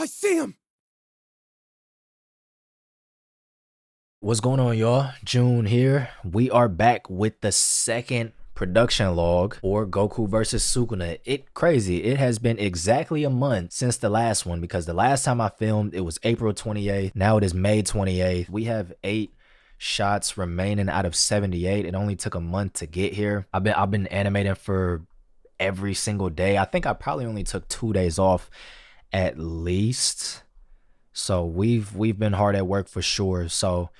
I see him! What's going on, y'all? June here. We are back with the second production log for Goku Vs Sukuna. It has been exactly a month since the last one, because the last time I filmed it was April 28th. Now it is May 28th. We have 8 shots remaining out of 78. It only took a month to get here. I've been animating for every single day. I think I probably only took 2 days off at least. So we've been hard at work for sure. So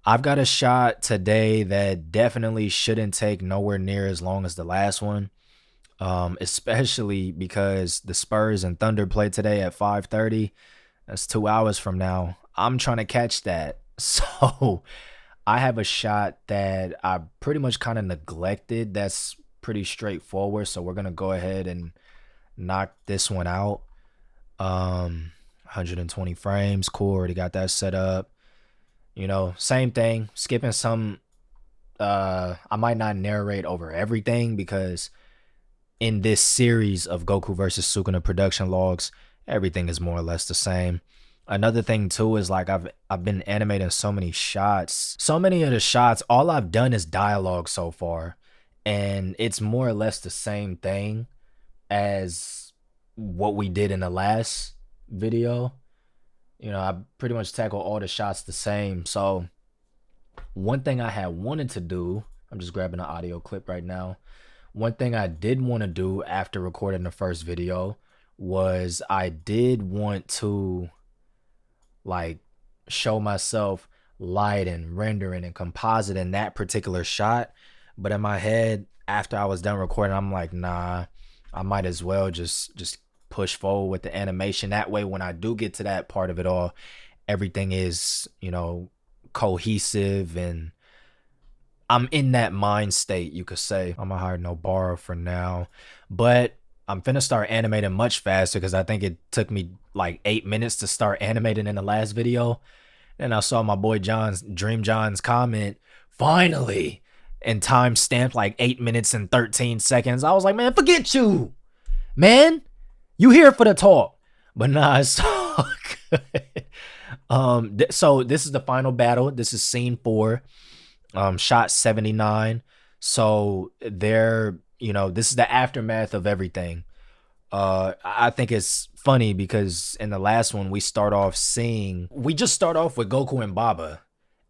I've got a shot today that definitely shouldn't take nowhere near as long as the last one, especially because the Spurs and Thunder play today at 5:30. That's 2 hours from now. I'm trying to catch that. So I have a shot that I pretty much kind of neglected. That's pretty straightforward. So we're going to go ahead and knock this one out. 120 frames. Cool. Already got that set up. You know, same thing, skipping some. I might not narrate over everything because in this series of Goku versus Sukuna production logs, everything is more or less the same. Another thing too is like I've been animating so many shots. So many of the shots, all I've done is dialogue so far, and it's more or less the same thing as what we did in the last video. You know, I pretty much tackle all the shots the same. So one thing I had wanted to do, I'm just grabbing an audio clip right now. One thing I did want to do after recording the first video was I did want to like show myself lighting, rendering, and compositing that particular shot. But in my head, after I was done recording, I'm like, nah, I might as well just push forward with the animation. That way, when I do get to that part of it all, everything is, you know, cohesive and I'm in that mind state, you could say. I'm gonna hire Nobara for now, but I'm finna start animating much faster because I think it took me like 8 minutes to start animating in the last video. And I saw my boy Dream John's comment, finally, and time stamped like 8 minutes and 13 seconds. I was like, man, forget you, man. You here for the talk. But nah, it's all good. So this is the final battle. This is scene 4, shot 79. So there, you know, this is the aftermath of everything. I think it's funny because in the last one we just start off with Goku and Baba,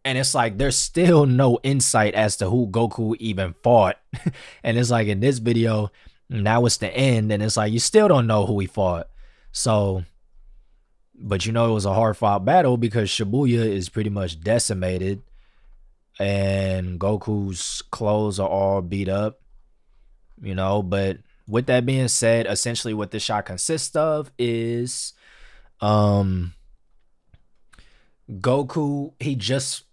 and it's like there's still no insight as to who Goku even fought. And it's like in this video, now it's the end, and it's like you still don't know who he fought. So, but you know it was a hard fought battle because Shibuya is pretty much decimated and Goku's clothes are all beat up, you know. But with that being said, essentially what this shot consists of is Goku, he just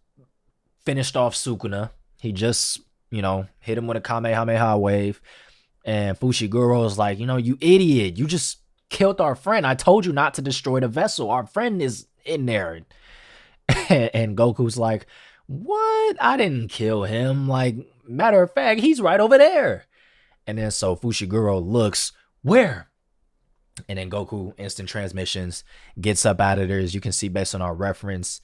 finished off Sukuna. He just, you know, hit him with a Kamehameha wave. And Fushiguro is like, you know, you idiot. You just killed our friend. I told you not to destroy the vessel. Our friend is in there. And Goku's like, what? I didn't kill him. Like, matter of fact, he's right over there. And then so Fushiguro looks, where? And then Goku, instant transmissions, gets up out of there, as you can see based on our reference.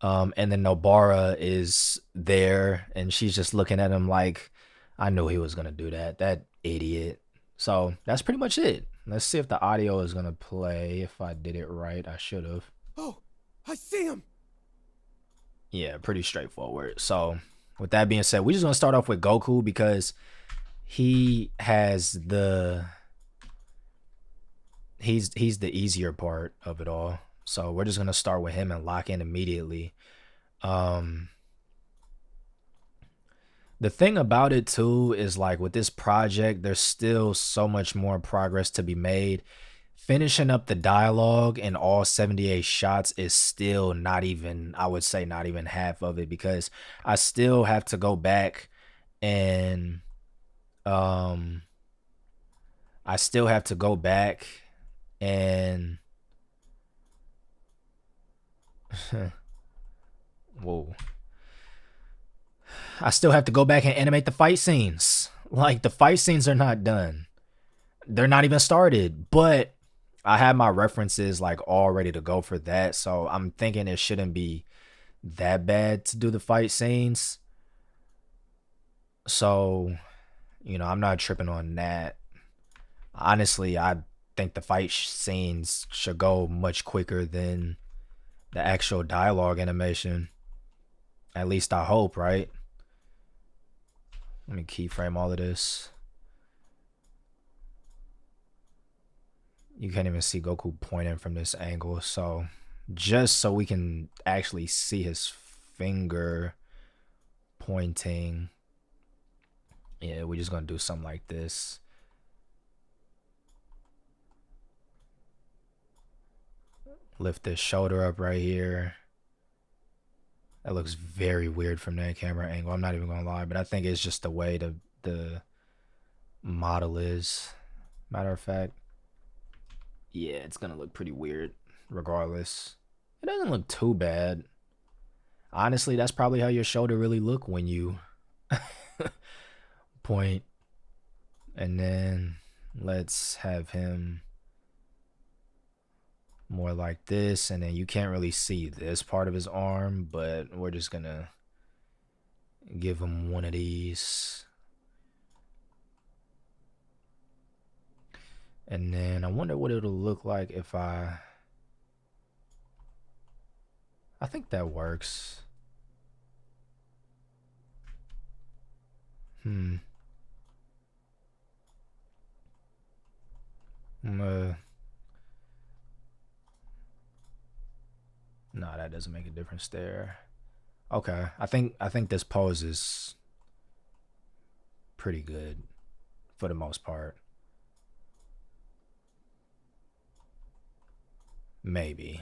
And then Nobara is there, and she's just looking at him like, I knew he was going to do that. That idiot. So that's pretty much it. Let's see if the audio is going to play. If I did it right, I should have. Oh, I see him! Yeah, pretty straightforward. So with that being said, we're just going to start off with Goku because he has he's the easier part of it all. So we're just going to start with him and lock in immediately. The thing about it too is like with this project, there's still so much more progress to be made. Finishing up the dialogue in all 78 shots is still not even, I would say not even half of it, because I still have to go back and I still have to go back and whoa. I still have to go back and animate the fight scenes. Like, the fight scenes are not done. They're not even started. But I had my references like all ready to go for that, so I'm thinking it shouldn't be that bad to do the fight scenes. So, I'm not tripping on that. Honestly, I think the fight scenes should go much quicker than the actual dialogue animation. At least I hope, right? Let me keyframe all of this. You can't even see Goku pointing from this angle, so just so we can actually see his finger pointing, yeah, we're just gonna do something like this. Lift this shoulder up right here. That looks very weird from that camera angle. I'm not even gonna lie, but I think it's just the way the model is. Matter of fact, yeah, it's gonna look pretty weird regardless. It doesn't look too bad. Honestly, that's probably how your shoulder really look when you point. And then let's have him more like this, and then you can't really see this part of his arm, but we're just gonna give him one of these. And then I wonder what it'll look like if I think that works. Hmm. No, that doesn't make a difference there. Okay, I think this pose is pretty good for the most part. Maybe.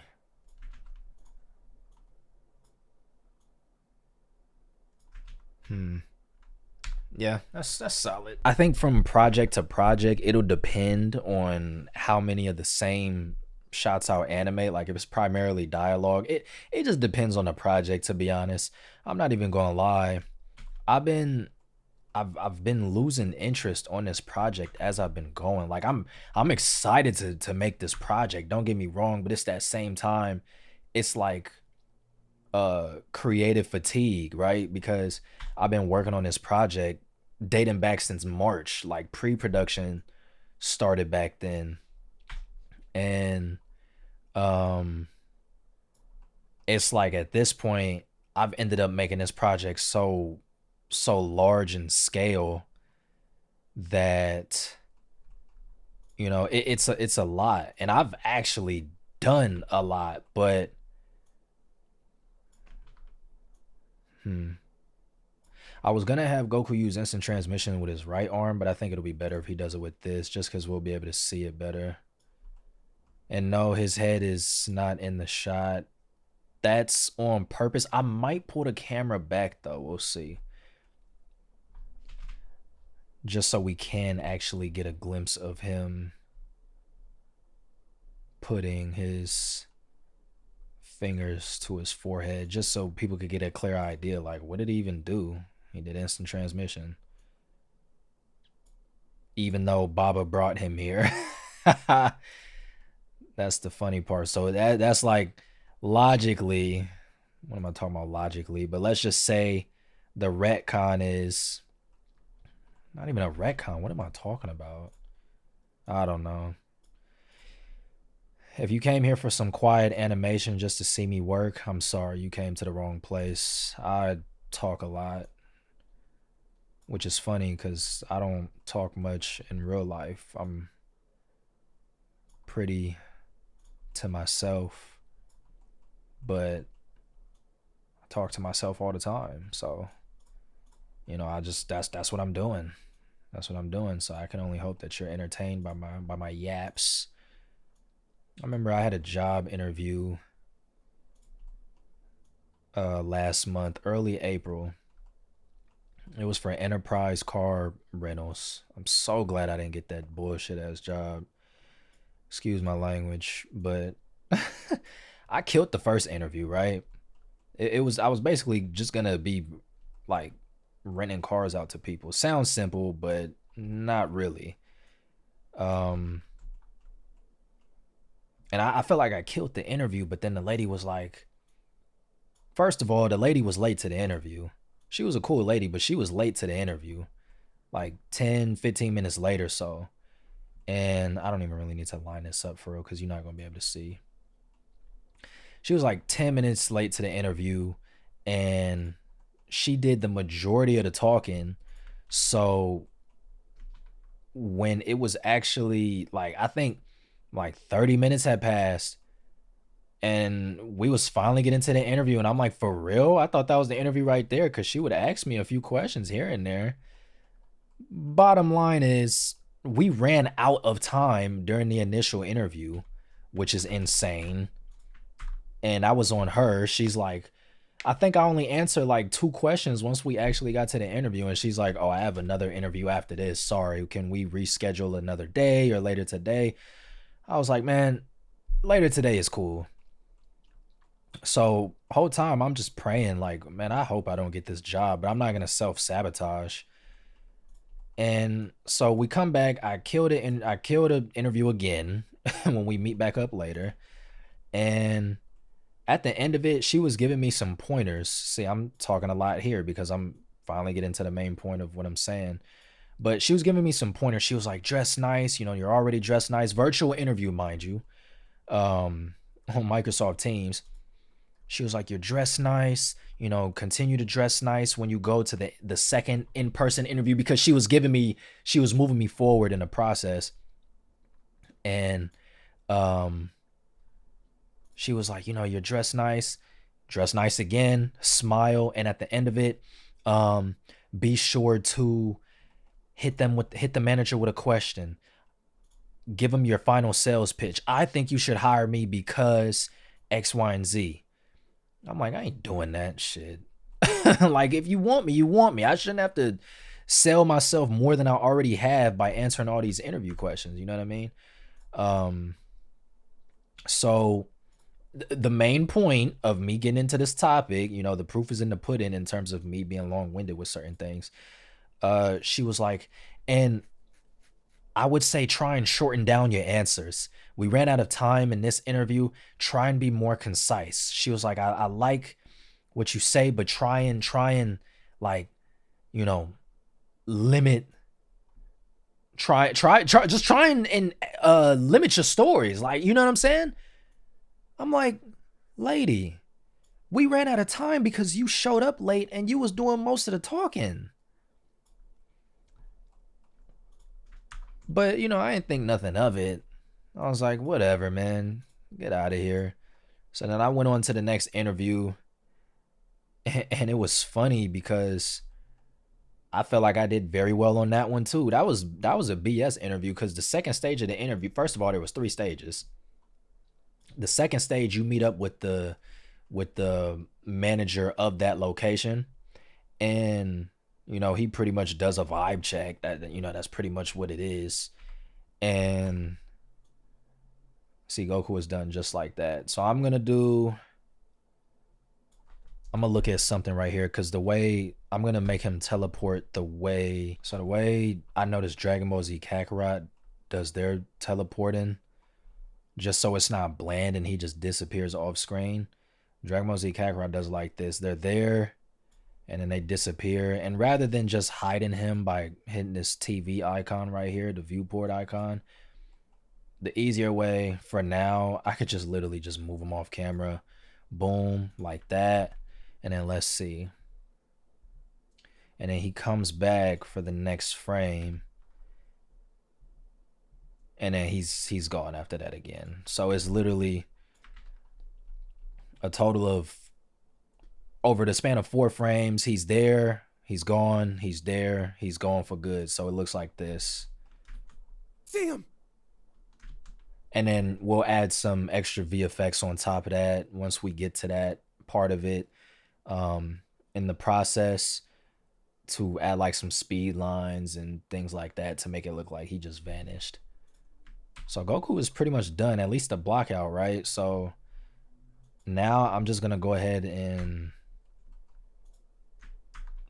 Hmm. Yeah, that's solid. I think from project to project, it'll depend on how many of the same shots I'll animate. Like if it's primarily dialogue, it just depends on the project. To be honest, I'm not even gonna lie. I've been I've been losing interest on this project as I've been going. Like I'm excited to make this project. Don't get me wrong, but it's that same time, it's like creative fatigue, right? Because I've been working on this project dating back since March. Like pre-production started back then. And um it's like at this point I've ended up making this project so large in scale that it's a lot, and I've actually done a lot, but hmm I was gonna have Goku use instant transmission with his right arm, but I think it'll be better if he does it with this, just because we'll be able to see it better. And no, his head is not in the shot. That's on purpose. I might pull the camera back though. We'll see. Just so we can actually get a glimpse of him putting his fingers to his forehead, just so people could get a clear idea. Like, what did he even do? He did instant transmission. Even though Baba brought him here. That's the funny part. So that's like logically, what am I talking about logically? But let's just say the retcon is not even a retcon. What am I talking about? I don't know. If you came here for some quiet animation just to see me work, I'm sorry, you came to the wrong place. I talk a lot, which is funny because I don't talk much in real life. I'm pretty to myself, but I talk to myself all the time. So, I just that's what I'm doing. That's what I'm doing. So I can only hope that you're entertained by my yaps. I remember I had a job interview last month, early April. It was for Enterprise Car Rentals. I'm so glad I didn't get that bullshit ass job. Excuse my language, but I killed the first interview, right? It was I was basically just gonna be like renting cars out to people. Sounds simple, but not really. Um And I felt like I killed the interview, but then the lady was like, first of all, the lady was late to the interview. She was a cool lady, but she was late to the interview, like 10, 15 minutes later. So, and I don't even really need to line this up for real because you're not going to be able to see. She was like 10 minutes late to the interview, and she did the majority of the talking. So when it was actually like, I think like 30 minutes had passed and we was finally getting to the interview, and I'm like, for real? I thought that was the interview right there, because she would ask me a few questions here and there. Bottom line is, we ran out of time during the initial interview, which is insane. And I was on her. She's like, I think I only answered like 2 questions once we actually got to the interview. And she's like, oh, I have another interview after this. Sorry, can we reschedule another day or later today? I was like, man, later today is cool. So whole time I'm just praying, like, man, I hope I don't get this job, but I'm not gonna self-sabotage. And so we come back, I killed it, and I killed an interview again when we meet back up later. And at the end of it, she was giving me some pointers. See, I'm talking a lot here because I'm finally getting to the main point of what I'm saying. But she was giving me some pointers. She was like, dress nice, you're already dressed nice. Virtual interview, mind you, on Microsoft Teams. She was like, you're dressed nice, continue to dress nice when you go to the second in-person interview, because she was moving me forward in the process. And she was like, you're dressed nice again, smile, and at the end of it, be sure to hit the manager with a question. Give them your final sales pitch. I think you should hire me because X, Y, and Z. I'm like, I ain't doing that shit. Like, if you want me, you want me. I shouldn't have to sell myself more than I already have by answering all these interview questions. You know what I mean? So the main point of me getting into this topic, the proof is in the pudding in terms of me being long-winded with certain things. She was like, and I would say try and shorten down your answers. We ran out of time in this interview. Try and be more concise. She was like, I like what you say, but try and like, limit. Just try and limit your stories. Like, you know what I'm saying? I'm like, lady, we ran out of time because you showed up late and you was doing most of the talking. But, I didn't think nothing of it. I was like, whatever, man. Get out of here. So then I went on to the next interview. And it was funny because I felt like I did very well on that one too. That was a BS interview, because the second stage of the interview, first of all, there was 3 stages. The second stage, you meet up with the manager of that location, and he pretty much does a vibe check. That's pretty much what it is. And see, Goku was done just like that. So I'm gonna look at something right here, because the way I'm gonna make him teleport, the way I noticed Dragon Ball Z Kakarot does their teleporting, just so it's not bland and he just disappears off screen. Dragon Ball Z Kakarot does like this. They're there and then they disappear. And rather than just hiding him by hitting this TV icon right here, the viewport icon, the easier way for now, I could just literally just move him off camera. Boom, like that. And then let's see. And then he comes back for the next frame. And then he's gone after that again. So it's literally a total of, over the span of 4 frames, he's there, he's gone, he's there, he's gone for good. So it looks like this. Sam! And then we'll add some extra VFX on top of that once we get to that part of it, in the process, to add like some speed lines and things like that to make it look like he just vanished. So Goku is pretty much done, at least the block out, right? So now I'm just gonna go ahead and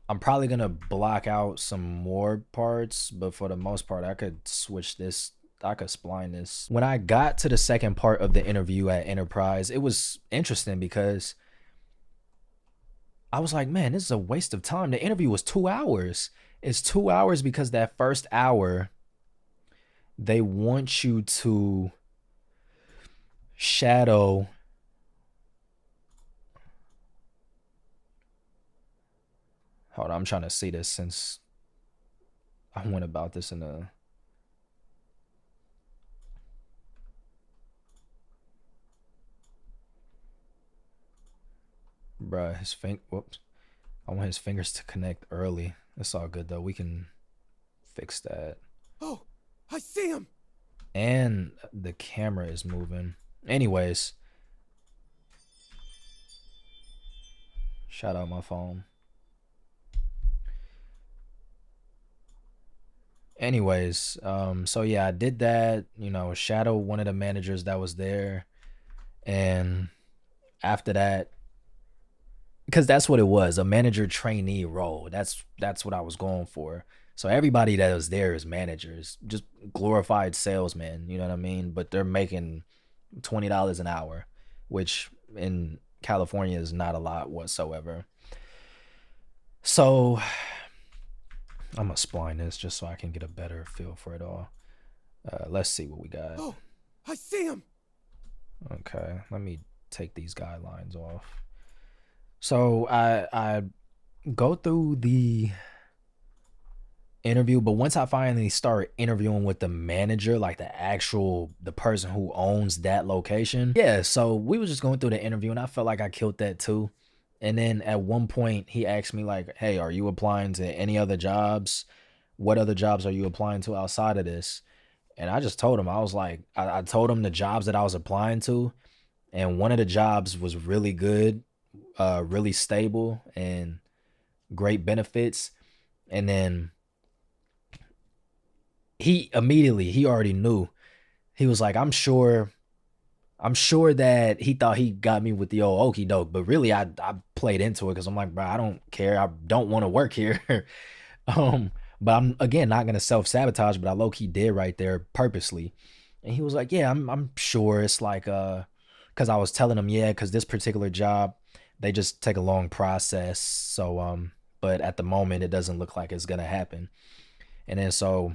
I'm probably gonna block out some more parts, but for the most part, I could switch this I could spline this. When I got to the second part of the interview at Enterprise, it was interesting because I was like, man, this is a waste of time. The interview was 2 hours. It's 2 hours because that first hour, they want you to shadow. Hold on, I'm trying to see this since I went about this in a. Bruh, his whoops. I want his fingers to connect early. It's all good though. We can fix that. Oh, I see him. And the camera is moving. Anyways. Shout out my phone. Anyways, so yeah, I did that, you know, shadow one of the managers that was there. And after that, because that's what it was, a manager trainee role. That's what I was going for. So everybody that was there is managers, just glorified salesmen, you know what I mean? But they're making $20 an hour, which in California is not a lot whatsoever. So I'm gonna spline this just so I can get a better feel for it all. Let's see what we got. Oh, I see him. Okay, let me take these guidelines off. So I go through the interview, but once I finally start interviewing with the manager, like the person who owns that location, yeah, so we was just going through the interview and I felt like I killed that too. And then at one point he asked me like, hey, are you applying to any other jobs? What other jobs are you applying to outside of this? And I just told him, I was like, I told him the jobs that I was applying to, and one of the jobs was really good, really stable and great benefits. And then he already knew. He was like, I'm sure that he thought he got me with the old okey doke, but really I played into it because I'm like, bro, I don't care. I don't want to work here. um, but I'm again not gonna self-sabotage, but I low-key did right there purposely. And he was like, yeah, I'm sure it's like because I was telling him, yeah, because this particular job, they just take a long process. So but at the moment it doesn't look like it's gonna happen. And then so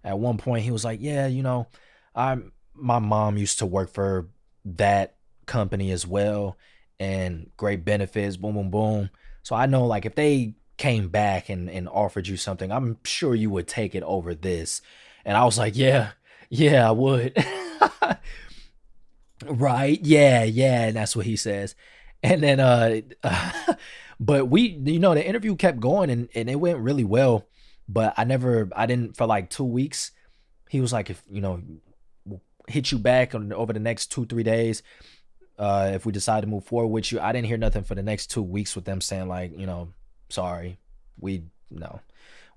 at one point he was like, yeah, you know, my mom used to work for that company as well, and great benefits, boom boom boom. So I know like if they came back and offered you something, I'm sure you would take it over this. And I was like, yeah, yeah, I would. Right, yeah, yeah, and that's what he says. And then but we, you know, the interview kept going and it went really well. But I didn't, for like 2 weeks. He was like, if you know, hit you back over the next 2 3 days, if we decide to move forward with you. I didn't hear nothing for the next 2 weeks with them saying like, you know, sorry, we no,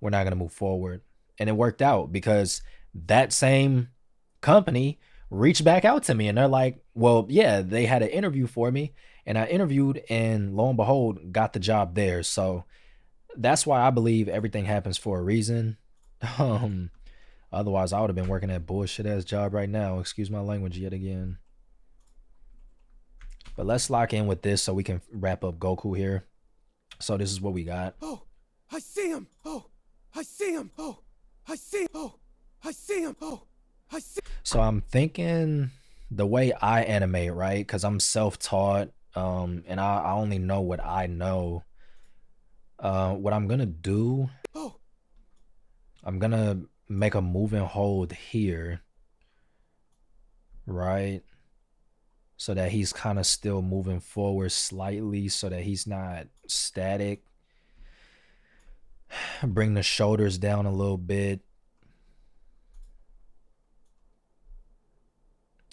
we're not gonna move forward. And it worked out because that same company reached back out to me and they're like, well, yeah, they had an interview for me and I interviewed and lo and behold got the job there. So that's why I believe everything happens for a reason. Um, Otherwise I would have been working that bullshit ass job right now. Excuse my language yet again. But let's lock in with this so we can wrap up Goku here. So this is what we got. Oh, I see him. Oh, I see him. Oh, I see. Oh, I see him. Oh, I see. So I'm thinking the way I animate, right? Because I'm self-taught, and I only know what I know. What I'm gonna do, Oh, I'm gonna make a move and hold here, right? So that he's kind of still moving forward slightly so that he's not static. Bring the shoulders down a little bit.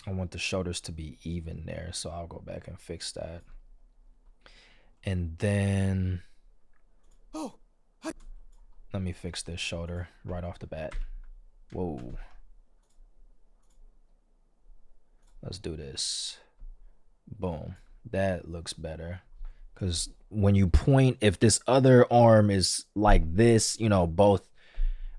I want the shoulders to be even there, so I'll go back and fix that. And then oh, let me fix this shoulder right off the bat. Whoa. Let's do this. Boom. That looks better. Because when you point, if this other arm is like this, you know, both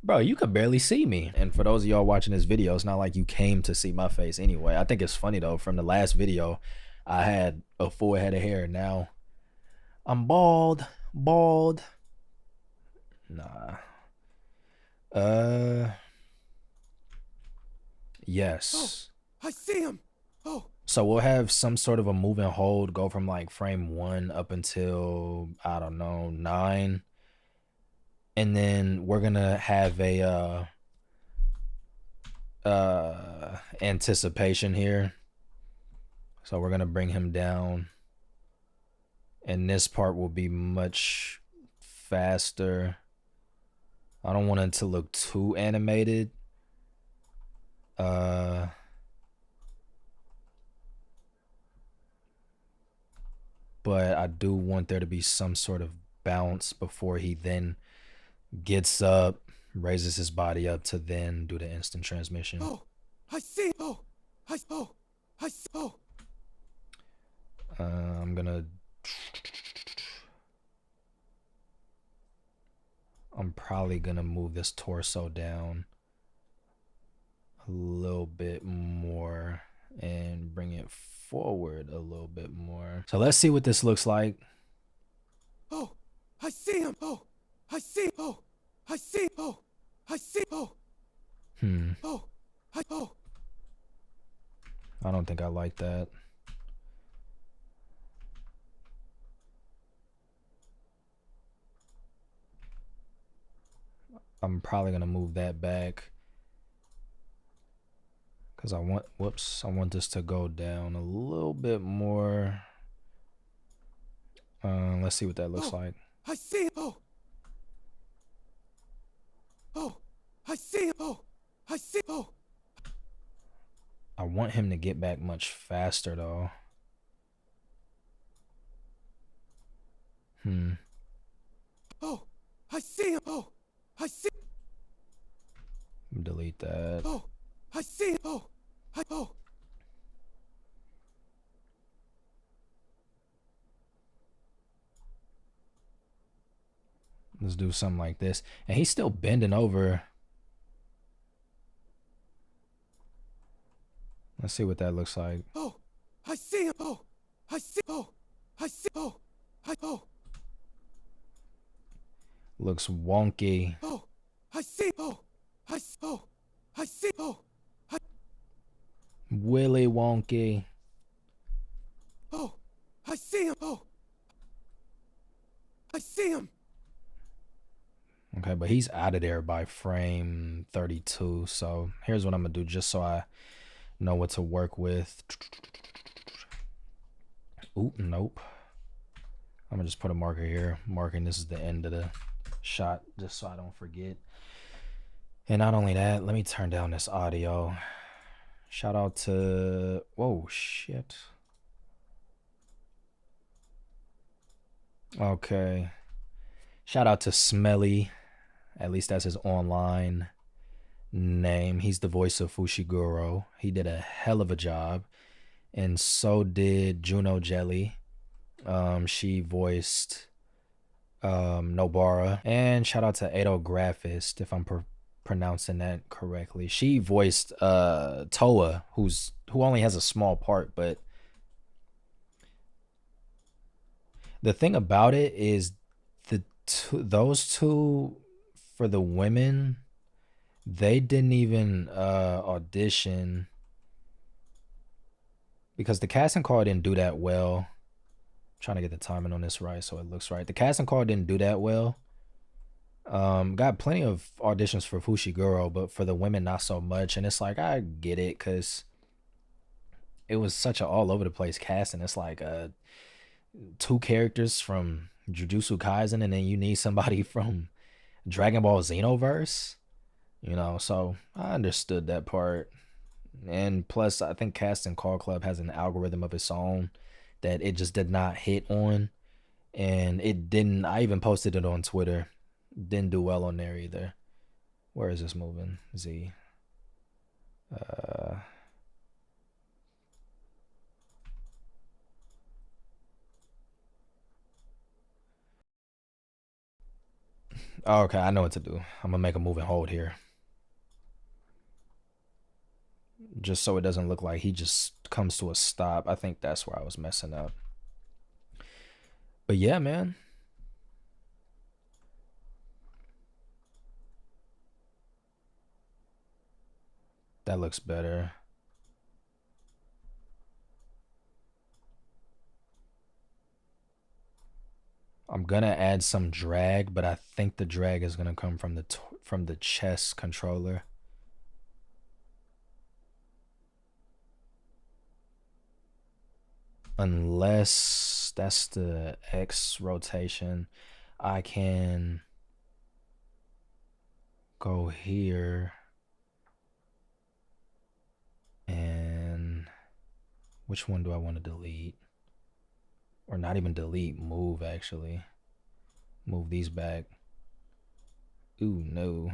Bro, you could barely see me. And for those of y'all watching this video, it's not like you came to see my face anyway. I think it's funny though. From the last video, I had a full head of hair. Now I'm bald. Bald. Nah. Oh, Yes. I see him. Oh, So we'll have some sort of a move and hold, go from like frame 1 up until, I don't know, 9. And then we're gonna have a anticipation here. So we're gonna bring him down, and this part will be much faster. I don't want it to look too animated. But I do want there to be some sort of bounce before he then gets up, raises his body up to then do the instant transmission. oh, I see. Oh, I see. Oh. I'm probably gonna move this torso down a little bit more and bring it forward a little bit more. So let's see what this looks like. Oh, I see him. Oh, I see. Oh, I see. Oh, I see. Oh. Oh, I don't think I like that. I'm probably gonna move that back because I want, I want this to go down a little bit more. Let's see what that looks like. I see. Oh. Oh, I see. Oh, I see. Oh. I want him to get back much faster though. Oh, I see him. Oh, I see. Delete that. Oh, I see. Oh, oh. Let's do something like this. And he's still bending over. Let's see what that looks like. Oh, I see him. Oh, I see. Oh, I see. Oh, oh. Looks wonky. Oh, I see. Oh, I see. Oh, I see. Oh, Willy wonky. oh, I see him. Oh, I see him. Okay, but he's out of there by frame 32. So here's what I'm gonna do just so I know what to work with. Oop, nope. I'm gonna just put a marker here, marking this is the end of the shot just so I don't forget. And not only that, let me turn down this audio. Shout out to, whoa, shit. Okay. Shout out to Smelly. At least that's his online name. He's the voice of Fushiguro. He did a hell of a job. And so did Juno Jelly. She voiced Nobara. And shout out to Ado Graphist, if I'm pronouncing that correctly. She voiced Toa, who only has a small part, but the thing about it is those two, for the women, they didn't even audition because the casting call didn't do that well. I'm trying to get the timing on this right so it looks right. The casting call didn't do that well. Got plenty of auditions for Fushiguro, but for the women not so much. And it's like, I get it, because it was such an all over the place casting. It's like 2 characters from Jujutsu Kaisen, and then you need somebody from Dragon Ball Xenoverse, you know. So I understood that part. And plus, I think Casting Call Club has an algorithm of its own that it just did not hit on, and it didn't. I even posted it on Twitter. Didn't do well on there either. Where is this moving? Z. Oh, okay, I know what to do. I'm gonna make a move and hold here. Just so it doesn't look like he just comes to a stop. I think that's where I was messing up. But yeah, man. That looks better. I'm gonna add some drag, but I think the drag is gonna come from the chest controller. Unless that's the X rotation, I can go here and which one do I want to delete? Or not even delete, move actually. Move these back. Ooh, no.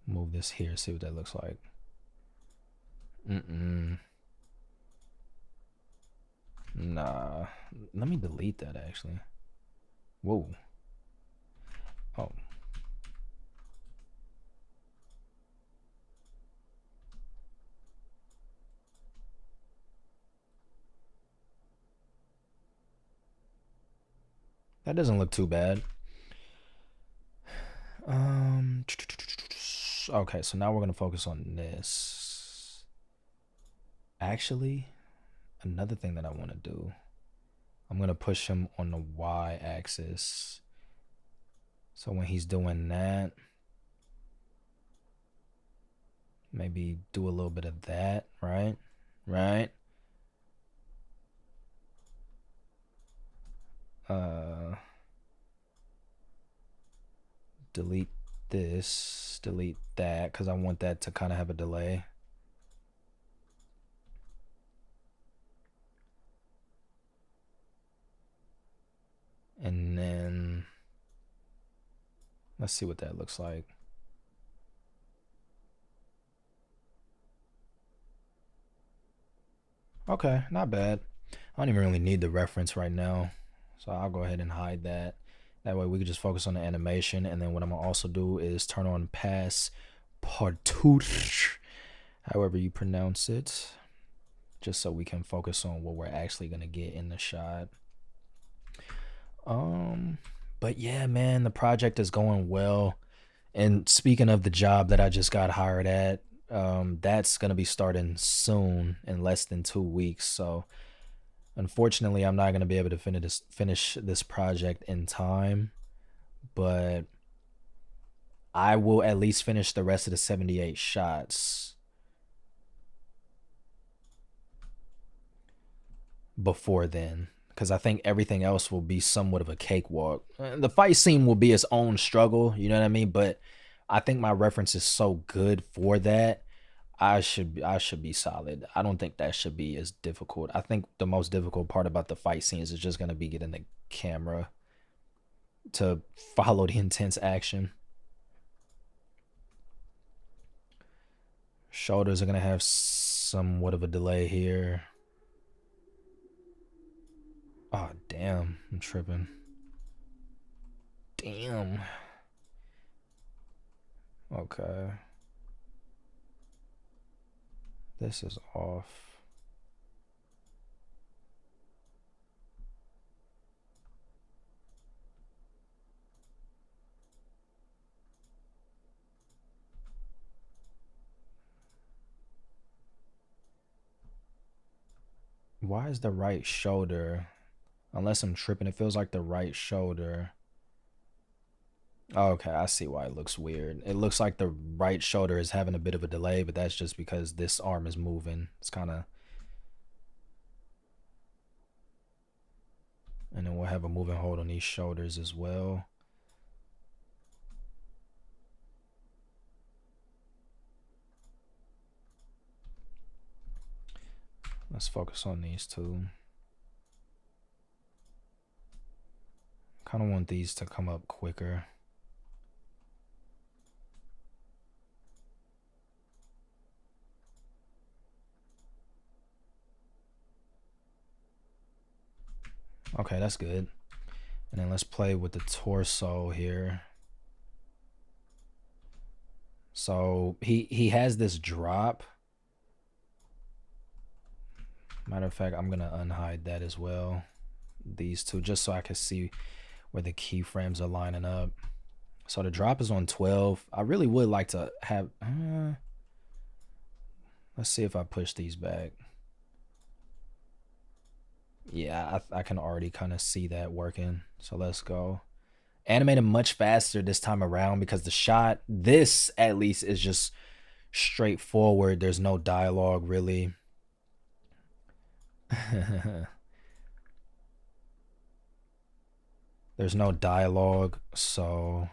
Move this here, see what that looks like. Nah. Let me delete that actually. Whoa. Oh. That doesn't look too bad. Okay, so now we're gonna focus on this. Actually, another thing that I want to do, I'm gonna push him on the y-axis. So when he's doing that, maybe do a little bit of that, right? Right? Delete this, delete that, because I want that to kind of have a delay. And then let's see what that looks like. Okay, not bad. I don't even really need the reference right now, so I'll go ahead and hide that. That way we can just focus on the animation, and then what I'm gonna also do is turn on pass partout, however you pronounce it, just so we can focus on what we're actually gonna get in the shot. But yeah, man, the project is going well. And speaking of the job that I just got hired at, that's gonna be starting soon in less than 2 weeks. So unfortunately, I'm not gonna be able to finish this project in time, but I will at least finish the rest of the 78 shots before then, because I think everything else will be somewhat of a cakewalk. The fight scene will be its own struggle, you know what I mean? But I think my reference is so good for that. I should be solid. I don't think that should be as difficult. I think the most difficult part about the fight scenes is just gonna be getting the camera to follow the intense action. Shoulders are gonna have somewhat of a delay here. Oh damn, I'm tripping. Damn. Okay. This is off. Why is the right shoulder? Unless I'm tripping, it feels like the right shoulder. Oh, okay, I see why it looks weird. It looks like the right shoulder is having a bit of a delay, but that's just because this arm is moving. It's kind of... And then we'll have a moving hold on these shoulders as well. Let's focus on these two. Kind of want these to come up quicker. Okay, that's good. And then let's play with the torso here. So he has this drop. Matter of fact, I'm gonna unhide that as well. These two, just so I can see where the keyframes are lining up. So the drop is on 12. I really would like to have. Let's see if I push these back. Yeah, I can already kind of see that working. So let's go. Animated much faster this time around because the shot, this at least, is just straightforward. There's no dialogue really. There's no dialogue, so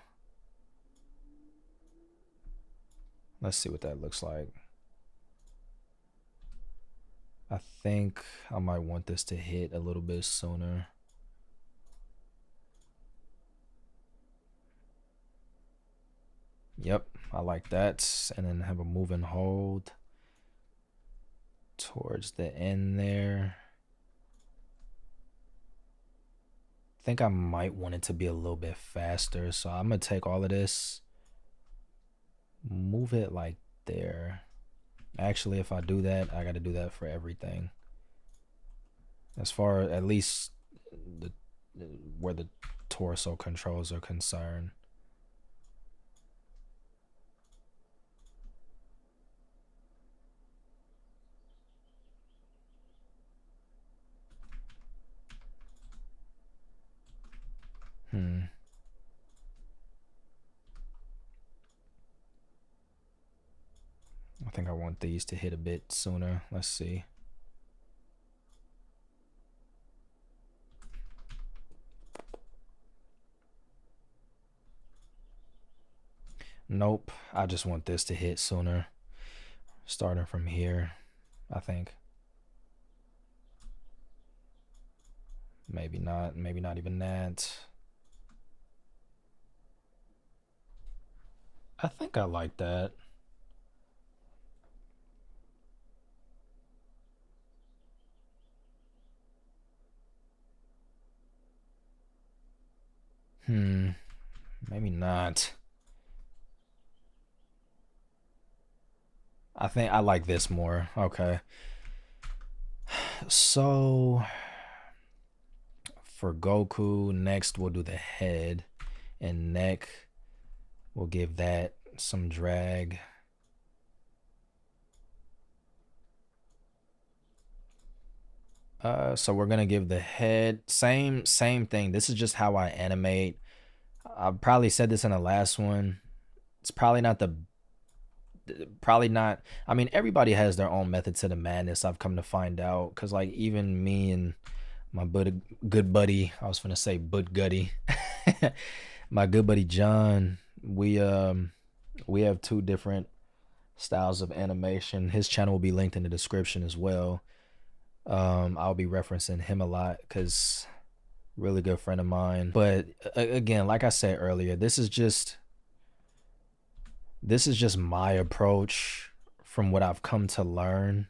let's see what that looks like. I think I might want this to hit a little bit sooner. Yep, I like that. And then have a move and hold towards the end there. I think I might want it to be a little bit faster. So I'm going to take all of this, move it like there. Actually, if I do that, I got to do that for everything. As far as at least the where the torso controls are concerned. I think I want these to hit a bit sooner. Let's see. Nope. I just want this to hit sooner. Starting from here, I think. Maybe not. Maybe not even that. I think I like that. Maybe not. I think I like this more. Okay. So for Goku, next we'll do the head and neck. We'll give that some drag. So we're gonna give the head same thing. This is just how I animate. I probably said this in the last one. It's probably not the I mean, everybody has their own method to the madness, I've come to find out, because like even me and my good buddy, I was gonna say Bud Gutty, my good buddy John, we have two different styles of animation. His channel will be linked in the description as well. I'll be referencing him a lot because really good friend of mine. But again, like I said earlier, this is just my approach from what I've come to learn.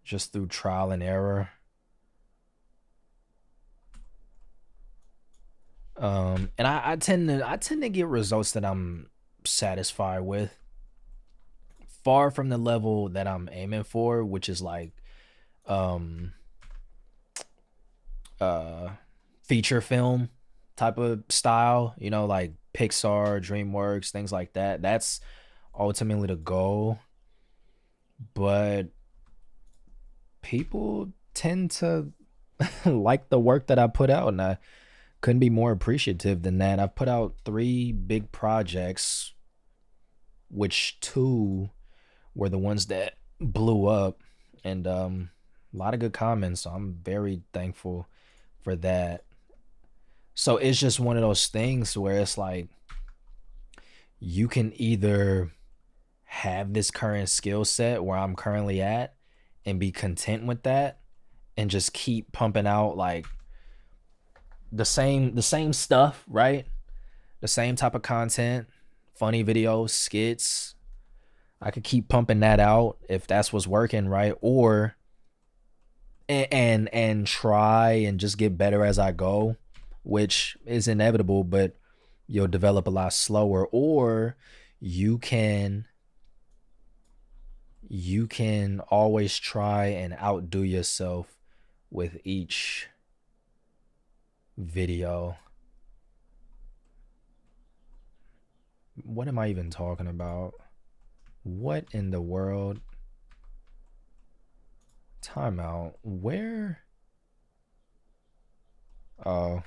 Just through trial and error. And I tend to get results that I'm satisfied with. Far from the level that I'm aiming for, which is like feature film type of style, you know, like Pixar, DreamWorks, things like that. That's ultimately the goal. But people tend to like the work that I put out, and I couldn't be more appreciative than that. I've put out 3 big projects, which 2 were the ones that blew up, and a lot of good comments. So I'm very thankful for that. So it's just one of those things where it's like you can either have this current skill set where I'm currently at and be content with that and just keep pumping out like the same stuff, right? The same type of content, funny videos, skits, I could keep pumping that out if that's what's working, right? Or and try and just get better as I go, which is inevitable, but you'll develop a lot slower. Or you can you can always try and outdo yourself with each video. What am I even talking about? What in the world? Timeout. Where? Oh.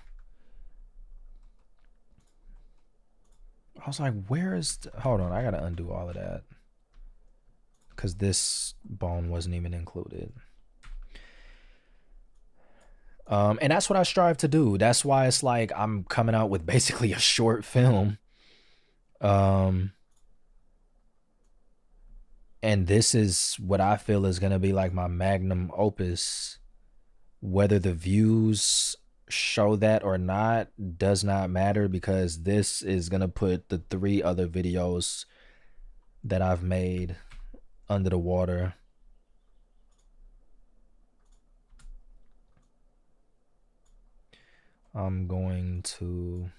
I was like, where is hold on, I gotta undo all of that. Cause this bone wasn't even included. And that's what I strive to do. That's why it's like I'm coming out with basically a short film. And this is what I feel is gonna be like my magnum opus. Whether the views show that or not does not matter, because this is gonna put the 3 other videos that I've made under the water. I'm going to,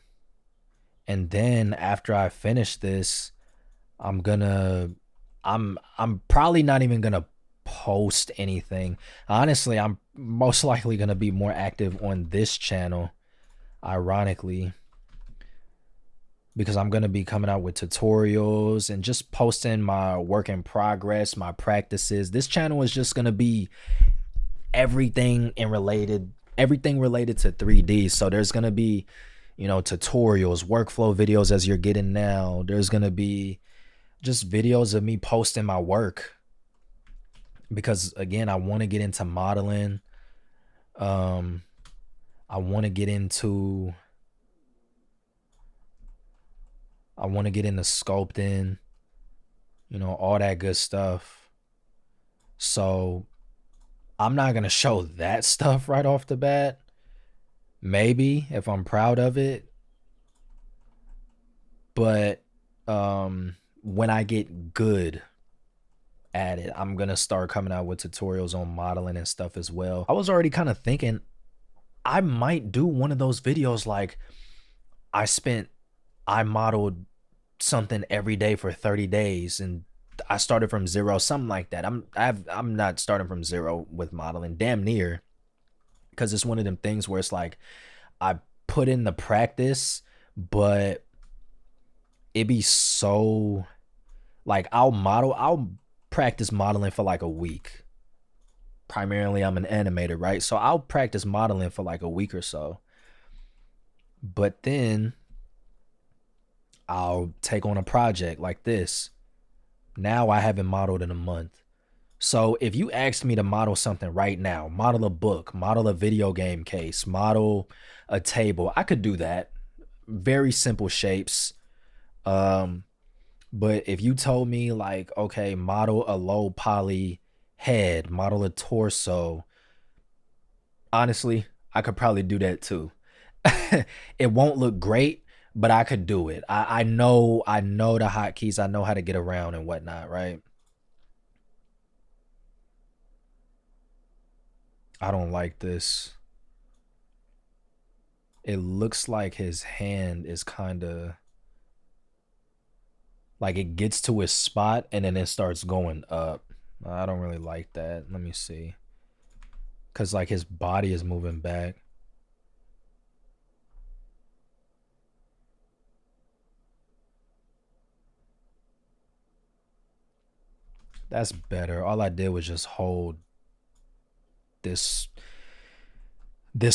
and then after I finish this, I'm probably not even gonna post anything. Honestly, I'm most likely gonna be more active on this channel, ironically, because I'm gonna be coming out with tutorials and just posting my work in progress, my practices. This channel is just gonna be everything related to 3D. So there's gonna be, tutorials, workflow videos as you're getting now. There's gonna be just videos of me posting my work, because again, I want to get into modeling. I want to get into sculpting, all that good stuff. So I'm not gonna show that stuff right off the bat. Maybe if I'm proud of it, but when I get good at it, I'm gonna start coming out with tutorials on modeling and stuff as well. I was already kind of thinking I might do one of those videos like I modeled something every day for 30 days and I started from zero, something like that. I'm not starting from zero with modeling, damn near, because it's one of them things where it's like I put in the practice, but it be so like I'll practice modeling for like a week. Primarily I'm an animator, right? So I'll practice modeling for like a week or so. But then I'll take on a project like this. Now I haven't modeled in a month. So if you asked me to model something right now, model a book, model a video game case, model a table, I could do that. Very simple shapes. But if you told me like, okay, model a low poly head, model a torso, honestly, I could probably do that too. It won't look great, but I could do it. I know the hotkeys. I know how to get around and whatnot, right? I don't like this. It looks like his hand is kind of like it gets to his spot and then it starts going up. I don't really like that. Let me see. Cause like his body is moving back. That's better. All I did was just hold this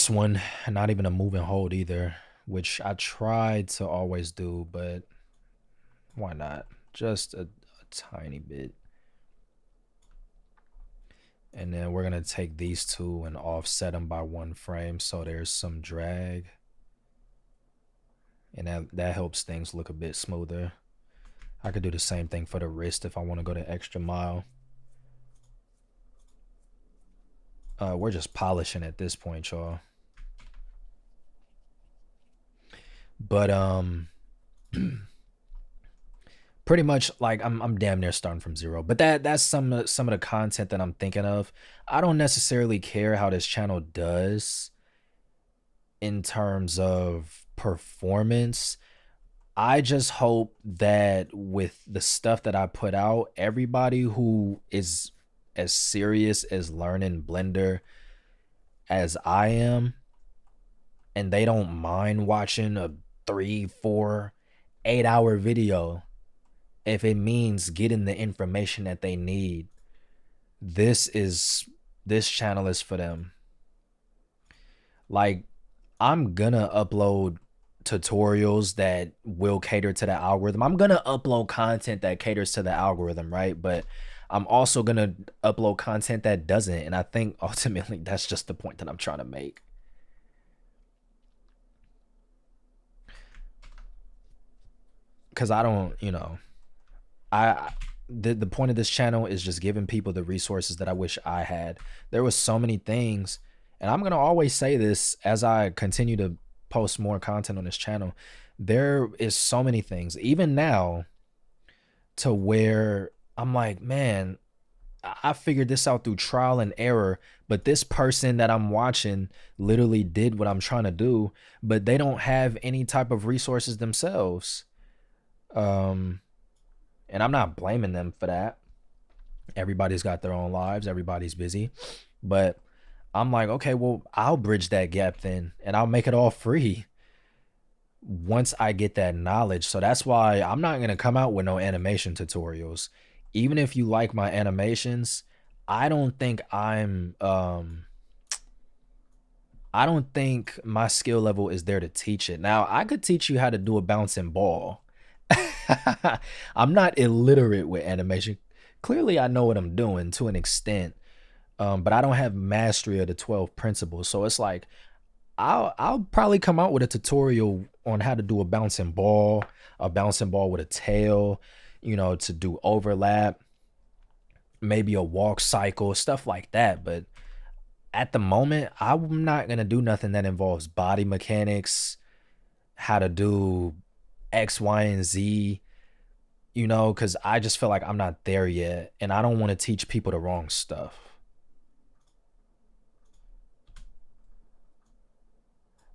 one, not even a move and hold either, which I tried to always do, but why not? Just a tiny bit. And then we're gonna take these two and offset them by 1 frame so there's some drag. And that helps things look a bit smoother. I could do the same thing for the wrist if I want to go the extra mile. We're just polishing at this point, y'all. But pretty much like I'm damn near starting from zero. But that's some of the content that I'm thinking of. I don't necessarily care how this channel does in terms of performance. I just hope that with the stuff that I put out, everybody who is as serious as learning Blender as I am, and they don't mind watching a 3, 4, 8 hour video if it means getting the information that they need, this channel is for them. Like, I'm gonna upload tutorials that will cater to the algorithm. I'm gonna upload content that caters to the algorithm, right? But I'm also gonna upload content that doesn't. And I think ultimately that's just the point that I'm trying to make. Cause I don't, I the point of this channel is just giving people the resources that I wish I had. There was so many things, and I'm gonna always say this as I continue to post more content on this channel. There is so many things, even now, to where I'm like, man, I figured this out through trial and error, but this person that I'm watching literally did what I'm trying to do, but they don't have any type of resources themselves. Um, and I'm not blaming them for that. Everybody's got their own lives, everybody's busy. But I'm like, okay, well, I'll bridge that gap then, and I'll make it all free once I get that knowledge. So that's why I'm not going to come out with no animation tutorials. Even if you like my animations, I don't think I don't think my skill level is there to teach it. Now, I could teach you how to do a bouncing ball. I'm not illiterate with animation. Clearly, I know what I'm doing to an extent, but I don't have mastery of the 12 principles. So it's like I'll probably come out with a tutorial on how to do a bouncing ball with a tail, to do overlap, maybe a walk cycle, stuff like that. But at the moment, I'm not gonna do nothing that involves body mechanics, how to do X, Y, and Z, because I just feel like I'm not there yet, and I don't want to teach people the wrong stuff.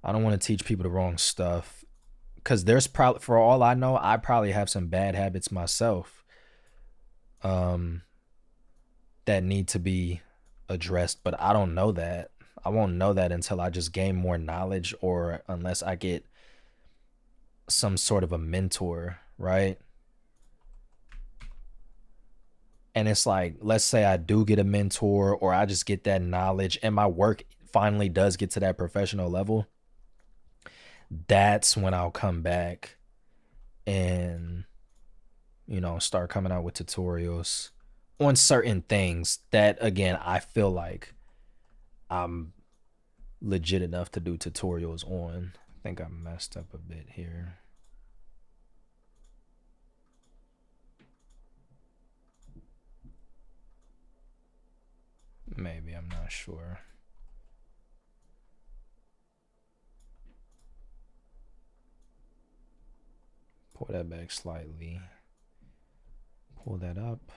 I don't want to teach people the wrong stuff because there's probably, for all I know, I probably have some bad habits myself, um, that need to be addressed, but I don't know that. I won't know that until I just gain more knowledge, or unless I get some sort of a mentor, right? And it's like, let's say I do get a mentor, or I just get that knowledge and my work finally does get to that professional level. That's when I'll come back and, start coming out with tutorials on certain things that, again, I feel like I'm legit enough to do tutorials on. I think I messed up a bit here. Maybe, I'm not sure. Pull that back slightly. Pull that up.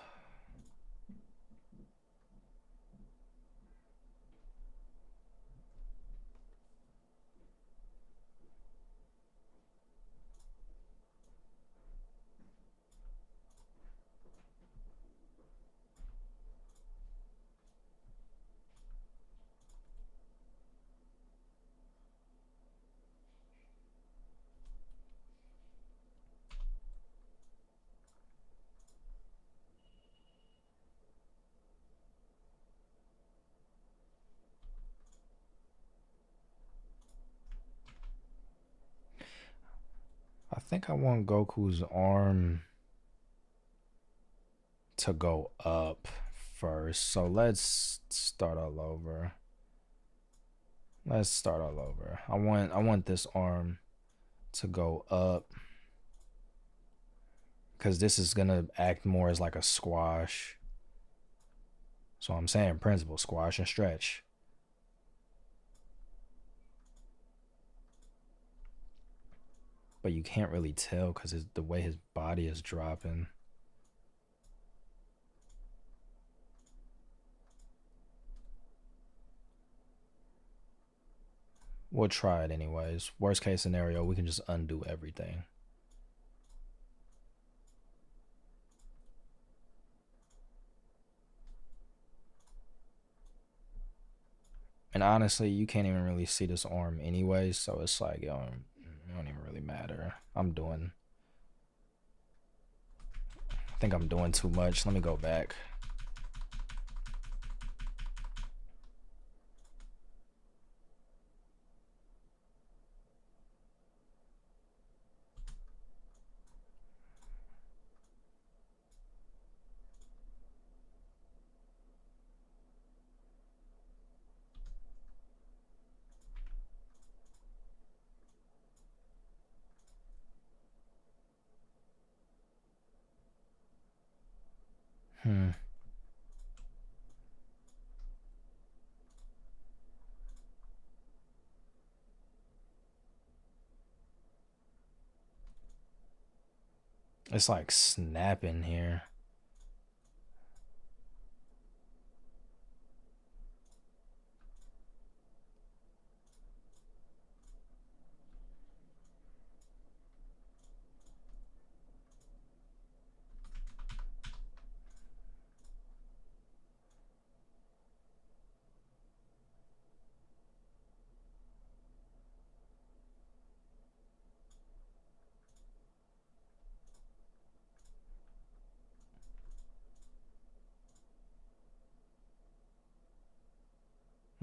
I think I want Goku's arm to go up first. So let's start all over. I want this arm to go up, because this is gonna act more as like a squash. So I'm saying principle, squash and stretch. But But you can't really tell because the way his body is dropping. We'll try it anyways. Worst case scenario, we can just undo everything. And honestly, you can't even really see this arm anyways, so it's like, yo, it don't even really matter. I think I'm doing too much. Let me go back. It's like snapping here.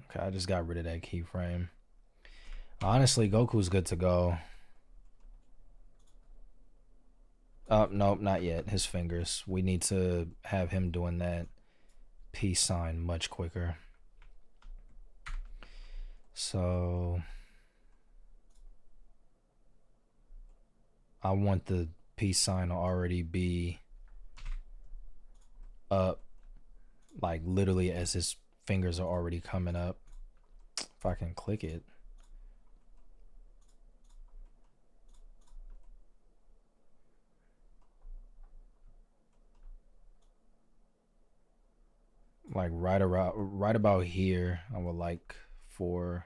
Okay, I just got rid of that keyframe. Honestly, Goku's good to go. Nope, not yet. His fingers. We need to have him doing that peace sign much quicker. So I want the peace sign to already be up, like literally as his fingers are already coming up. If I can click it. Like right about here, I would like for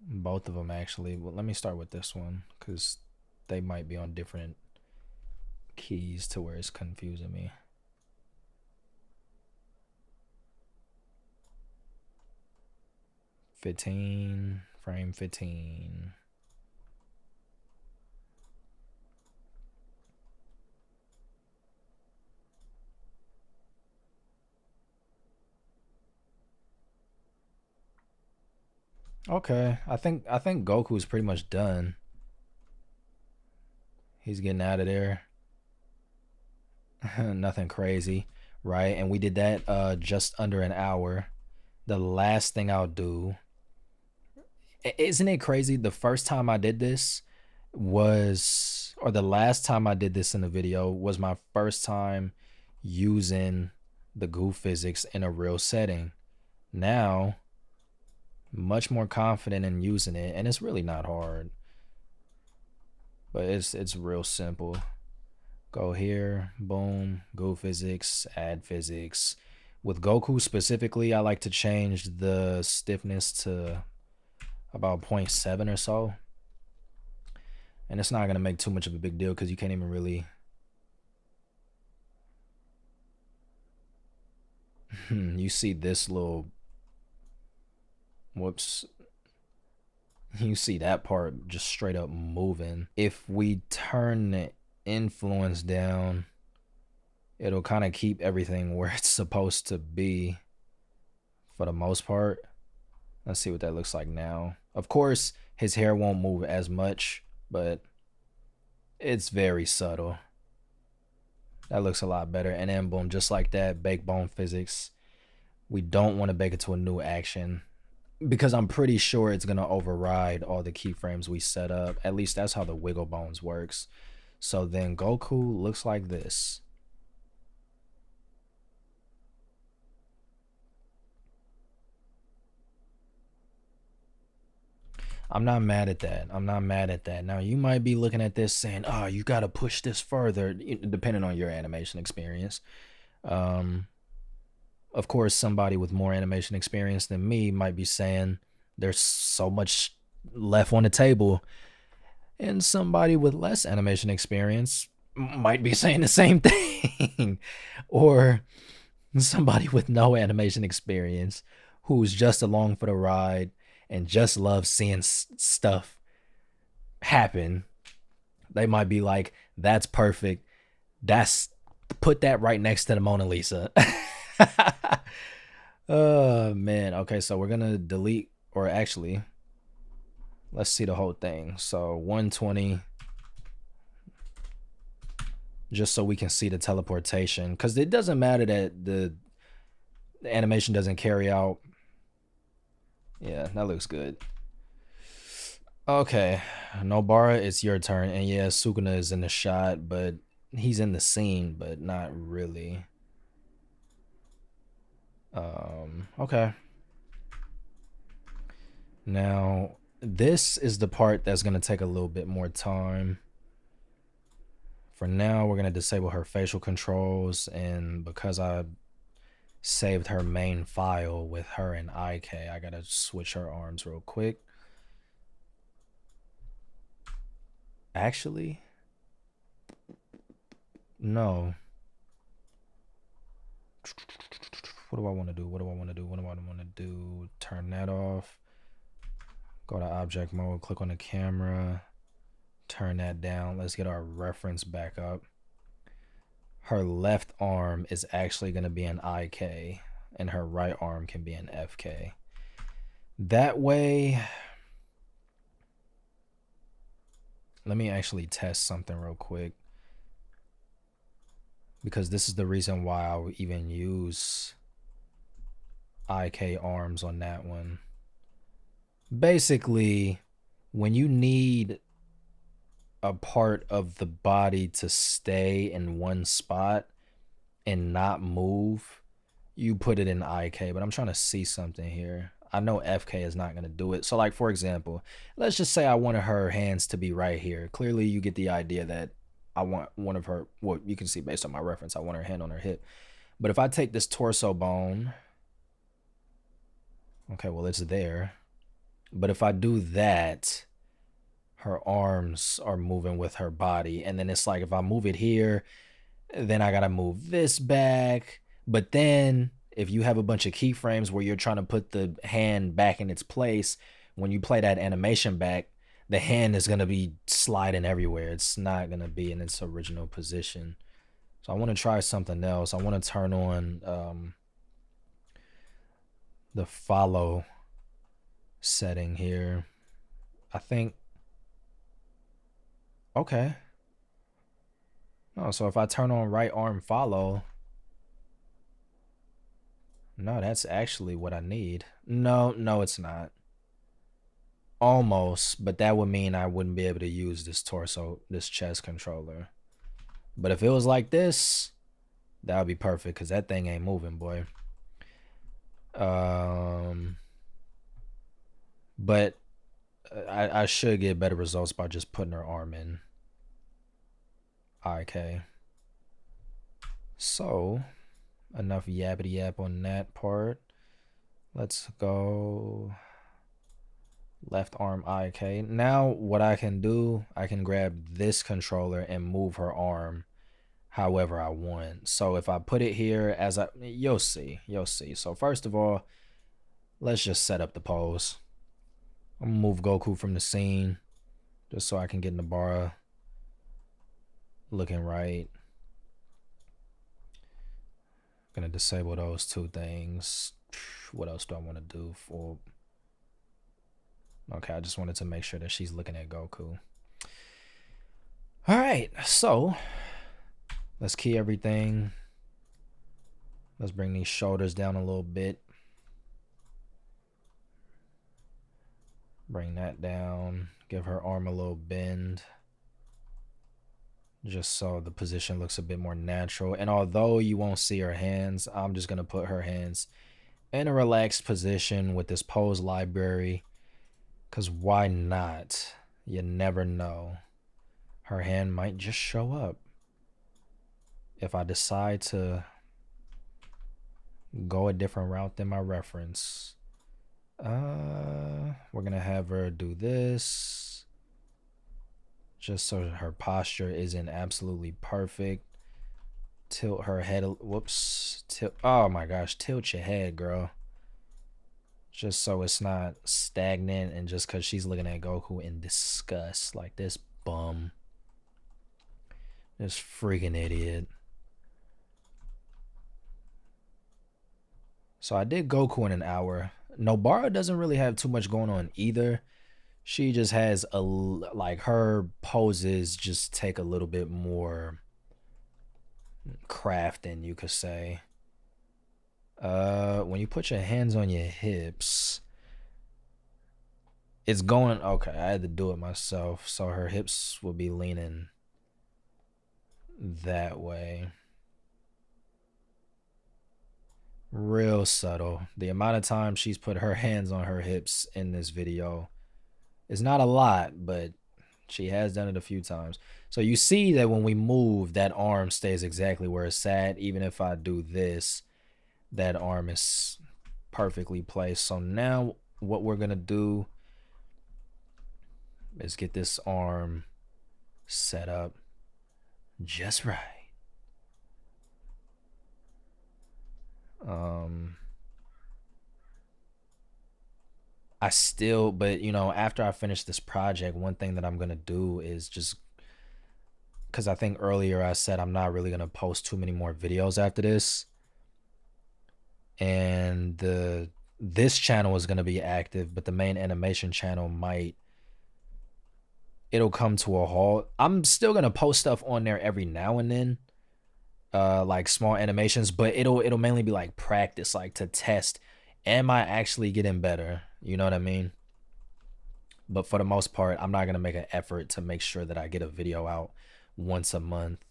both of them actually. Well, let me start with this one because they might be on different keys to where it's confusing me. Frame 15. Okay, I think Goku's pretty much done. He's getting out of there. Nothing crazy, right? And we did that just under an hour. The last thing I'll do, isn't it crazy? The first time I did this was, or the last time I did this in the video was my first time using the Goku physics in a real setting. Now, much more confident in using it, and it's really not hard, but it's real simple. Go here, boom, Goku physics, add physics. With Goku specifically, I like to change the stiffness to about 0.7 or so. And it's not going to make too much of a big deal because you can't even really... you see this little... Whoops. You see that part just straight up moving. If we turn the influence down, it'll kind of keep everything where it's supposed to be for the most part. Let's see what that looks like now. Of course, his hair won't move as much, but it's very subtle. That looks a lot better. And then boom, just like that, bake bone physics. We don't want to bake it to a new action because I'm pretty sure it's going to override all the keyframes we set up. At least that's how the wiggle bones works. So then Goku looks like this. I'm not mad at that. I'm not mad at that. Now you might be looking at this saying, "Oh, you got to push this further," depending on your animation experience. Um, of course, somebody with more animation experience than me might be saying there's so much left on the table, and somebody with less animation experience might be saying the same thing, or somebody with no animation experience who's just along for the ride and just loves seeing stuff happen. They might be like, that's perfect. That's put that right next to the Mona Lisa. Oh man. Okay, so we're gonna delete, or actually, let's see the whole thing. So 120, just so we can see the teleportation, because it doesn't matter that the animation doesn't carry out. Yeah, that looks good. Okay, Nobara, it's your turn. And yeah, Sukuna is in the shot, but he's in the scene, but not really. Okay. Now, this is the part that's going to take a little bit more time. For now, we're going to disable her facial controls, and because I saved her main file with her and IK, I got to switch her arms real quick. Actually, no. What do I want to do? What do I want to do? What do I want to do? Turn that off. Go to object mode, click on the camera, turn that down. Let's get our reference back up. Her left arm is actually going to be an IK, and her right arm can be an FK. That way, let me actually test something real quick, because this is the reason why I would even use IK arms on that one. Basically, when you need a part of the body to stay in one spot and not move, you put it in IK. But I'm trying to see something here. I know FK is not going to do it. So like, for example, let's just say I wanted her hands to be right here. Clearly you get the idea that I want one of her, well, you can see based on my reference, I want her hand on her hip. But if I take this torso bone, okay, well, it's there. But if I do that, her arms are moving with her body. And then it's like, if I move it here, then I got to move this back. But then if you have a bunch of keyframes where you're trying to put the hand back in its place, when you play that animation back, the hand is going to be sliding everywhere. It's not going to be in its original position. So I want to try something else. I want to turn on the follow setting here. I think, okay. Oh, so if I turn on right arm follow, no, that's actually what I need. No, it's not. Almost, but that would mean I wouldn't be able to use this chest controller. But if it was like this, that would be perfect, because that thing ain't moving, boy. But I should get better results by just putting her arm in. Okay. So, enough yappity yap on that part. Let's go left arm IK. Now what I can do, I can grab this controller and move her arm however I want. So if I put it here as you'll see. So first of all, let's just set up the pose. I'm gonna move Goku from the scene just so I can get Nobara looking right. Gonna disable those two things. What else do I want to do for? Okay, I just wanted to make sure that she's looking at Goku. All right, so let's key everything. Let's bring these shoulders down a little bit. Bring that down. Give her arm a little bend, just so the position looks a bit more natural. And although you won't see her hands, I'm just going to put her hands in a relaxed position with this pose library, Because why not? You never know. Her hand might just show up. If I decide to go a different route than my reference. We're going to have her do this. Just so her posture isn't absolutely perfect. Tilt her head. Whoops. Oh my gosh. Tilt your head, girl. Just so it's not stagnant and just because she's looking at Goku in disgust. Like this bum. This freaking idiot. So I did Goku in an hour. Nobara doesn't really have too much going on either. She just has like her poses just take a little bit more crafting, you could say. When you put your hands on your hips, it's going okay. I had to do it myself, so her hips will be leaning that way. Real subtle. The amount of time she's put her hands on her hips in this video is not a lot, but she has done it a few times. So you see that when we move, that arm stays exactly where it's at. Even if I do this, that arm is perfectly placed. So now what we're going to do is get this arm set up just right. I still, but you know, after I finish this project, one thing that I'm going to do is just, because I think earlier I said I'm not really going to post too many more videos after this. And this channel is going to be active, but the main animation channel it'll come to a halt. I'm still going to post stuff on there every now and then. Like small animations, but it'll mainly be like practice, like to test, am I actually getting better? You know what I mean? But for the most part, I'm not gonna make an effort to make sure that I get a video out once a month,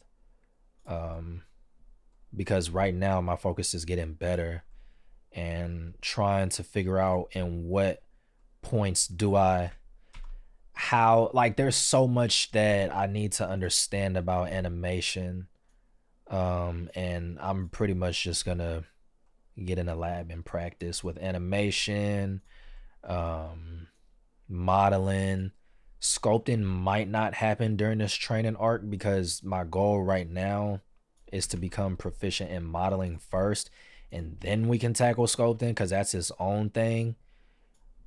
because right now my focus is getting better and trying to figure out in what points do I how like there's so much that I need to understand about animation. And I'm pretty much just gonna get in a lab and practice with animation, modeling. Sculpting might not happen during this training arc because my goal right now is to become proficient in modeling first, and then we can tackle sculpting because that's its own thing.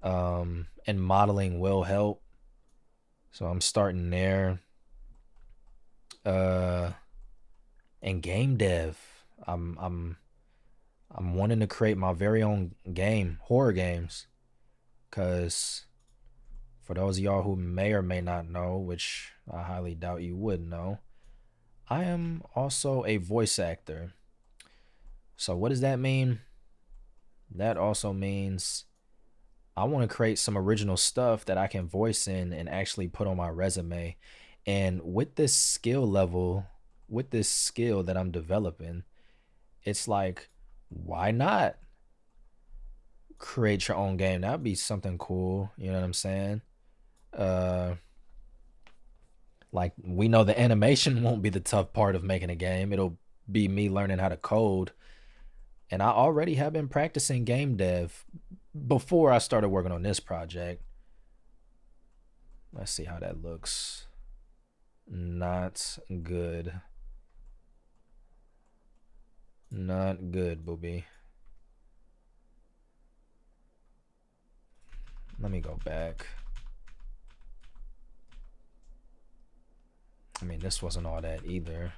And modeling will help. So I'm starting there. And game dev. I'm wanting to create my very own game, horror games, because for those of y'all who may or may not know, which I highly doubt you would know, I am also a voice actor. So what does that mean? That also means I want to create some original stuff that I can voice in and actually put on my resume. And with this skill level, with this skill that I'm developing, it's like, why not create your own game? That'd be something cool. You know what I'm saying? Like we know the animation won't be the tough part of making a game. It'll be me learning how to code. And I already have been practicing game dev before I started working on this project. Let's see how that looks. Not good. Not good, booby. Let me go back. I mean, this wasn't all that either.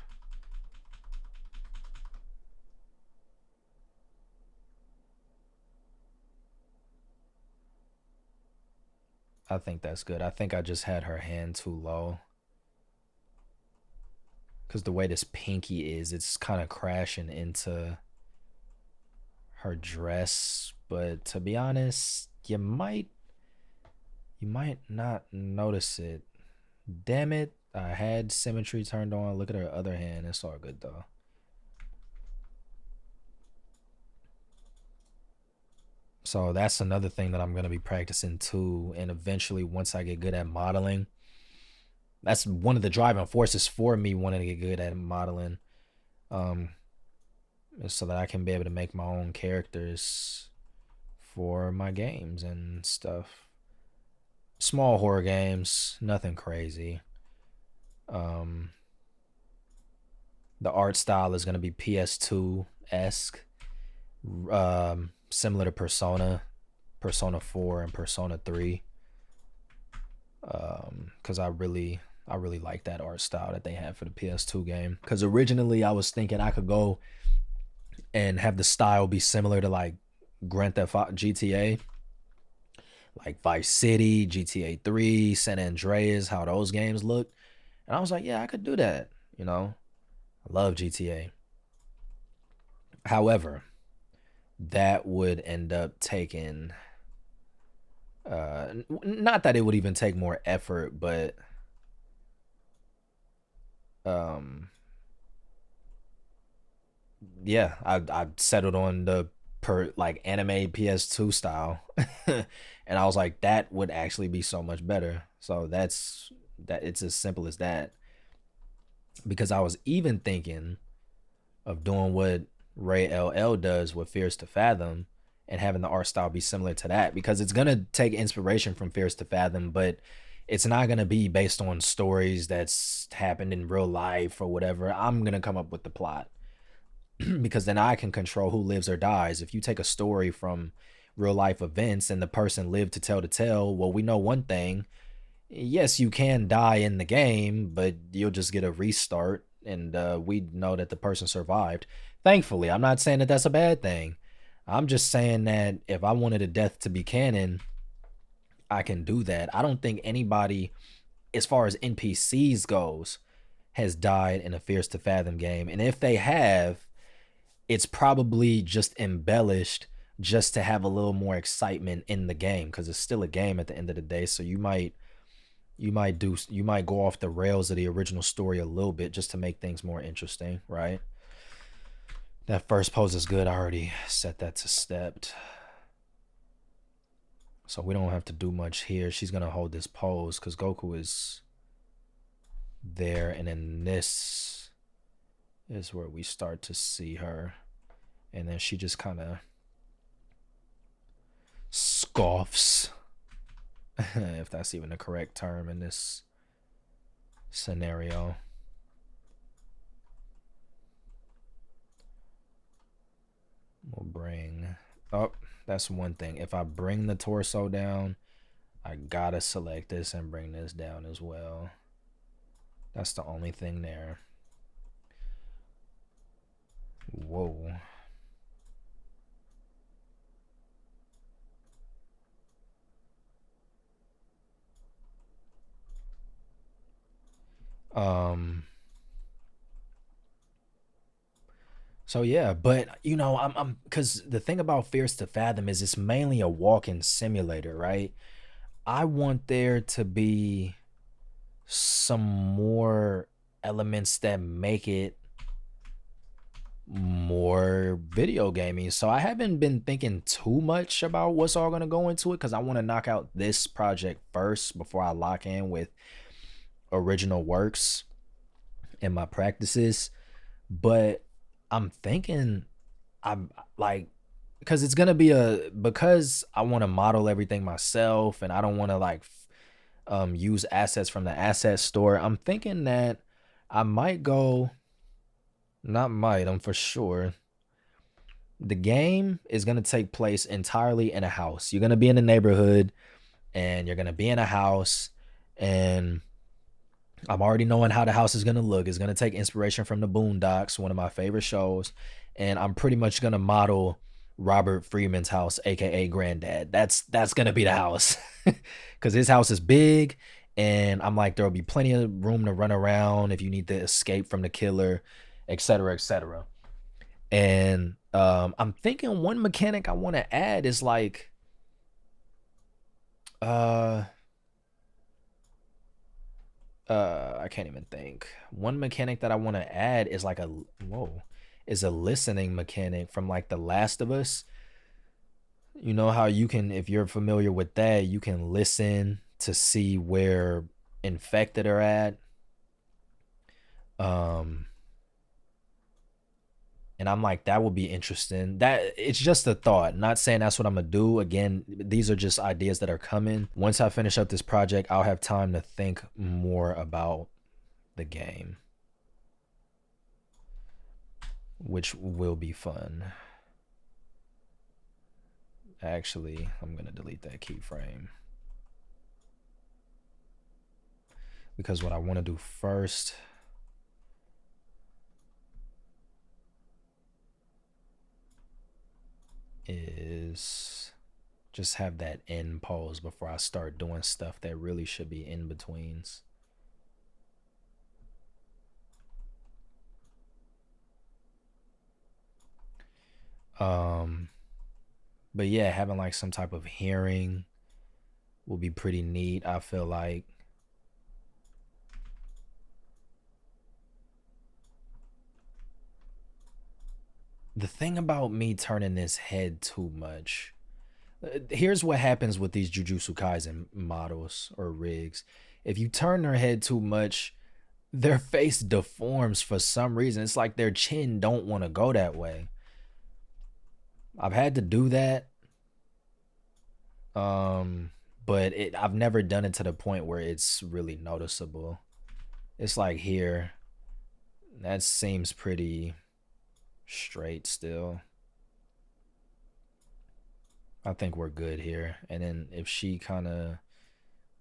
I think that's good. I think I just had her hand too low. Because the way this pinky is, it's kind of crashing into her dress. But to be honest, you might not notice it. Damn it. I had symmetry turned on. Look at her other hand. It's all good though. So that's another thing that I'm gonna be practicing too. And eventually, once I get good at modeling, that's one of the driving forces for me wanting to get good at modeling. Um, so that I can be able to make my own characters for my games and stuff. Small horror games, nothing crazy. Um, the art style is gonna be PS2 esque, similar to Persona 4 and Persona 3. Because I really like that art style that they have for the PS2 game. Because originally I was thinking I could go and have the style be similar to like Grand Theft Auto, GTA, like Vice City, GTA 3, San Andreas, how those games look. And I was like, yeah, I could do that. I love GTA. However, that would end up taking not that it would even take more effort, but um yeah, I settled on the per like anime PS2 style. And I was like, that would actually be so much better. So that it's as simple as that. Because I was even thinking of doing what Ray LL does with Fears to Fathom and having the art style be similar to that, because it's gonna take inspiration from Fears to Fathom, but it's not gonna be based on stories that's happened in real life or whatever. I'm gonna come up with the plot. Because then I can control who lives or dies. If you take a story from real life events and the person lived to tell the tale, well, we know one thing. Yes, you can die in the game, but you'll just get a restart, and we know that the person survived. Thankfully, I'm not saying that that's a bad thing. I'm just saying that if I wanted a death to be canon, I can do that. I don't think anybody, as far as NPCs goes, has died in a Fears to Fathom game. And if they have, it's probably just embellished just to have a little more excitement in the game, because it's still a game at the end of the day. So you might go off the rails of the original story a little bit just to make things more interesting, right? That first pose is good. I already set that to stepped. So we don't have to do much here. She's gonna hold this pose because Goku is there, and then this is where we start to see her. And then she just kind of scoffs, if that's even the correct term in this scenario. We'll bring up. Oh, that's one thing. If I bring the torso down, I gotta select this and bring this down as well. That's the only thing there. Whoa. Um so yeah, but I'm because the thing about Fears to Fathom is it's mainly a walking simulator, right? I want there to be some more elements that make it more video gaming. So I haven't been thinking too much about what's all going to go into it, because I want to knock out this project first before I lock in with original works and my practices. But I'm thinking, I'm like, because it's gonna be because I want to model everything myself and I don't want to like use assets from the asset store. I'm thinking that I might go, not might, I'm for sure. The game is gonna take place entirely in a house. You're gonna be in a neighborhood and you're gonna be in a house, and I'm already knowing how the house is gonna look. It's gonna take inspiration from the Boondocks, one of my favorite shows, and I'm pretty much gonna model Robert Freeman's house, aka Granddad. That's gonna be the house, because his house is big, and I'm like, there'll be plenty of room to run around if you need to escape from the killer, etc., etc. And I'm thinking one mechanic I want to add is like, uh I can't even think. One mechanic that I want to add is like a listening mechanic from like The Last of Us. You know how you can, if you're familiar with that, you can listen to see where infected are at. Um, and I'm like, that would be interesting. That it's just a thought. Not saying that's what I'm gonna do. Again, these are just ideas that are coming. Once I finish up this project, I'll have time to think more about the game, which will be fun. Actually, I'm gonna delete that keyframe because what I want to do first is just have that end pose before I start doing stuff that really should be in betweens. But yeah, having like some type of hearing will be pretty neat. I feel like the thing about me turning this head too much, here's what happens with these Jujutsu Kaisen models or rigs. If you turn their head too much, their face deforms for some reason. It's like their chin don't want to go that way. I've had to do that. But I've never done it to the point where it's really noticeable. It's like here. That seems pretty straight still. I think we're good here. And then if she kind of,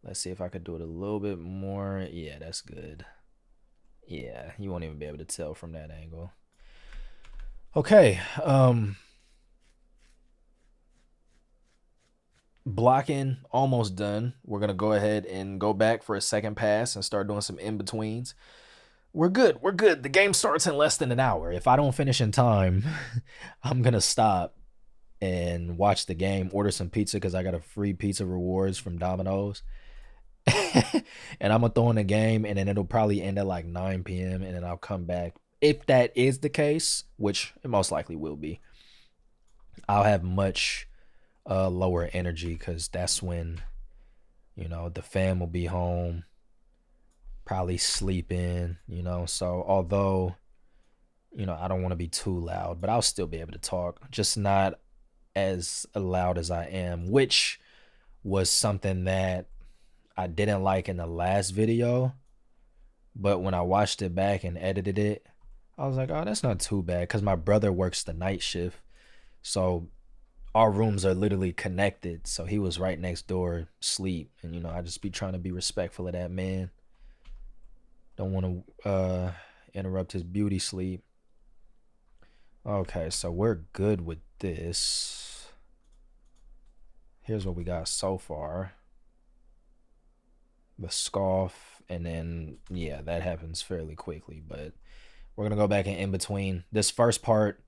let's see if I could do it a little bit more. Yeah, that's good. Yeah, you won't even be able to tell from that angle. Okay. Blocking almost done. We're gonna go ahead and go back for a second pass and start doing some in-betweens. We're good. We're good. The game starts in less than an hour. If I don't finish in time, I'm gonna stop and watch the game, order some pizza because I got a free pizza rewards from Domino's. And I'm gonna throw in the game, and then it'll probably end at like 9 p.m. and then I'll come back. If that is the case, which it most likely will be, I'll have much lower energy because that's when, you know, the fam will be home, probably sleeping, you know. So although, you know, I don't want to be too loud, but I'll still be able to talk, just not as loud as I am, which was something that I didn't like in the last video. But when I watched it back and edited it, I was like, oh, that's not too bad because my brother works the night shift. So our rooms are literally connected. So he was right next door, sleep. And, you know, I just be trying to be respectful of that man. Don't want to interrupt his beauty sleep. Okay, so we're good with this. Here's what we got so far. The scoff, and then, yeah, that happens fairly quickly. But we're going to go back and in between. This first part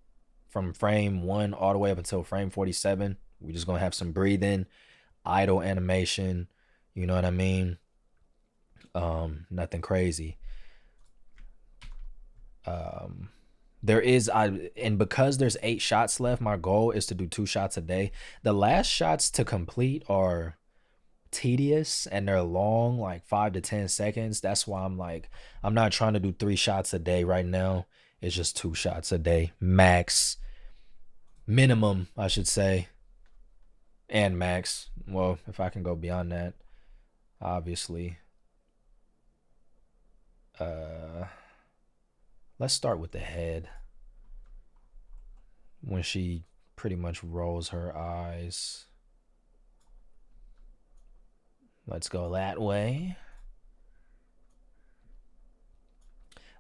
from frame 1 all the way up until frame 47, we're just going to have some breathing, idle animation. You know what I mean? Nothing crazy. There is and because there's 8 shots left, my goal is to do 2 shots a day. The last shots to complete are tedious and they're long, like 5 to 10 seconds. That's why I'm like, I'm not trying to do 3 shots a day right now. It's just 2 shots a day max, minimum I should say, and max. Well, if I can go beyond that, obviously. Let's start with the head. When she pretty much rolls her eyes. Let's go that way.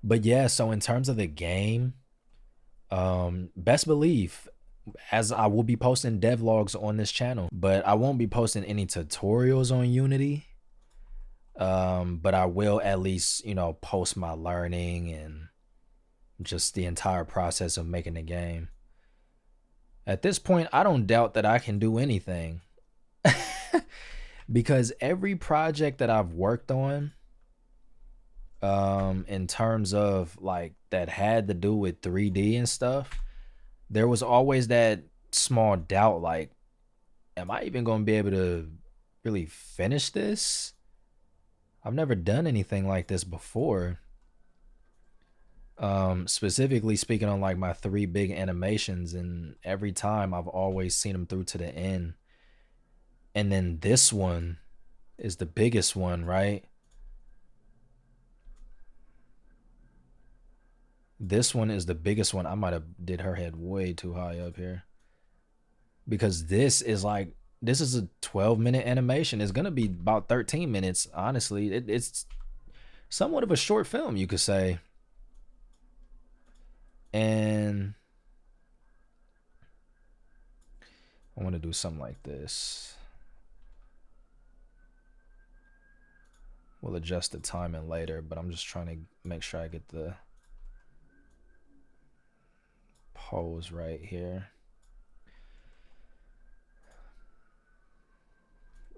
But yeah, so in terms of the game, best believe, as I will be posting devlogs on this channel, but I won't be posting any tutorials on Unity. But I will at least, you know, post my learning and just the entire process of making the game. At this point, I don't doubt that I can do anything. Because every project that I've worked on, in terms of like that had to do with 3D and stuff, there was always that small doubt, like, am I even going to be able to really finish this? I've never done anything like this before. Specifically speaking on like my three big animations, and every time I've always seen them through to the end. And then this one is the biggest one, right? This one is the biggest one. I might have did her head way too high up here. Because this is like, this is a 12-minute animation. It's gonna be about 13 minutes. Honestly, it's somewhat of a short film, you could say. And I want to do something like this. We'll adjust the timing later, but I'm just trying to make sure I get the pose right here.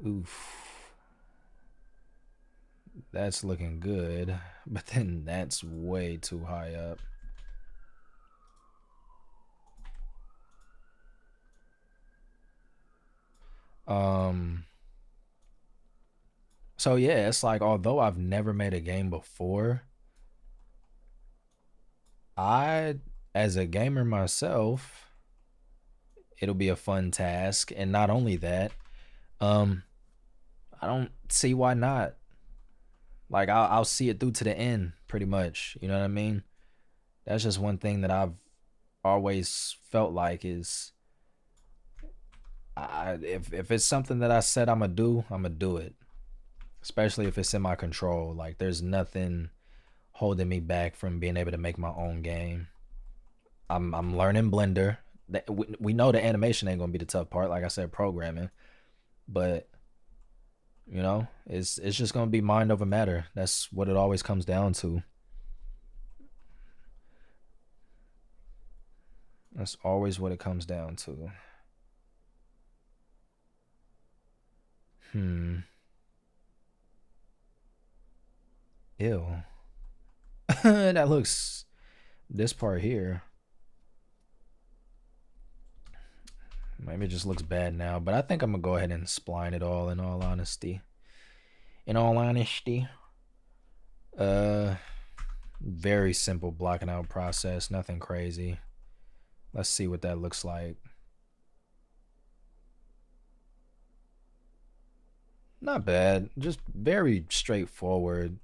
Oof. That's looking good, but then that's way too high up. So yeah, it's like, although I've never made a game before, I, as a gamer myself, it'll be a fun task. And not only that, I don't see why not. Like, I'll see it through to the end, pretty much. You know what I mean? That's just one thing that I've always felt like is, if it's something that I said I'm gonna do it. Especially if it's in my control. Like, there's nothing holding me back from being able to make my own game. I'm learning Blender. We know the animation ain't gonna be the tough part. Like I said, programming, but you know, it's just gonna be mind over matter. That's what it always comes down to. That's always what it comes down to. Ew. That looks, this part here, maybe it just looks bad now, but I think I'm gonna go ahead and spline it all, in all honesty. In all honesty. Very simple blocking out process, nothing crazy. Let's see what that looks like. Not bad, just very straightforward.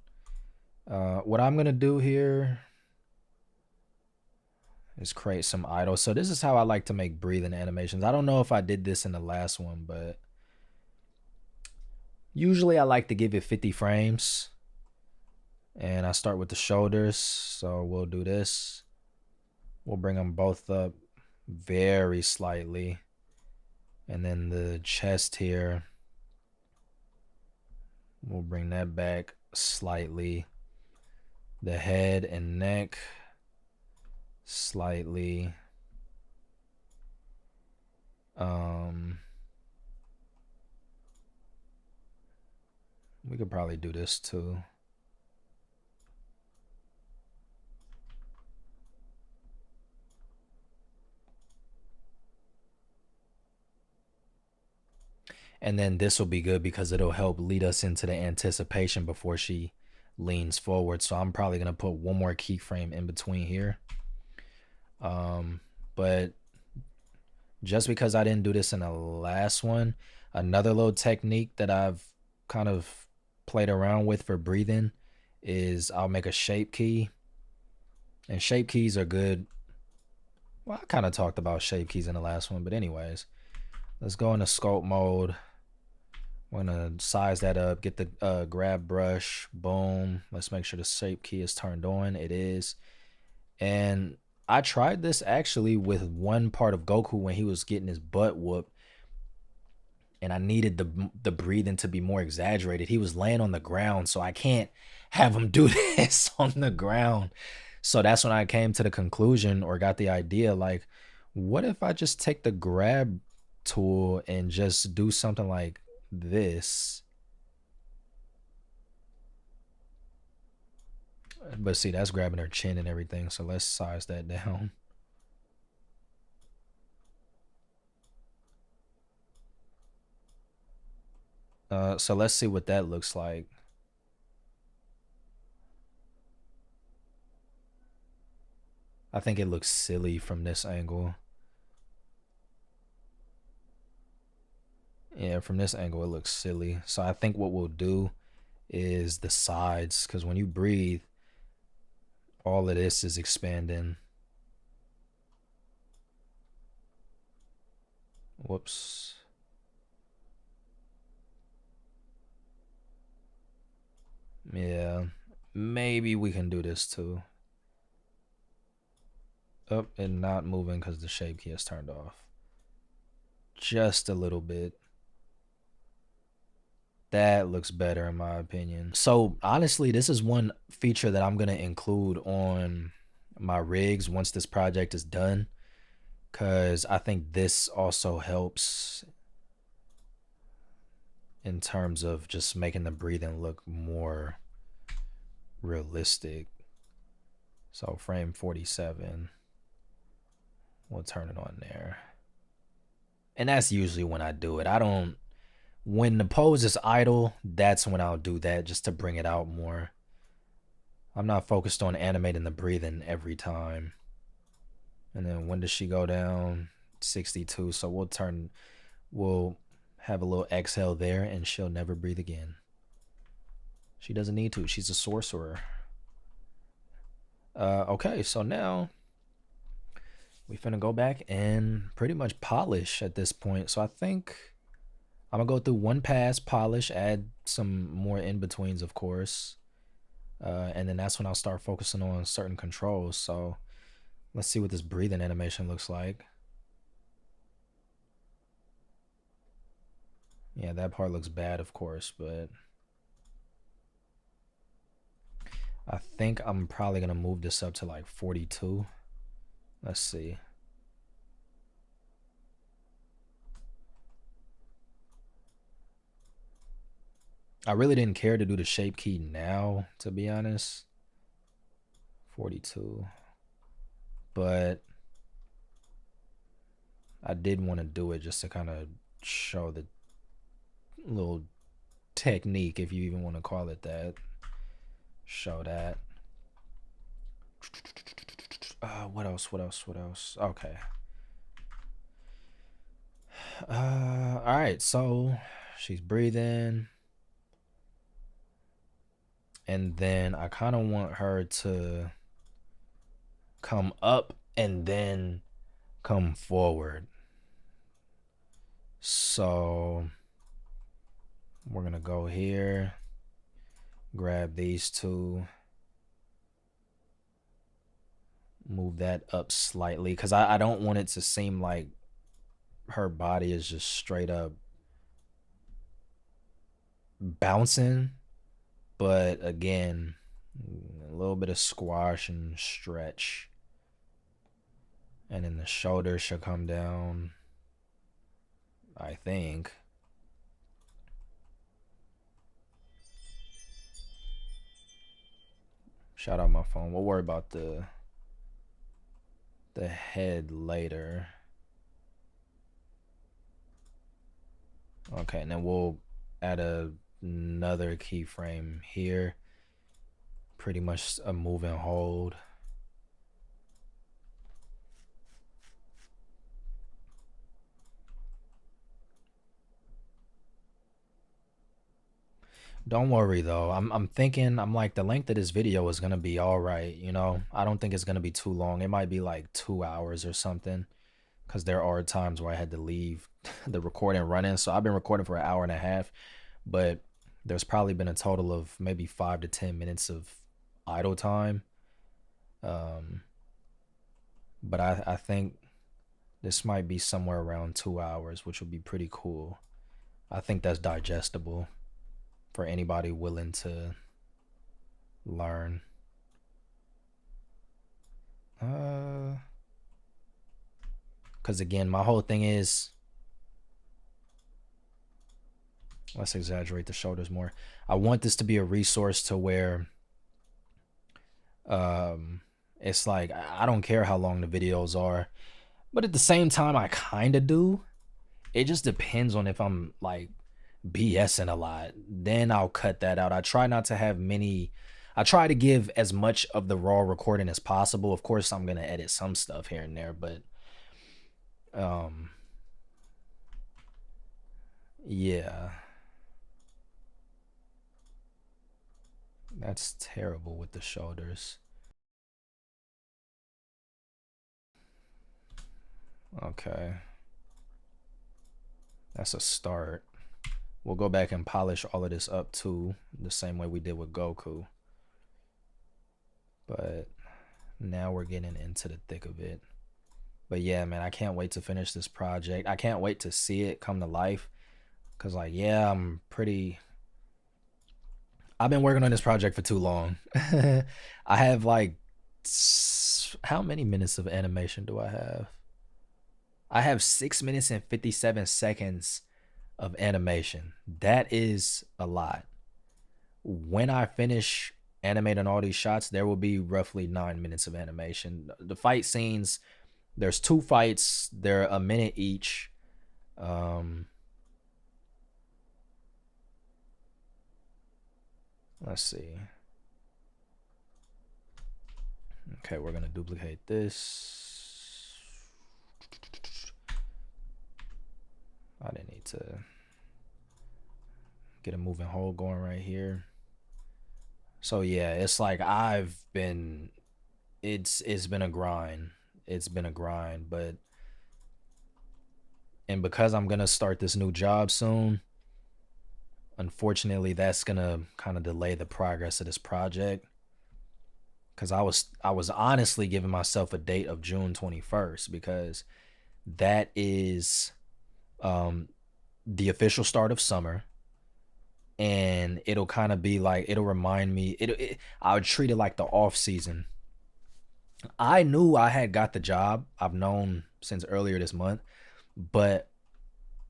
What I'm gonna do here is create some idles. So this is how I like to make breathing animations. I don't know if I did this in the last one, but usually I like to give it 50 frames. And I start with the shoulders. So we'll do this. We'll bring them both up very slightly. And then the chest here, we'll bring that back slightly. The head and neck, slightly. We could probably do this too. And then this will be good because it'll help lead us into the anticipation before she leans forward. So I'm probably gonna put one more keyframe in between here. But just because I didn't do this in the last one, another little technique that I've kind of played around with for breathing is I'll make a shape key. And shape keys are good. Well, I kind of talked about shape keys in the last one, but anyways, let's go into sculpt mode. We're gonna size that up, get the grab brush, boom. Let's make sure the shape key is turned on. It is. And I tried this actually with one part of Goku when he was getting his butt whooped, and I needed the breathing to be more exaggerated. He was laying on the ground, so I can't have him do this on the ground. So that's when I came to the conclusion, or got the idea, like, what if I just take the grab tool and just do something like this? But see, that's grabbing her chin and everything, so let's size that down. So let's see what that looks like. I think it looks silly from this angle. Yeah, from this angle it looks silly. So I think what we'll do is the sides, because when you breathe, all of this is expanding. Whoops. Yeah, maybe we can do this too. Up and not moving because the shape key is turned off. Just a little bit. That looks better in my opinion. So honestly, this is one feature that I'm gonna include on my rigs once this project is done, because I think this also helps in terms of just making the breathing look more realistic. So frame 47, we'll turn it on there. And that's usually when I do it. When the pose is idle, that's when I'll do that just to bring it out more. I'm not focused on animating the breathing every time. And then when does she go down? 62. So we'll have a little exhale there and she'll never breathe again. She doesn't need to. She's a sorcerer. Okay, so now we finna go back and pretty much polish at this point. So I think I'm gonna go through one pass, polish, add some more in-betweens, of course. And then that's when I'll start focusing on certain controls. So let's see what this breathing animation looks like. Yeah, that part looks bad, of course, but I think I'm probably gonna move this up to like 42. Let's see. I really didn't care to do the shape key now, to be honest. 42. But I did want to do it just to kind of show the little technique, if you even want to call it that. Show that. What else? Okay. All right, so she's breathing. And then I kind of want her to come up and then come forward. So we're gonna go here, grab these two, move that up slightly, because I don't want it to seem like her body is just straight up bouncing. But again, a little bit of squash and stretch. And then the shoulders should come down, I think. Shout out my phone. We'll worry about the head later. Okay, and then we'll add another keyframe here. Pretty much a move and hold. Don't worry though. I'm thinking, I'm like, the length of this video is gonna be all right. You know, I don't think it's gonna be too long. It might be like 2 hours or something, because there are times where I had to leave the recording running. So I've been recording for an hour and a half, but there's probably been a total of maybe 5 to 10 minutes of idle time. But I think this might be somewhere around 2 hours, which would be pretty cool. I think that's digestible for anybody willing to learn. Because again, my whole thing is, let's exaggerate the shoulders more. I want this to be a resource to where it's like, I don't care how long the videos are, but at the same time I kind of do. It just depends on if I'm like BSing a lot, then I'll cut that out. I try not to have many. I try to give as much of the raw recording as possible. Of course, I'm gonna edit some stuff here and there, but um, yeah, that's terrible with the shoulders. Okay, that's a start. We'll go back and polish all of this up too, the same way we did with Goku. But now we're getting into the thick of it. But yeah, man, I can't wait to finish this project. I can't wait to see it come to life. Cause like, yeah, I've been working on this project for too long. I have like, how many minutes of animation do I have? I have 6 minutes and 57 seconds of animation. That is a lot. When I finish animating all these shots, there will be roughly 9 minutes of animation. The fight scenes, there's 2 fights, they're a minute each. Let's see. Okay, we're gonna duplicate this. I didn't need to get a moving hole going right here. So yeah, it's like it's been a grind. It's been a grind, but and because I'm gonna start this new job soon, unfortunately that's gonna kind of delay the progress of this project. Cause I was honestly giving myself a date of June 21st because that is the official start of summer, and it'll kind of be like it'll remind me I would treat it like the off season. I knew I had got the job. I've known since earlier this month, but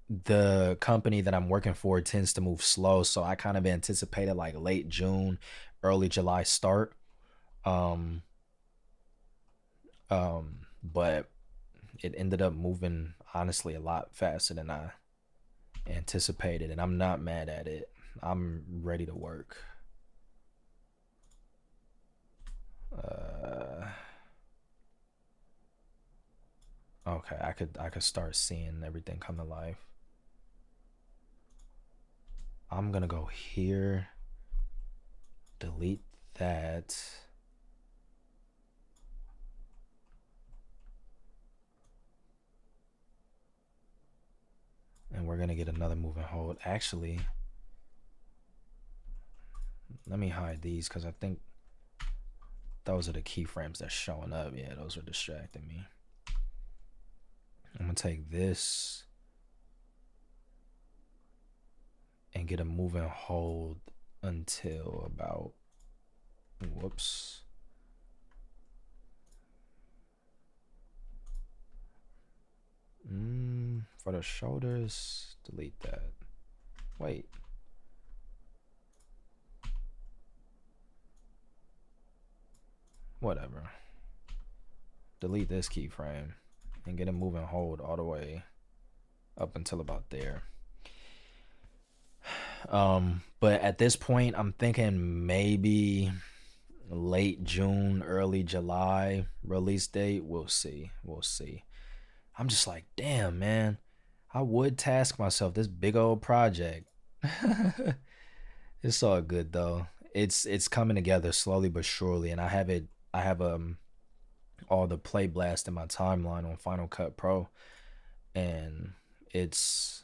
the company that I'm working for tends to move slow, so I kind of anticipated like late June, early July start. Um but it ended up moving honestly a lot faster than I anticipated, and I'm not mad at it. I'm ready to work. Uh, okay, I could start seeing everything come to life. I'm gonna go here, delete that. And we're gonna get another moving hold. Actually, let me hide these because I think those are the keyframes that's showing up. Yeah, those are distracting me. I'm gonna take this and get a moving hold until about, whoops. For the shoulders, delete that. Wait. Whatever. Delete this keyframe and get a moving hold all the way up until about there. But at this point, I'm thinking maybe late June, early July release date. We'll see. We'll see. I'm just like, damn, man. I would task myself this big old project. It's all good though. It's coming together slowly but surely, and I have all the play blast in my timeline on Final Cut Pro, and it's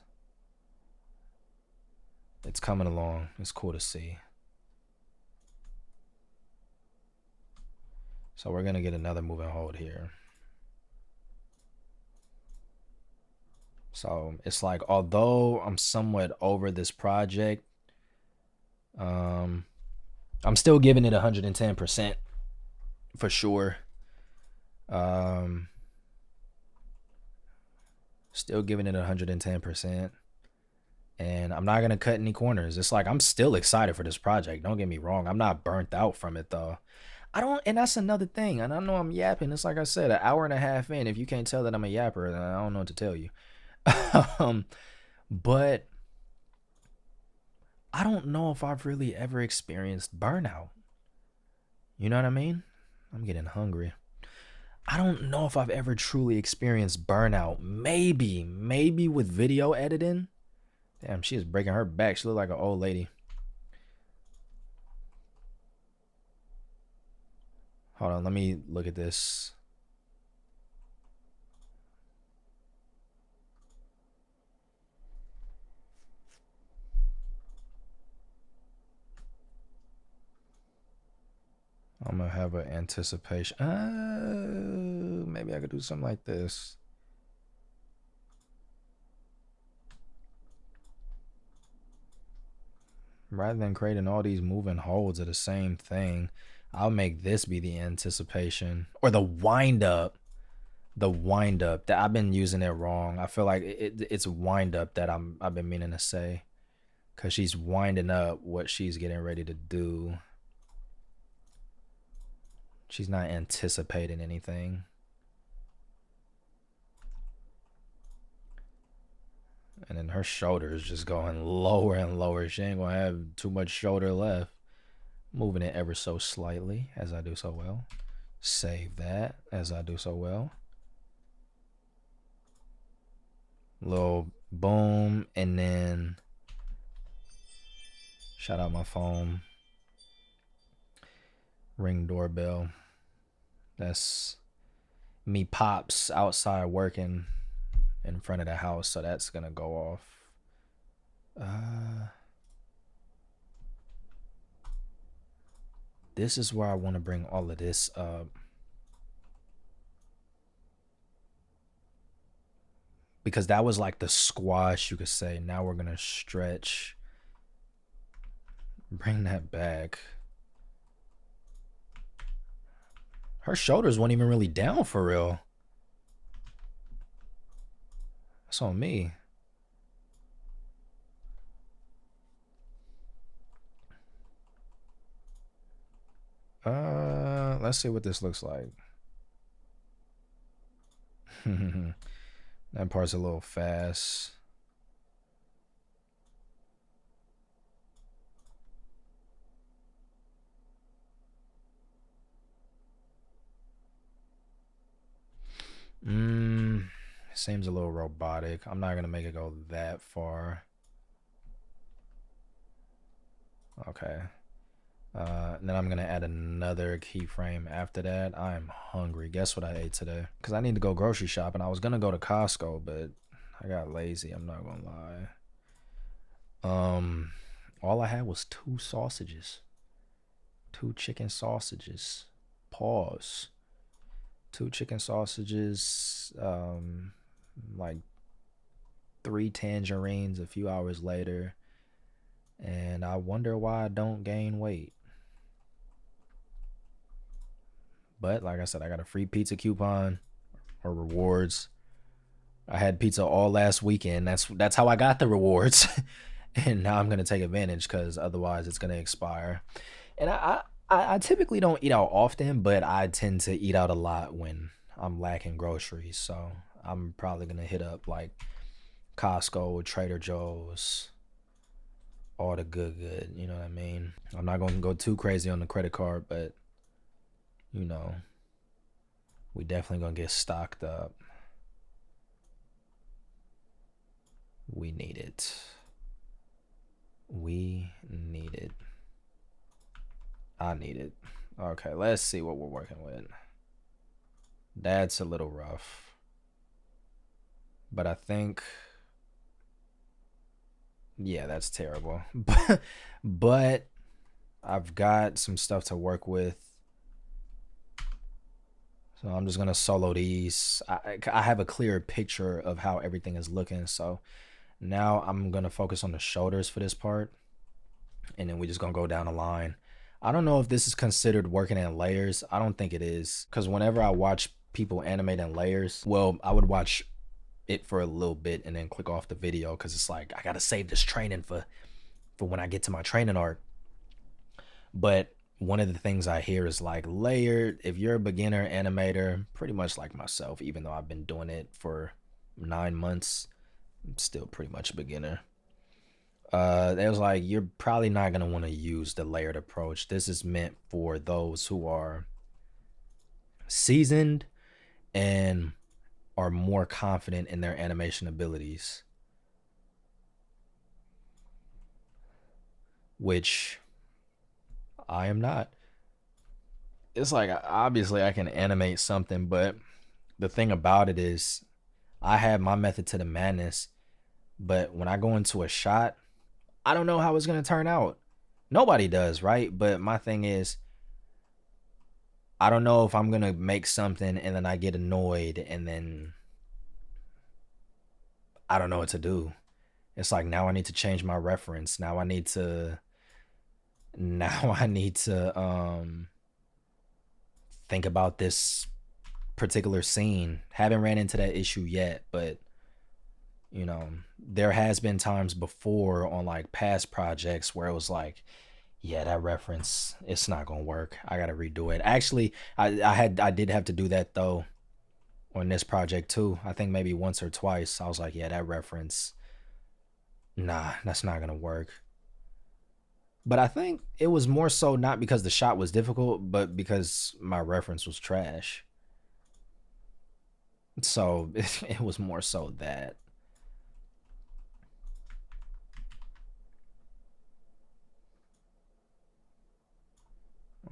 coming along. It's cool to see. So we're gonna get another moving hold here. So it's like, although I'm somewhat over this project, I'm still giving it 110% for sure. Still giving it 110%. And I'm not gonna cut any corners. It's like I'm still excited for this project. Don't get me wrong. I'm not burnt out from it though. I don't, and that's another thing. And I know I'm yapping. It's like I said, an hour and a half in. If you can't tell that I'm a yapper, then I don't know what to tell you. But I don't know if I've really ever experienced burnout. You know what I mean? I'm getting hungry. I don't know if I've ever truly experienced burnout. Maybe with video editing. Damn, she is breaking her back. She look like an old lady. Hold on, let me look at this. I'm gonna have an anticipation. Maybe I could do something like this. Rather than creating all these moving holds of the same thing, I'll make this be the anticipation or the wind up. The wind up that I've been using it wrong. I feel like it's wind up that I've been meaning to say, because she's winding up what she's getting ready to do. She's not anticipating anything. And then her shoulder is just going lower and lower. She ain't gonna have too much shoulder left. Moving it ever so slightly, as I do so well. Save that, as I do so well. Little boom, and then shout out my phone. Ring doorbell. That's me pops outside working in front of the house, so that's gonna go off. This is where I want to bring all of this up, because that was like the squash, you could say. Now we're gonna stretch. Bring that back. Her shoulders weren't even really down for real. That's on me. Let's see what this looks like. That part's a little fast. Seems a little robotic. I'm not gonna make it go that far. Okay. Then I'm gonna add another keyframe after that. I'm hungry. Guess what I ate today? Because I need to go grocery shopping. I was gonna go to Costco, but I got lazy. I'm not gonna lie. All I had was 2 sausages. 2 chicken sausages. Pause. 2 chicken sausages. Like 3 tangerines a few hours later. And I wonder why I don't gain weight. But like I said, I got a free pizza coupon or rewards. I had pizza all last weekend. That's how I got the rewards. And now I'm gonna take advantage, because otherwise it's gonna expire. And I typically don't eat out often, but I tend to eat out a lot when I'm lacking groceries. So I'm probably gonna hit up like Costco, Trader Joe's, all the good, you know what I mean? I'm not gonna go too crazy on the credit card, but you know, we definitely gonna get stocked up. We need it. We need it. I need it. Okay, let's see what we're working with. That's a little rough. But I think, yeah, that's terrible. But I've got some stuff to work with. So I'm just gonna solo these. I have a clearer picture of how everything is looking. So now I'm gonna focus on the shoulders for this part, and then we're just gonna go down the line. I don't know if this is considered working in layers. I don't think it is, because whenever I watch people animate in layers, well, I would watch it for a little bit and then click off the video, because it's like I gotta save this training for when I get to my training arc. But one of the things I hear is like layered. If you're a beginner animator, pretty much like myself, even though I've been doing it for 9 months, I'm still pretty much a beginner. It was like, you're probably not gonna want to use the layered approach. This is meant for those who are seasoned and are more confident in their animation abilities, which I am not. It's like, obviously I can animate something, but the thing about it is I have my method to the madness, but when I go into a shot, I don't know how it's going to turn out. Nobody does, right? But my thing is, I don't know if I'm going to make something and then I get annoyed and then I don't know what to do. It's like, now I need to change my reference. Now I need to think about this particular scene. Haven't ran into that issue yet, but you know, there has been times before on like past projects where it was like, yeah, that reference, it's not gonna work. I gotta redo it. Actually, I did have to do that though on this project too. I think maybe once or twice. I was like, yeah, that reference, nah, that's not gonna work. But I think it was more so not because the shot was difficult, but because my reference was trash. So it was more so that.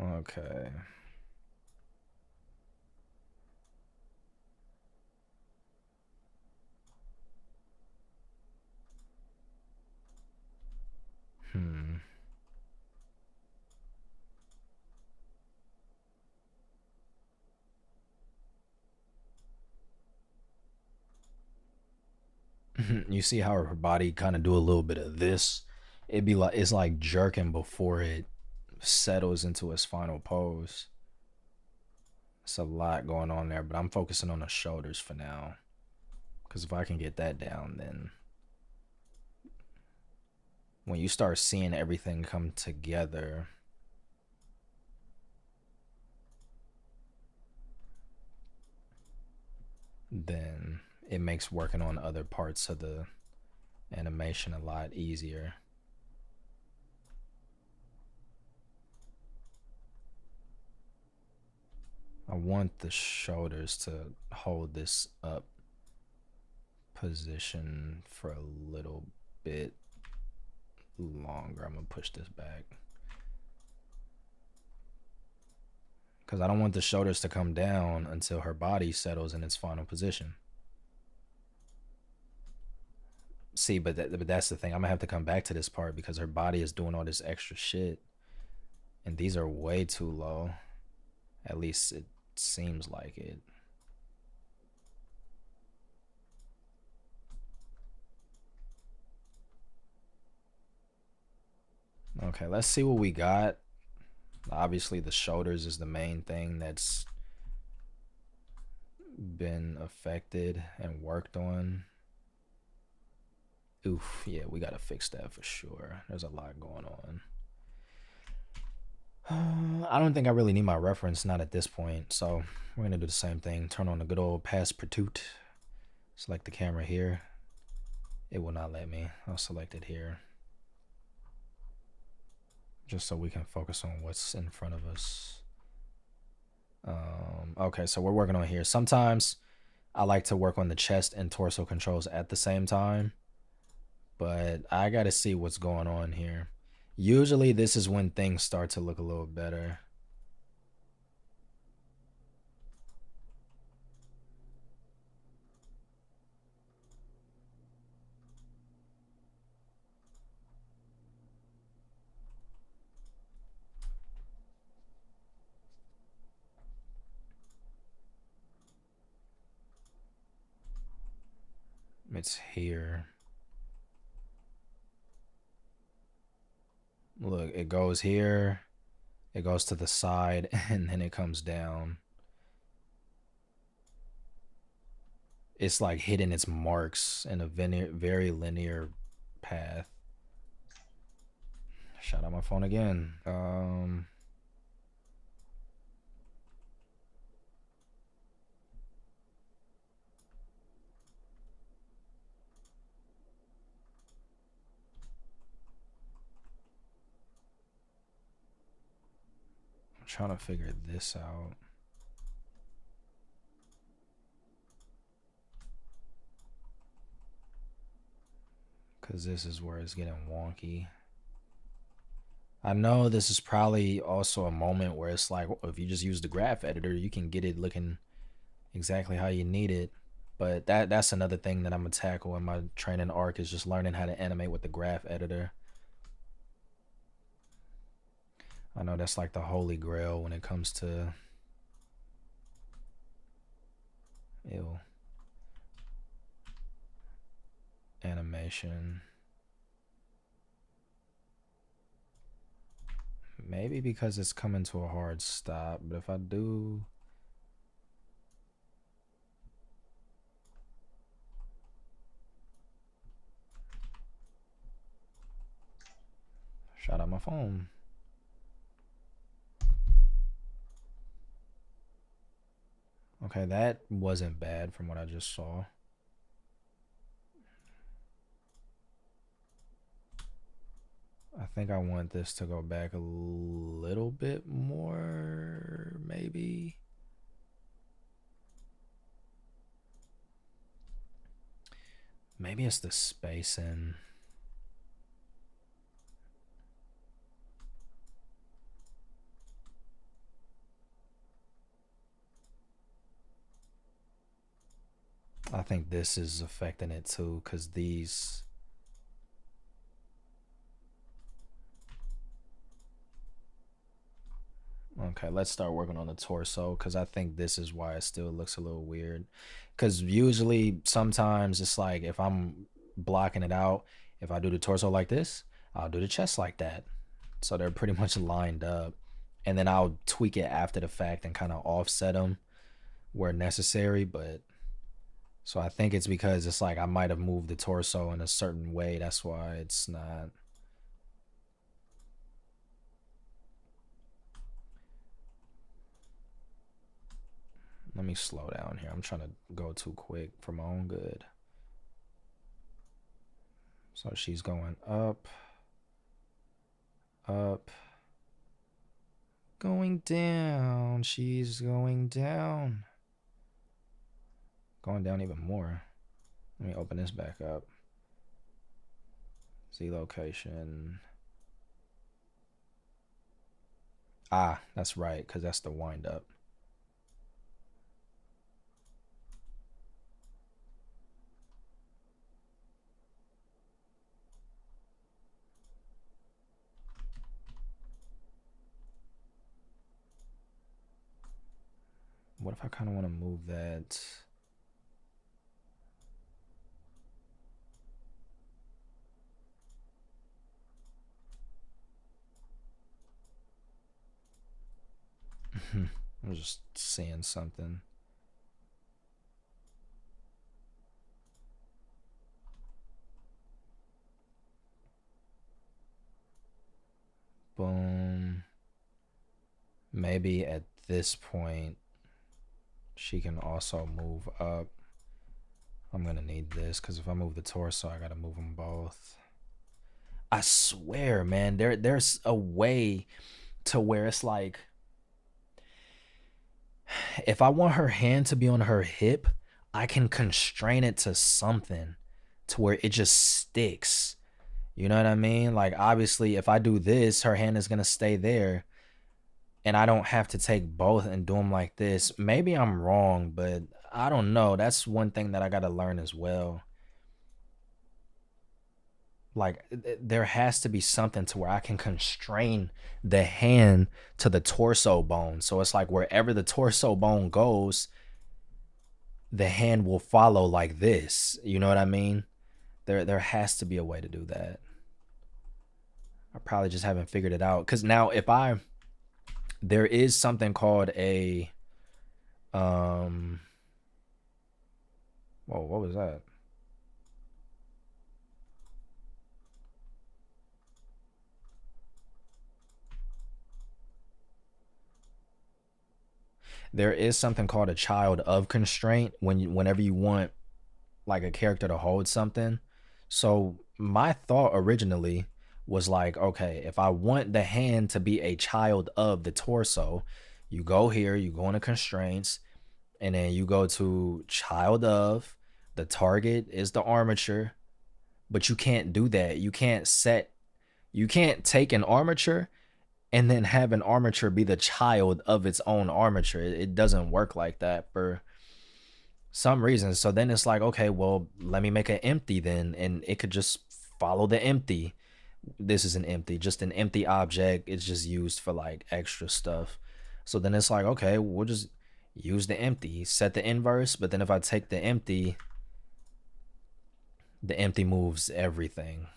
Okay. Hmm. You see how her body kind of do a little bit of this? It'd be like, it's like jerking before it settles into its final pose. It's a lot going on there, but I'm focusing on the shoulders for now. Because if I can get that down, then when you start seeing everything come together, then it makes working on other parts of the animation a lot easier. I want the shoulders to hold this up position for a little bit longer. I'm gonna push this back because I don't want the shoulders to come down until her body settles in its final position. See, but that's the thing. I'm gonna have to come back to this part because her body is doing all this extra shit, and these are way too low. At least it seems like it. Okay, let's see what we got. Obviously, the shoulders is the main thing that's been affected and worked on. Oof, yeah, we gotta fix that for sure. There's a lot going on. I don't think I really need my reference, not at this point. So we're gonna do the same thing. Turn on the good old passepartout. Select the camera here. It will not let me. I'll select it here. Just so we can focus on what's in front of us. Okay, so we're working on here. Sometimes I like to work on the chest and torso controls at the same time, but I gotta see what's going on here. Usually this is when things start to look a little better. It's here. Look, it goes here, it goes to the side, and then it comes down. It's like hitting its marks in a very linear path. Shout out my phone again. I'm trying to figure this out. Because this is where it's getting wonky. I know this is probably also a moment where it's like, if you just use the graph editor, you can get it looking exactly how you need it. But that's another thing that I'm gonna tackle in my training arc, is just learning how to animate with the graph editor. I know that's like the holy grail when it comes to animation. Maybe because it's coming to a hard stop, but if I do... Shut out my phone. Okay, that wasn't bad from what I just saw. I think I want this to go back a little bit more, maybe. Maybe it's the spacing. I think this is affecting it too, because these... Okay, let's start working on the torso, because I think this is why it still looks a little weird. Because usually, sometimes it's like, if I'm blocking it out, if I do the torso like this, I'll do the chest like that. So they're pretty much lined up. And then I'll tweak it after the fact and kind of offset them where necessary. But so I think it's because it's like I might have moved the torso in a certain way. That's why it's not... Let me slow down here. I'm trying to go too quick for my own good. So she's going up, up, going down. She's going down. Going down even more. Let me open this back up. Z location. Ah, that's right, because that's the wind up. What if I kind of want to move that? I'm just seeing something. Boom. Maybe at this point, she can also move up. I'm gonna need this, because if I move the torso, I gotta move them both. I swear, man, there's a way to where it's like, if I want her hand to be on her hip, I can constrain it to something to where it just sticks. You know what I mean? Like, obviously, if I do this, her hand is gonna stay there, and I don't have to take both and do them like this. Maybe I'm wrong, but I don't know. That's one thing that I gotta learn as well. Like, there has to be something to where I can constrain the hand to the torso bone. So it's like wherever the torso bone goes, the hand will follow like this. You know what I mean? There has to be a way to do that. I probably just haven't figured it out. Because now there is something called a, whoa, what was that? There is something called a child of constraint whenever you want like a character to hold something. So my thought originally was like, okay, if I want the hand to be a child of the torso, you go here, you go into constraints, and then you go to child of, the target is the armature, but you can't do that. You can't take an armature and then have an armature be the child of its own armature. It doesn't work like that for some reason. So then it's like, okay, well, let me make an empty then, and it could just follow the empty. This is an empty, just an empty object. It's just used for like extra stuff. So then it's like, okay, we'll just use the empty, set the inverse, but then if I take the empty moves everything,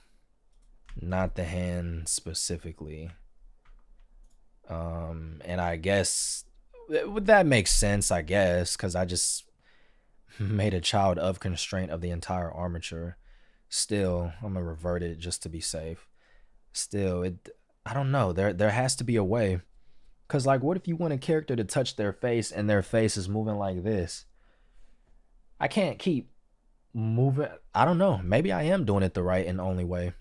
not the hand specifically. And I guess that makes sense, I guess, because I just made a child of constraint of the entire armature. Still, I'm gonna revert it just to be safe. Still, I don't know. There has to be a way. Cause like, what if you want a character to touch their face and their face is moving like this? I can't keep moving. I don't know. Maybe I am doing it the right and only way.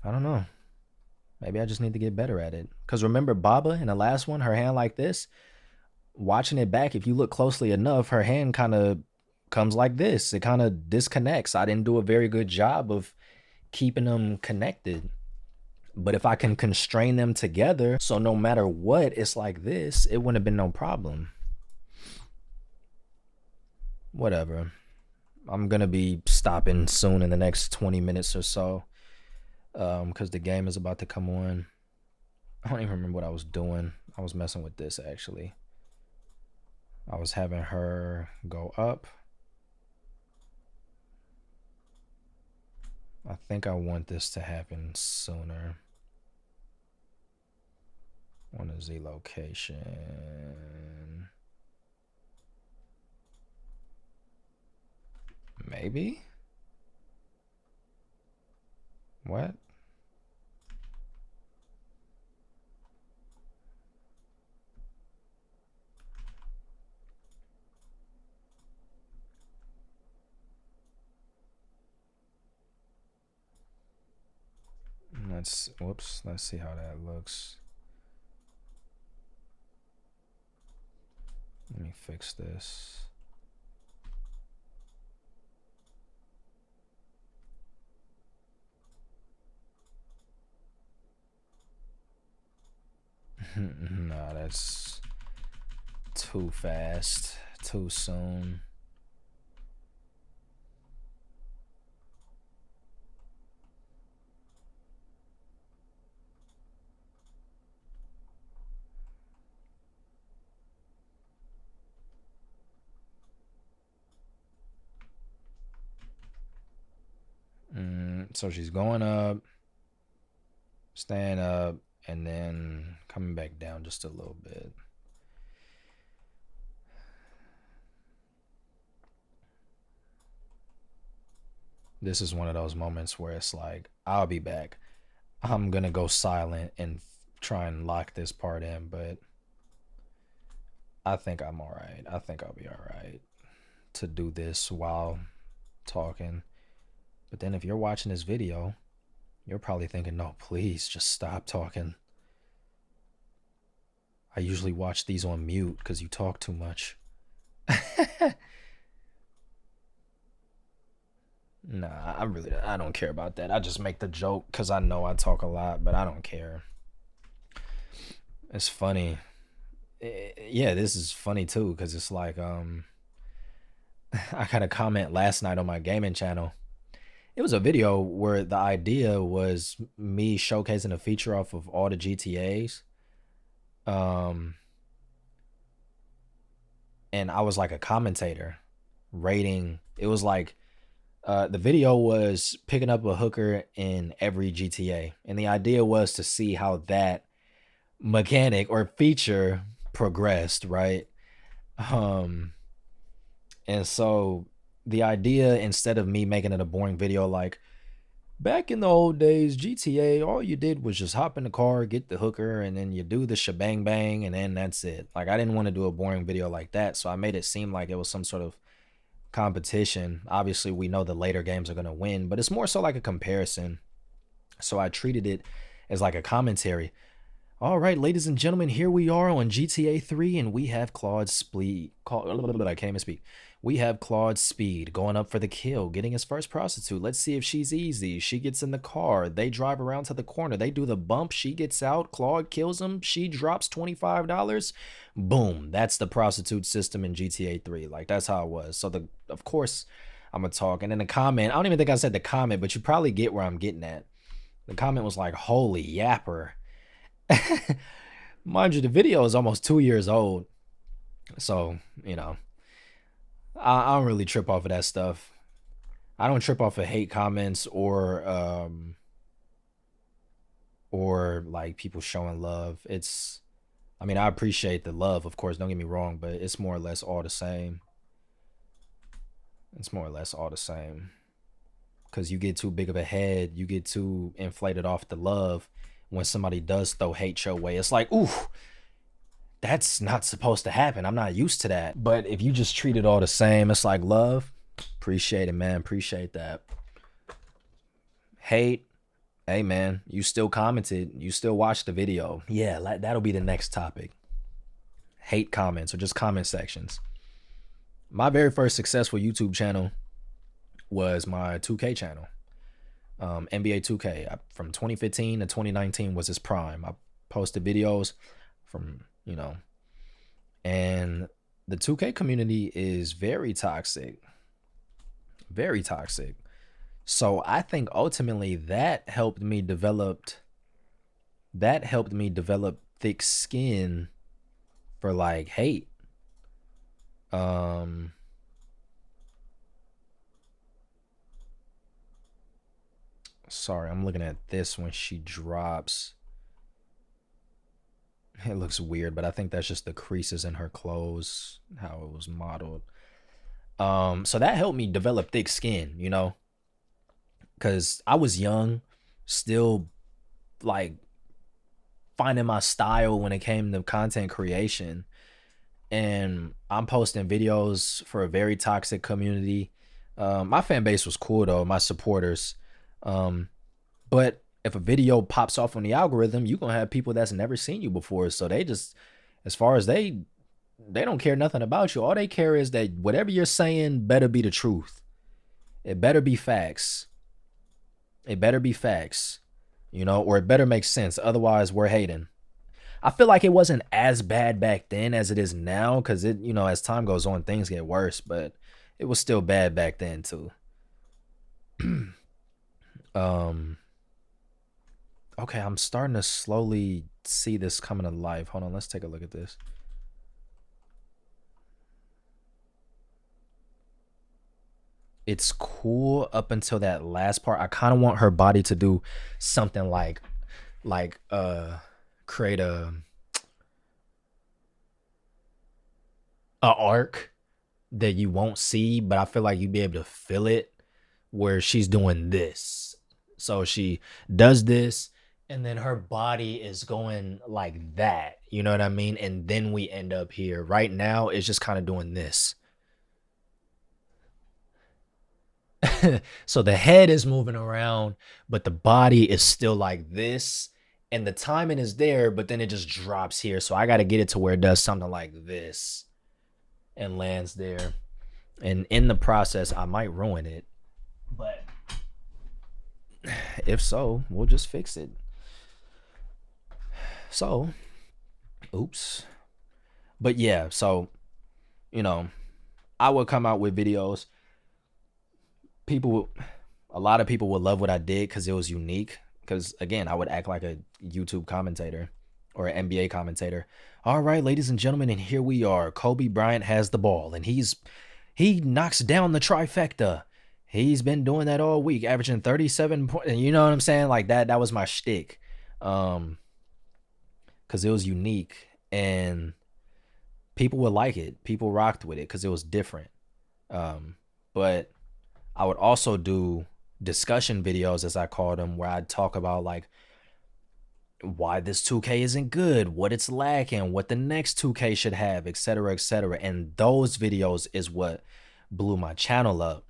I don't know. Maybe I just need to get better at it. Cause remember Baba in the last one, her hand like this. Watching it back, if you look closely enough, her hand kind of comes like this. It kind of disconnects. I didn't do a very good job of keeping them connected. But if I can constrain them together, so no matter what, it's like this, it wouldn't have been no problem. Whatever. I'm gonna be stopping soon in the next 20 minutes or so, because the game is about to come on. I don't even remember what I was doing. I was messing with this actually. I was having her go up. I think I want this to happen sooner. On a Z location. Maybe? What? Whoops, let's see how that looks. Let me fix this. Nah, that's too fast, too soon. So she's going up, staying up, and then coming back down just a little bit. This is one of those moments where it's like, I'll be back. I'm gonna go silent and try and lock this part in, but I think I'm all right. I think I'll be all right to do this while talking. But then if you're watching this video, you're probably thinking, no, please just stop talking. I usually watch these on mute because you talk too much. Nah, I don't care about that. I just make the joke because I know I talk a lot, but I don't care. It's funny. Yeah, this is funny too because it's like I got a comment last night on my gaming channel. It was a video where the idea was me showcasing a feature off of all the GTAs. And I was like a commentator rating. It was like the video was picking up a hooker in every GTA. And the idea was to see how that mechanic or feature progressed, right? And so the idea, instead of me making it a boring video like, back in the old days, GTA, all you did was just hop in the car, get the hooker, and then you do the shebang bang, and then that's it. Like, I didn't want to do a boring video like that, so I made it seem like it was some sort of competition. Obviously, we know the later games are going to win, but it's more so like a comparison. So I treated it as like a commentary. All right, ladies and gentlemen, here we are on GTA 3, and we have Claude Speed. I can't even speak. We have Claude Speed going up for the kill, getting his first prostitute. Let's see if she's easy. She gets in the car. They drive around to the corner. They do the bump. She gets out. Claude kills him. She drops $25. Boom. That's the prostitute system in GTA 3. Like, that's how it was. So, of course, I'm going to talk. And in the comment, I don't even think I said the comment, but you probably get where I'm getting at. The comment was like, holy yapper. Mind you, the video is almost 2 years old. So, I don't really trip off of that stuff. I don't trip off of hate comments or like people showing love. I appreciate the love, of course, don't get me wrong, but it's more or less all the same. It's more or less all the same. Because you get too big of a head, you get too inflated off the love. When somebody does throw hate your way, it's like, ooh, that's not supposed to happen. I'm not used to that. But if you just treat it all the same, it's like love. Appreciate it, man. Appreciate that. Hate, hey, man, you still commented. You still watched the video. Yeah, that'll be the next topic. Hate comments or just comment sections. My very first successful YouTube channel was my 2K channel. NBA 2K from 2015 to 2019 was its prime. I posted videos from, and the 2K community is very toxic. Very toxic. So I think ultimately that helped me develop thick skin for like hate. Sorry, I'm looking at this when she drops. It looks weird, but I think that's just the creases in her clothes, how it was modeled. So that helped me develop thick skin, because I was young, still like finding my style when it came to content creation. And I'm posting videos for a very toxic community. My fan base was cool though, my supporters. But if a video pops off on the algorithm, you're gonna have people that's never seen you before. So they just, as far as they don't care nothing about you. All they care is that whatever you're saying better be the truth. It better be facts. It better be facts, or it better make sense. Otherwise, we're hating. I feel like it wasn't as bad back then as it is now, because it, as time goes on, things get worse, but it was still bad back then too. Okay, I'm starting to slowly see this coming to life. Hold on, let's take a look at this. It's cool up until that last part. I kind of want her body to do something like create a arc that you won't see, but I feel like you'd be able to feel it, where she's doing this. So she does this, and then her body is going like that. You know what I mean? And then we end up here. Right now, it's just kind of doing this. So the head is moving around, but the body is still like this. And the timing is there, but then it just drops here. So I got to get it to where it does something like this and lands there. And in the process, I might ruin it. But if so, we'll just fix it. So, oops. But yeah, so, I would come out with videos. A lot of people would love what I did because it was unique. Because again, I would act like a YouTube commentator or an NBA commentator. All right, ladies and gentlemen, and here we are. Kobe Bryant has the ball, and he knocks down the trifecta. He's been doing that all week, averaging 37 points. You know what I'm saying? Like that was my shtick. Because it was unique, and people would like it. People rocked with it because it was different. But I would also do discussion videos, as I call them, where I'd talk about like why this 2K isn't good, what it's lacking, what the next 2K should have, etc., etc. And those videos is what blew my channel up,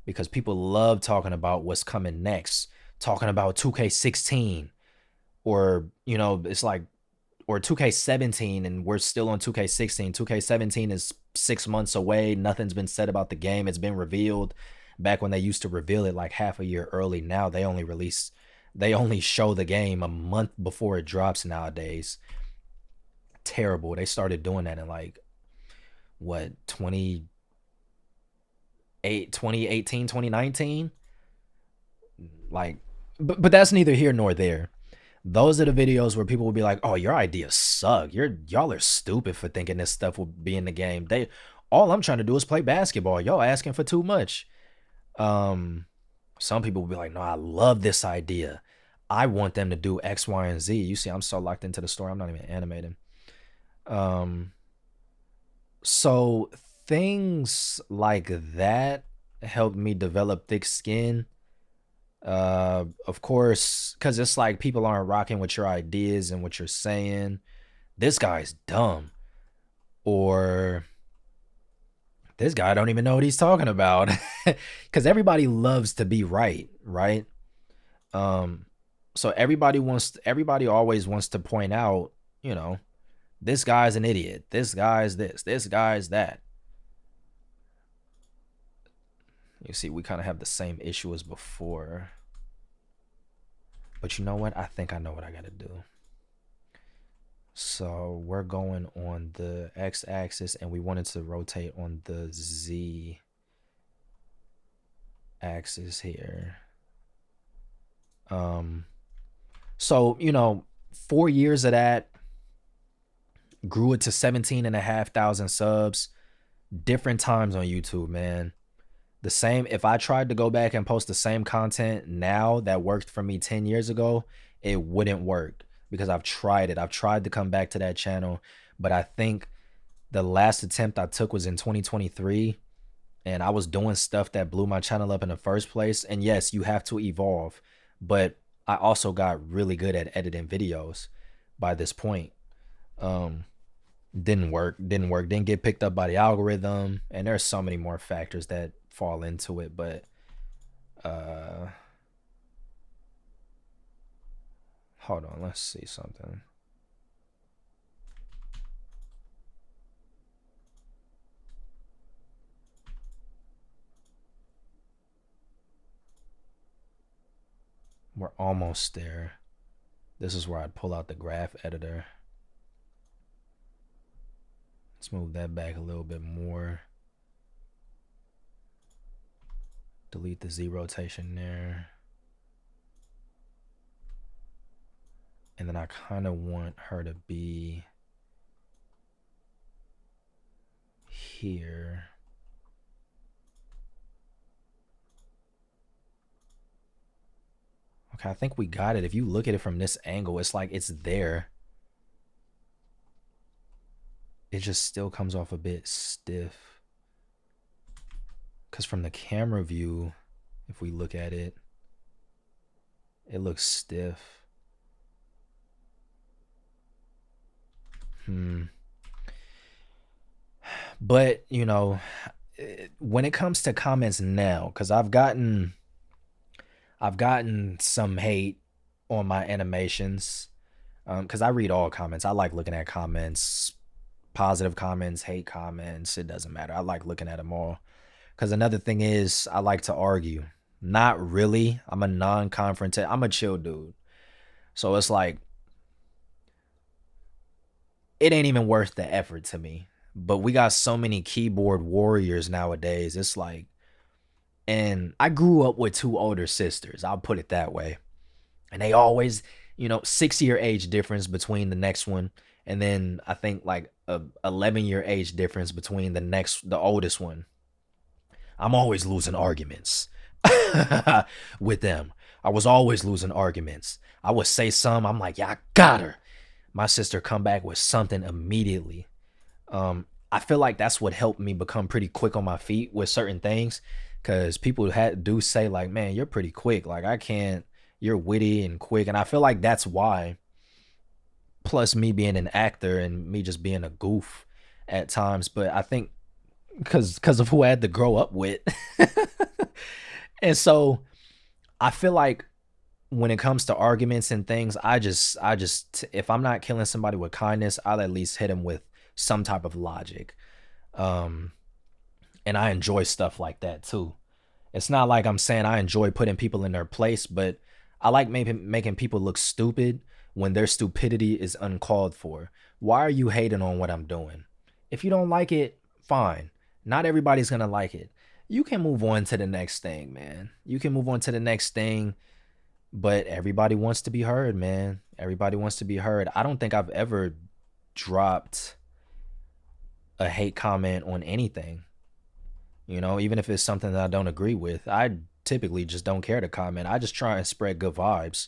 because people love talking about what's coming next. talking about 2K16, or it's like, or 2K17, and we're still on 2K16. 2K17 is 6 months away. Nothing's been said about the game. It's been revealed back when they used to reveal it like half a year early. Now they only show the game a month before it drops nowadays. Terrible. They started doing that in like what, 2018, 2019. Like, but that's neither here nor there. Those are the videos where people will be like, "Oh, your ideas suck. Y'all are stupid for thinking this stuff will be in the game." All I'm trying to do is play basketball. Y'all asking for too much. Um, some people will be like, "No, I love this idea. I want them to do X, Y, and Z." You see, I'm so locked into the story. I'm not even animating. Um, so things like that helped me develop thick skin. Of course, because it's like people aren't rocking with your ideas and what you're saying. This guy's dumb, or this guy don't even know what he's talking about. Because everybody loves to be right, right? Um, so everybody always wants to point out, you know, this guy's an idiot, this guy's this guy's that. You see, we kind of have the same issue as before. But you know what? I think I know what I gotta do. So we're going on the x-axis, and we wanted to rotate on the z-axis here. So 4 years of that grew it to 17,500 subs. Different times on YouTube, man. The same, if I tried to go back and post the same content now that worked for me 10 years ago, it wouldn't work, because I've tried it. I've tried to come back to that channel, but I think the last attempt I took was in 2023, and I was doing stuff that blew my channel up in the first place. And yes, you have to evolve, but I also got really good at editing videos by this point. Didn't get picked up by the algorithm, and there's so many more factors that fall into it. But hold on, let's see something. We're almost there. This is where I'd pull out the graph editor. Let's move that back a little bit more. Delete the Z rotation there. And then I kind of want her to be here. Okay, I think we got it. If you look at it from this angle, it's like it's there. It just still comes off a bit stiff. Because from the camera view, if we look at it, it looks stiff. But, when it comes to comments now, because I've gotten some hate on my animations, because I read all comments. I like looking at comments, positive comments, hate comments. It doesn't matter. I like looking at them all. Because another thing is, I like to argue. Not really. I'm a non-confrontational. I'm a chill dude. So it's like, it ain't even worth the effort to me. But we got so many keyboard warriors nowadays. It's like, and I grew up with two older sisters. I'll put it that way. And they always, 6-year age difference between the next one. And then I think like a 11-year age difference between the oldest one. I'm always losing arguments with them. I was always losing arguments. I would say some, I'm like, yeah, I got her. My sister come back with something immediately. I feel like that's what helped me become pretty quick on my feet with certain things, because people do say like, man, you're pretty quick. Like, you're witty and quick. And I feel like that's why, plus me being an actor and me just being a goof at times. But I think because of who I had to grow up with. And so I feel like when it comes to arguments and things, I just if I'm not killing somebody with kindness, I'll at least hit him with some type of logic. Um, and I enjoy stuff like that too. It's not like I'm saying I enjoy putting people in their place, but I like making people look stupid when their stupidity is uncalled for. Why are you hating on what I'm doing? If you don't like it, fine. Not everybody's gonna like it. You can move on to the next thing, man. You can move on to the next thing, but everybody wants to be heard, man. Everybody wants to be heard. I don't think I've ever dropped a hate comment on anything. You know, even if it's something that I don't agree with, I typically just don't care to comment. I just try and spread good vibes.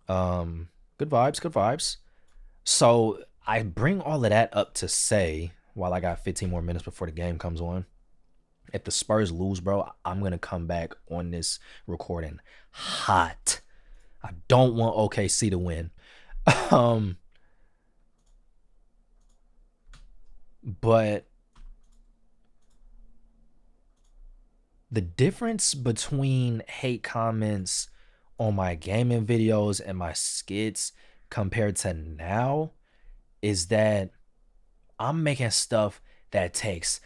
Good vibes, good vibes. So I bring all of that up to say, while I got 15 more minutes before the game comes on, if the Spurs lose, bro, I'm gonna come back on this recording hot. I don't want OKC to win. um, but the difference between hate comments on my gaming videos and my skits compared to now is that I'm making stuff that takes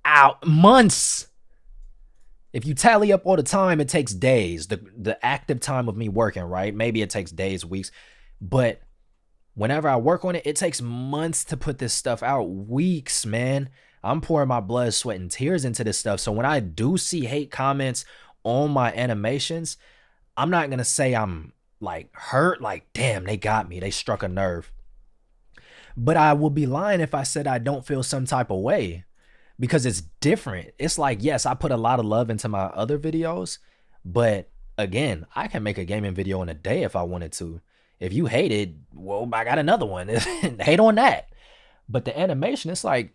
out months. If you tally up all the time, it takes days. The active time of me working, right? Maybe it takes days, weeks, but whenever I work on it, it takes months to put this stuff out. Weeks, man. I'm pouring my blood, sweat, and tears into this stuff. So when I do see hate comments on my animations, I'm not gonna say I'm like hurt, like, damn, they got me. They struck a nerve. But I would be lying if I said I don't feel some type of way, because it's different. It's like, yes, I put a lot of love into my other videos, but again, I can make a gaming video in a day if I wanted to. If you hate it, well, I got another one. Hate on that. But the animation, it's like,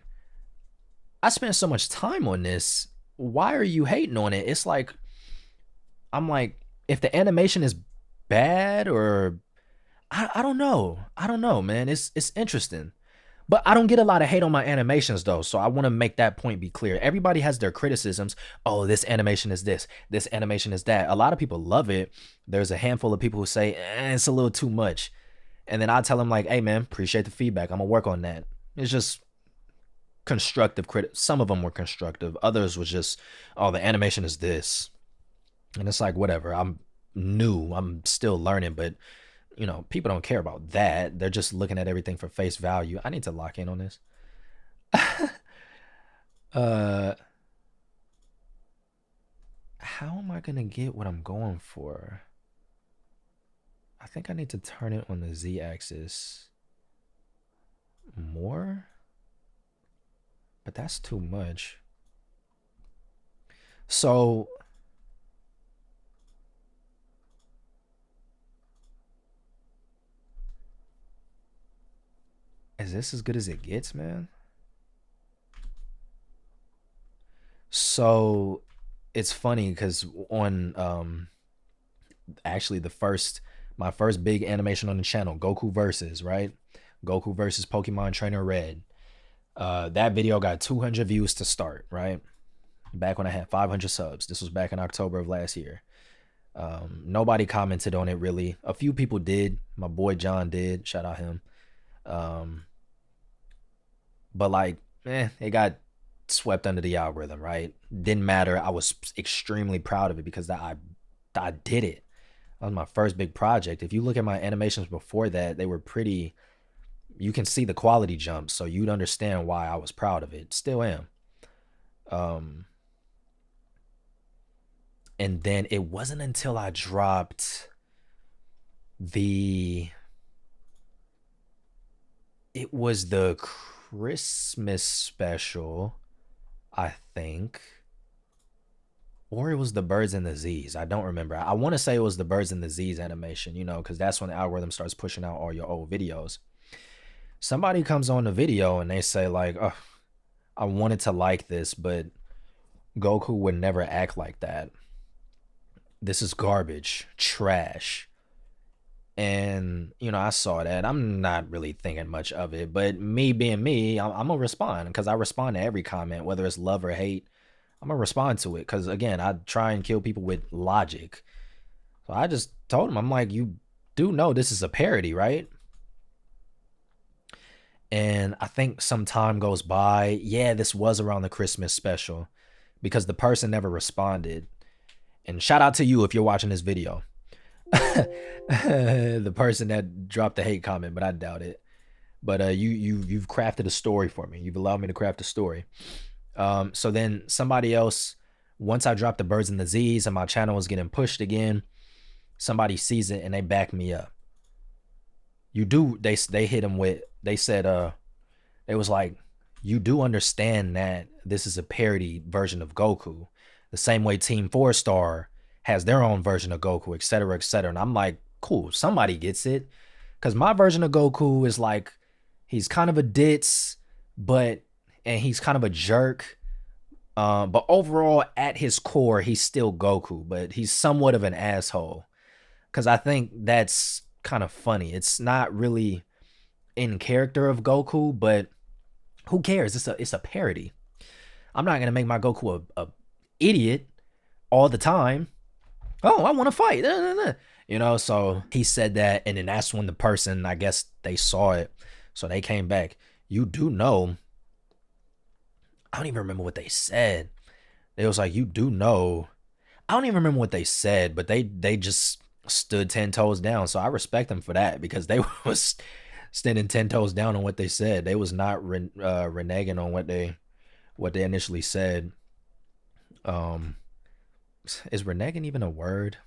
I spent so much time on this. Why are you hating on it? It's like, I'm like, if the animation is bad, or I don't know. I don't know, man. It's interesting. But I don't get a lot of hate on my animations though, so I want to make that point be clear. Everybody has their criticisms. Oh, this animation is this animation is that. A lot of people love it. There's a handful of people who say it's a little too much, and then I tell them like, hey man, appreciate the feedback. I'm gonna work on that. It's just constructive critic. Some of them were constructive. Others was just, oh, the animation is this, and it's like whatever. I'm new. I'm still learning, but you know, people don't care about that. They're just looking at everything for face value. I need to lock in on this. uh, how am I gonna get what I'm going for? I think I need to turn it on the Z-axis more, but that's too much. So is this as good as it gets, man? So it's funny because on actually my first big animation on the channel, Goku Versus, right? Goku versus Pokemon Trainer Red. That video got 200 views to start, right? Back when I had 500 subs. This was back in October of last year. Nobody commented on it really. A few people did. My boy John did. Shout out him. But like, it got swept under the algorithm, right? Didn't matter. I was extremely proud of it because I did it. That was my first big project. If you look at my animations before that, they were pretty, you can see the quality jump, so you'd understand why I was proud of it. Still am. And then it wasn't until I dropped the it was the Christmas special, I think. Or it was the Birds and the Z's. I don't remember. I want to say it was the Birds and the Z's animation, you know, because that's when the algorithm starts pushing out all your old videos. Somebody comes on the video and they say like, oh, I wanted to like this, but Goku would never act like that. This is garbage, trash. And, you know, I saw that. I'm not really thinking much of it, but me being me, I'm going to respond because I respond to every comment, whether it's love or hate. I'm gonna respond to it because again, I try and kill people with logic. So I just told him, I'm like, you do know this is a parody, right? And I think some time goes by. Yeah, this was around the Christmas special because the person never responded. And shout out to you if you're watching this video. The person that dropped the hate comment, but I doubt it. But you've crafted a story for me. You've allowed me to craft a story. So then somebody else, once I dropped the birds and the Z's and my channel was getting pushed again, somebody sees it and they back me up. You do, they hit him with, they said, they was like, you do understand that this is a parody version of Goku, the same way Team 4 Star has their own version of Goku, etc., etc. And I'm like, cool, somebody gets it, because my version of Goku is like, he's kind of a ditz, and he's kind of a jerk. But overall, at his core, he's still Goku, but he's somewhat of an asshole. Because I think that's kind of funny. It's not really in character of Goku, but who cares? It's a parody. I'm not gonna make my Goku a idiot all the time. Oh, I want to fight. You know, so he said that, and then that's when the person, I guess they saw it, so they came back. You do know, I don't even remember what they said. They was like, you do know. I don't even remember what they said, but they just stood 10 toes down. So I respect them for that because they was standing 10 toes down on what they said. They was not reneging on what they initially said. Is reneging even a word?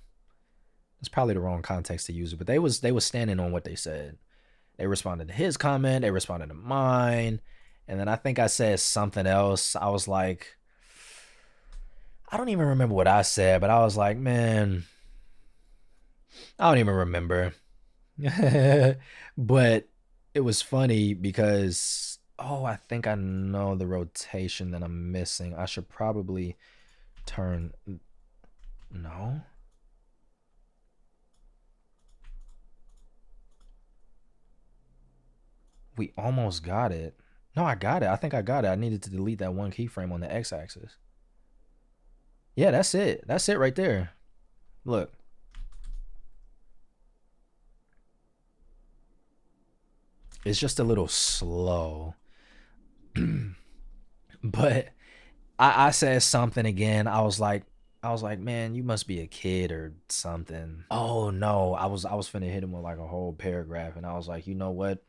It's probably the wrong context to use it, but they was standing on what they said. They responded to his comment, they responded to mine, and then I think I said something else. I was like, I don't even remember what I said, but I was like, man, I don't even remember. But it was funny because, oh, I think I know the rotation that I'm missing. I should probably turn, no. We almost got it. No, I got it. I think I got it. I needed to delete that one keyframe on the x-axis. Yeah, that's it. That's it right there. Look. It's just a little slow. But I said something again. I was like, man, you must be a kid or something. Oh no, I was finna hit him with like a whole paragraph, and I was like, you know what?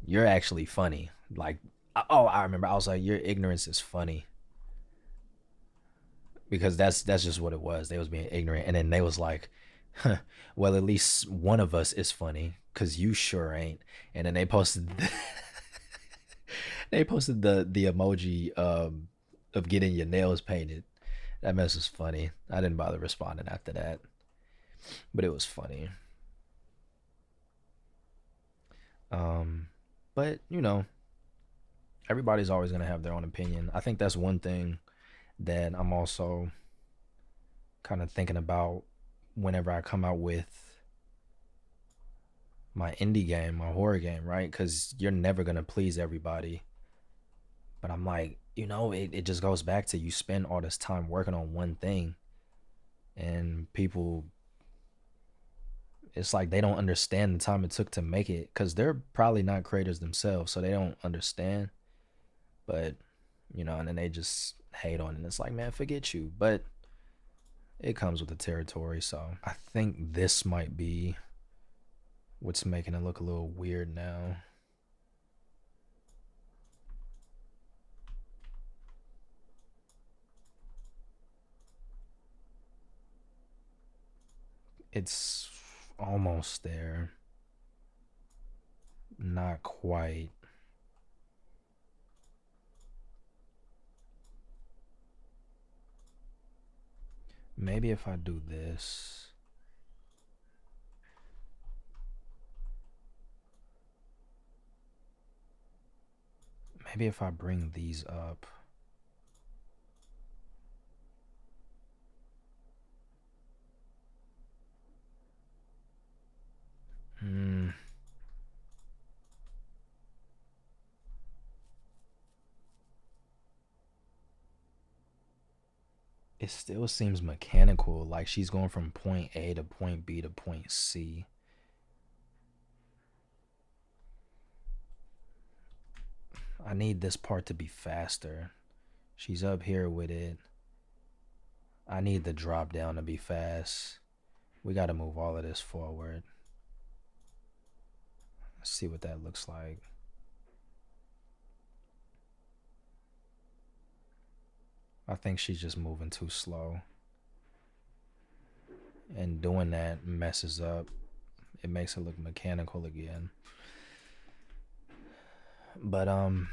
You're actually funny. Like, oh, I remember. I was like, your ignorance is funny, because that's just what it was. They was being ignorant, and then they was like, huh, well, at least one of us is funny, cause you sure ain't. And then they posted they posted the emoji of getting your nails painted. That mess was funny. I didn't bother responding after that, but it was funny. Um, but you know, everybody's always gonna have their own opinion. I think that's one thing that I'm also kind of thinking about whenever I come out with my indie game, my horror game, right? Because you're never gonna please everybody. But I'm like, you know, it just goes back to, you spend all this time working on one thing, and people, it's like they don't understand the time it took to make it, because they're probably not creators themselves, so they don't understand. But you know, and then they just hate on it, and it's like, man, forget you. But it comes with the territory. So I think this might be what's making it look a little weird now. It's almost there. Not quite. Maybe if I do this. Maybe if I bring these up. Hmm. It still seems mechanical, like she's going from point A to point B to point C. I need this part to be faster. She's up here with it. I need the drop down to be fast. We got to move all of this forward. Let's see what that looks like. I think she's just moving too slow. And doing that messes up. It makes it look mechanical again. But I'm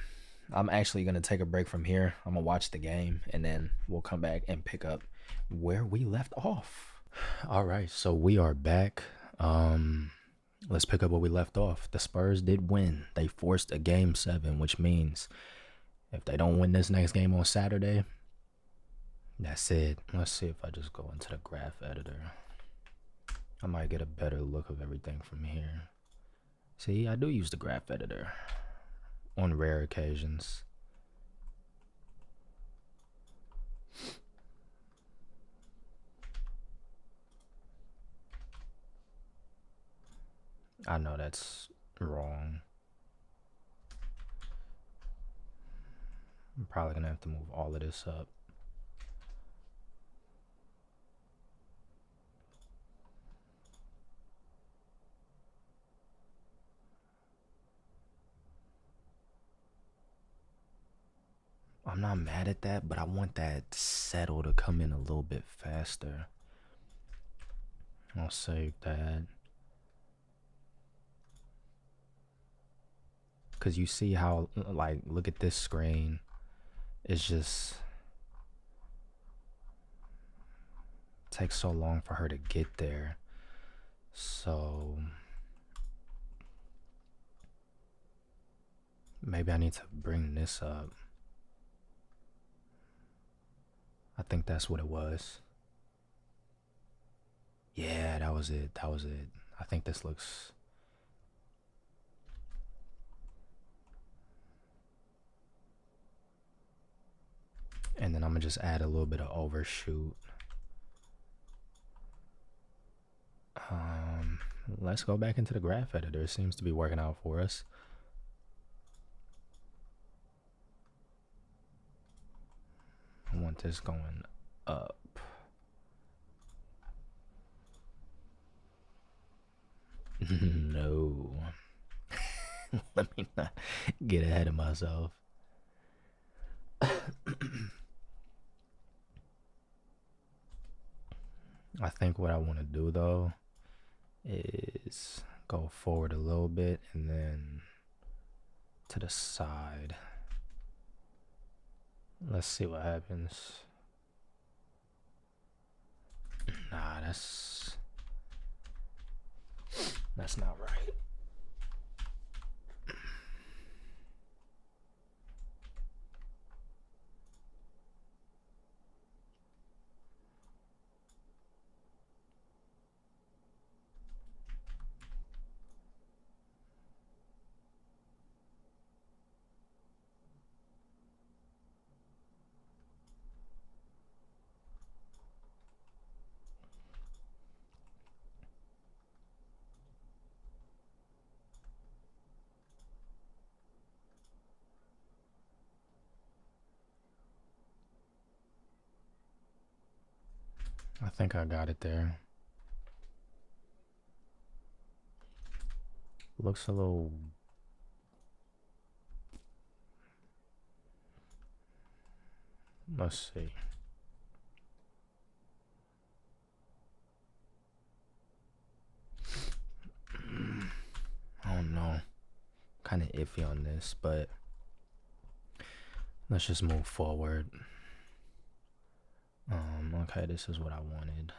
actually gonna take a break from here. I'm gonna watch the game and then we'll come back and pick up where we left off. All right, so we are back. Let's pick up where we left off. The Spurs did win. They forced a game 7, which means if they don't win this next game on Saturday, that's it. Let's see if I just go into the graph editor. I might get a better look of everything from here. See, I do use the graph editor on rare occasions. I know that's wrong. I'm probably gonna have to move all of this up. I'm not mad at that, but I want that settle to come in a little bit faster. I'll save that. Because you see how, like, look at this screen. It's just takes so long for her to get there. So maybe I need to bring this up. I think that's what it was. Yeah, that was it. That was it. I think this looks... And then I'm gonna just add a little bit of overshoot. Let's go back into the graph editor. It seems to be working out for us. I want this going up. No. Let me not get ahead of myself. I think what I want to do though is go forward a little bit and then to the side. Let's see what happens. Nah, that's not right. I think I got it there. Looks a little... Let's see. I don't know. Kind of iffy on this, but let's just move forward. Okay, this is what I wanted.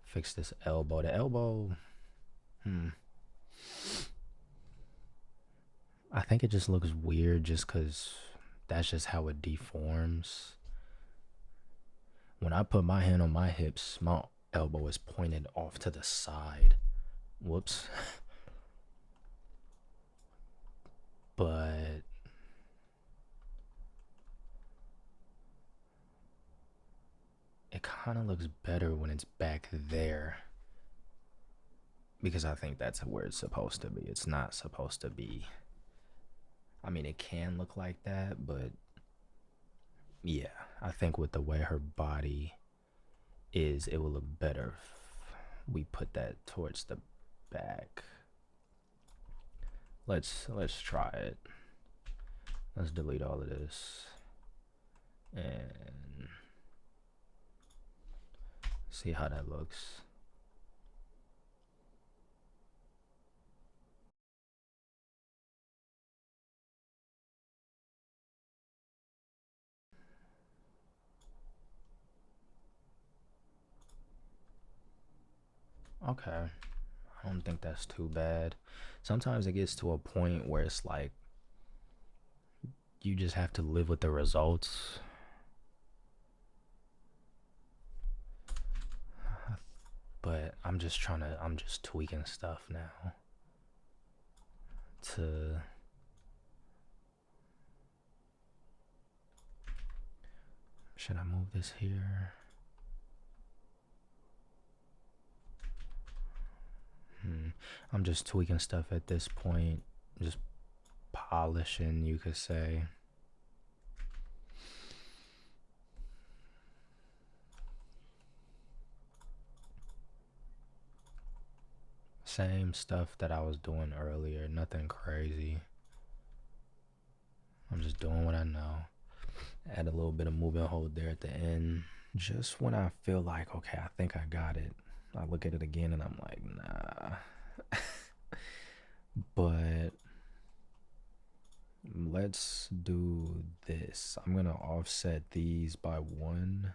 Fix this elbow. The elbow, I think it just looks weird just because that's just how it deforms. When I put my hand on my hips, my elbow is pointed off to the side. Whoops. But kind of looks better when it's back there because I think that's where it's supposed to be. It's not supposed to be. I mean, it can look like that, but yeah, I think with the way her body is, it will look better if we put that towards the back. Let's try it. Let's delete all of this and see how that looks. Okay, I don't think that's too bad. Sometimes it gets to a point where it's like you just have to live with the results. But I'm just tweaking stuff now to should I move this here? I'm just tweaking stuff at this point, just polishing, you could say. Same stuff that I was doing earlier, nothing crazy. I'm just doing what I know. Add a little bit of moving hold there at the end. Just when I feel like, okay, I think I got it, I look at it again and I'm like, nah. But let's do this. I'm gonna offset these by 1.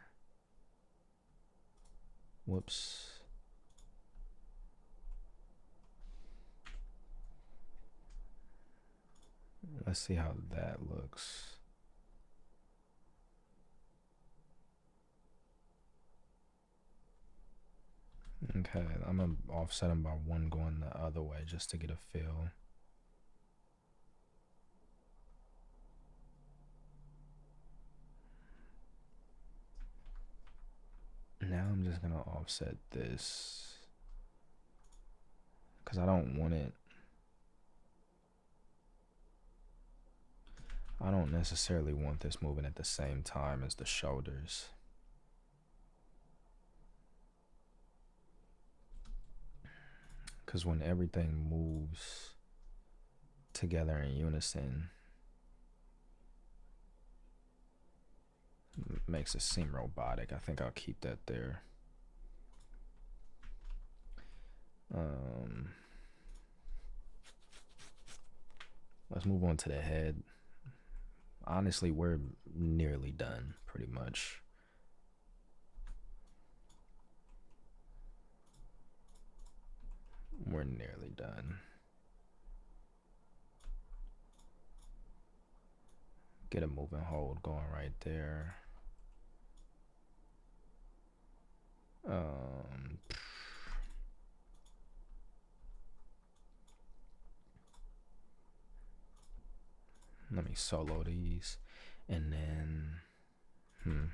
Whoops. Let's see how that looks. Okay, I'm gonna offset them by 1 going the other way just to get a feel. Now I'm just gonna offset this because I don't want it. I don't necessarily want this moving at the same time as the shoulders. Because when everything moves together in unison, it makes it seem robotic. I think I'll keep that there. Let's move on to the head. Honestly, we're nearly done, pretty much. We're nearly done. Get a moving hold going right there. Let me solo these and then I'm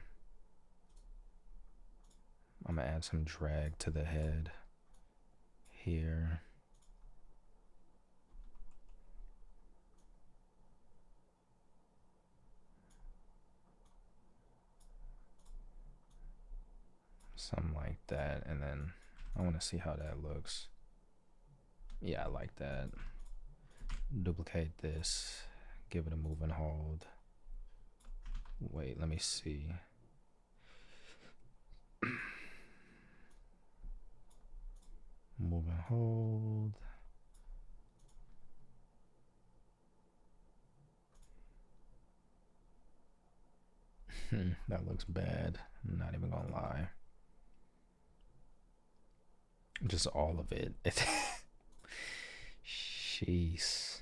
gonna add some drag to the head here. Something like that, and then I want to see how that looks. Yeah, I like that. Duplicate this, give it a move and hold. Wait, let me see. Move and hold. That looks bad. I'm not even gonna lie. Just all of it. Jeez.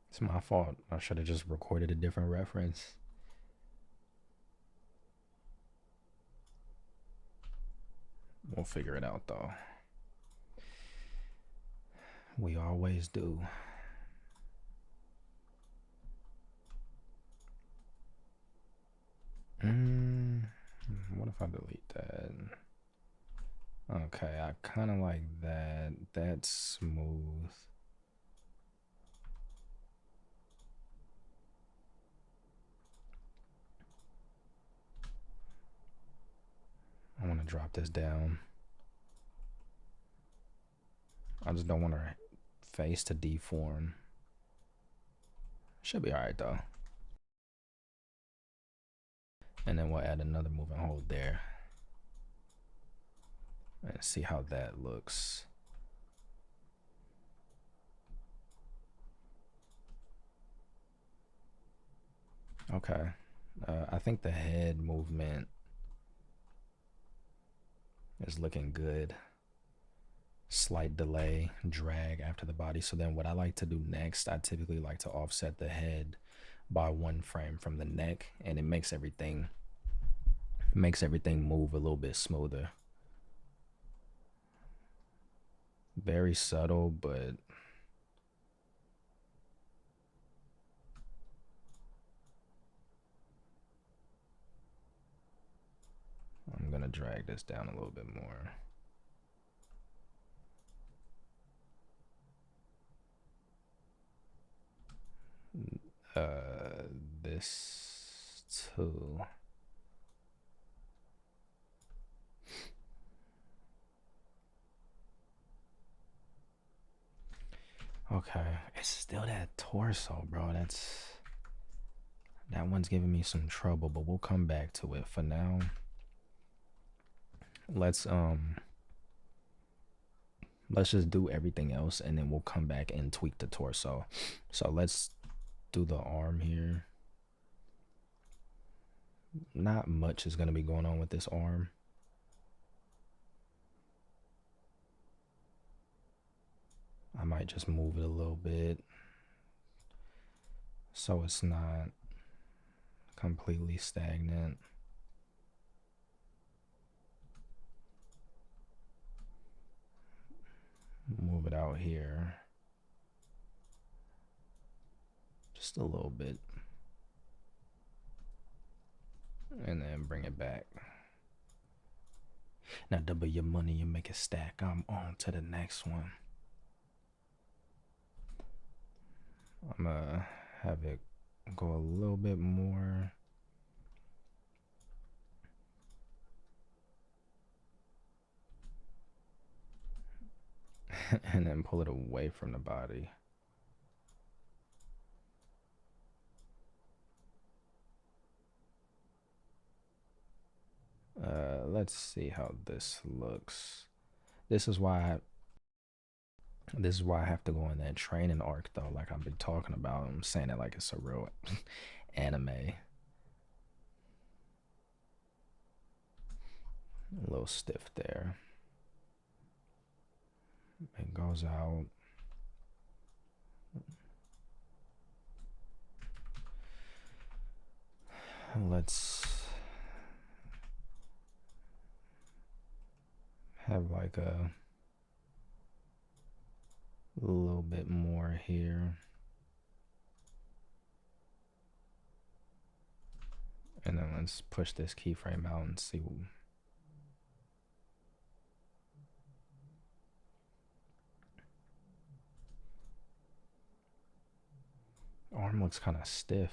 It's my fault. I should have just recorded a different reference. We'll figure it out though. We always do. What if I delete that? Okay, I kind of like that. That's smooth. I want to drop this down. I just don't want her face to deform. Should be alright though. And then we'll add another move and hold there. And see how that looks. Okay. I think the head movement is looking good. Slight delay, drag after the body. So then what I like to do next, I typically like to offset the head by 1 frame from the neck, and it makes everything move a little bit smoother. Very subtle, but I'm gonna drag this down a little bit more. This too. Okay, it's still that torso, bro. That one's giving me some trouble, but we'll come back to it. For now, let's just do everything else, and then we'll come back and tweak the torso. So let's do the arm here. Not much is gonna be going on with this arm. I might just move it a little bit so it's not completely stagnant. Move it out here just a little bit, and then bring it back. Now double your money and make it stack. I'm on to the next one. I'm gonna have it go a little bit more. And then pull it away from the body. Let's see how this looks. This is why I have to go in that training arc though, like I've been talking about. I'm saying it like it's a real anime. A little stiff there. It goes out. Let's have like a little bit more here. And then let's push this keyframe out and see. Arm looks kind of stiff.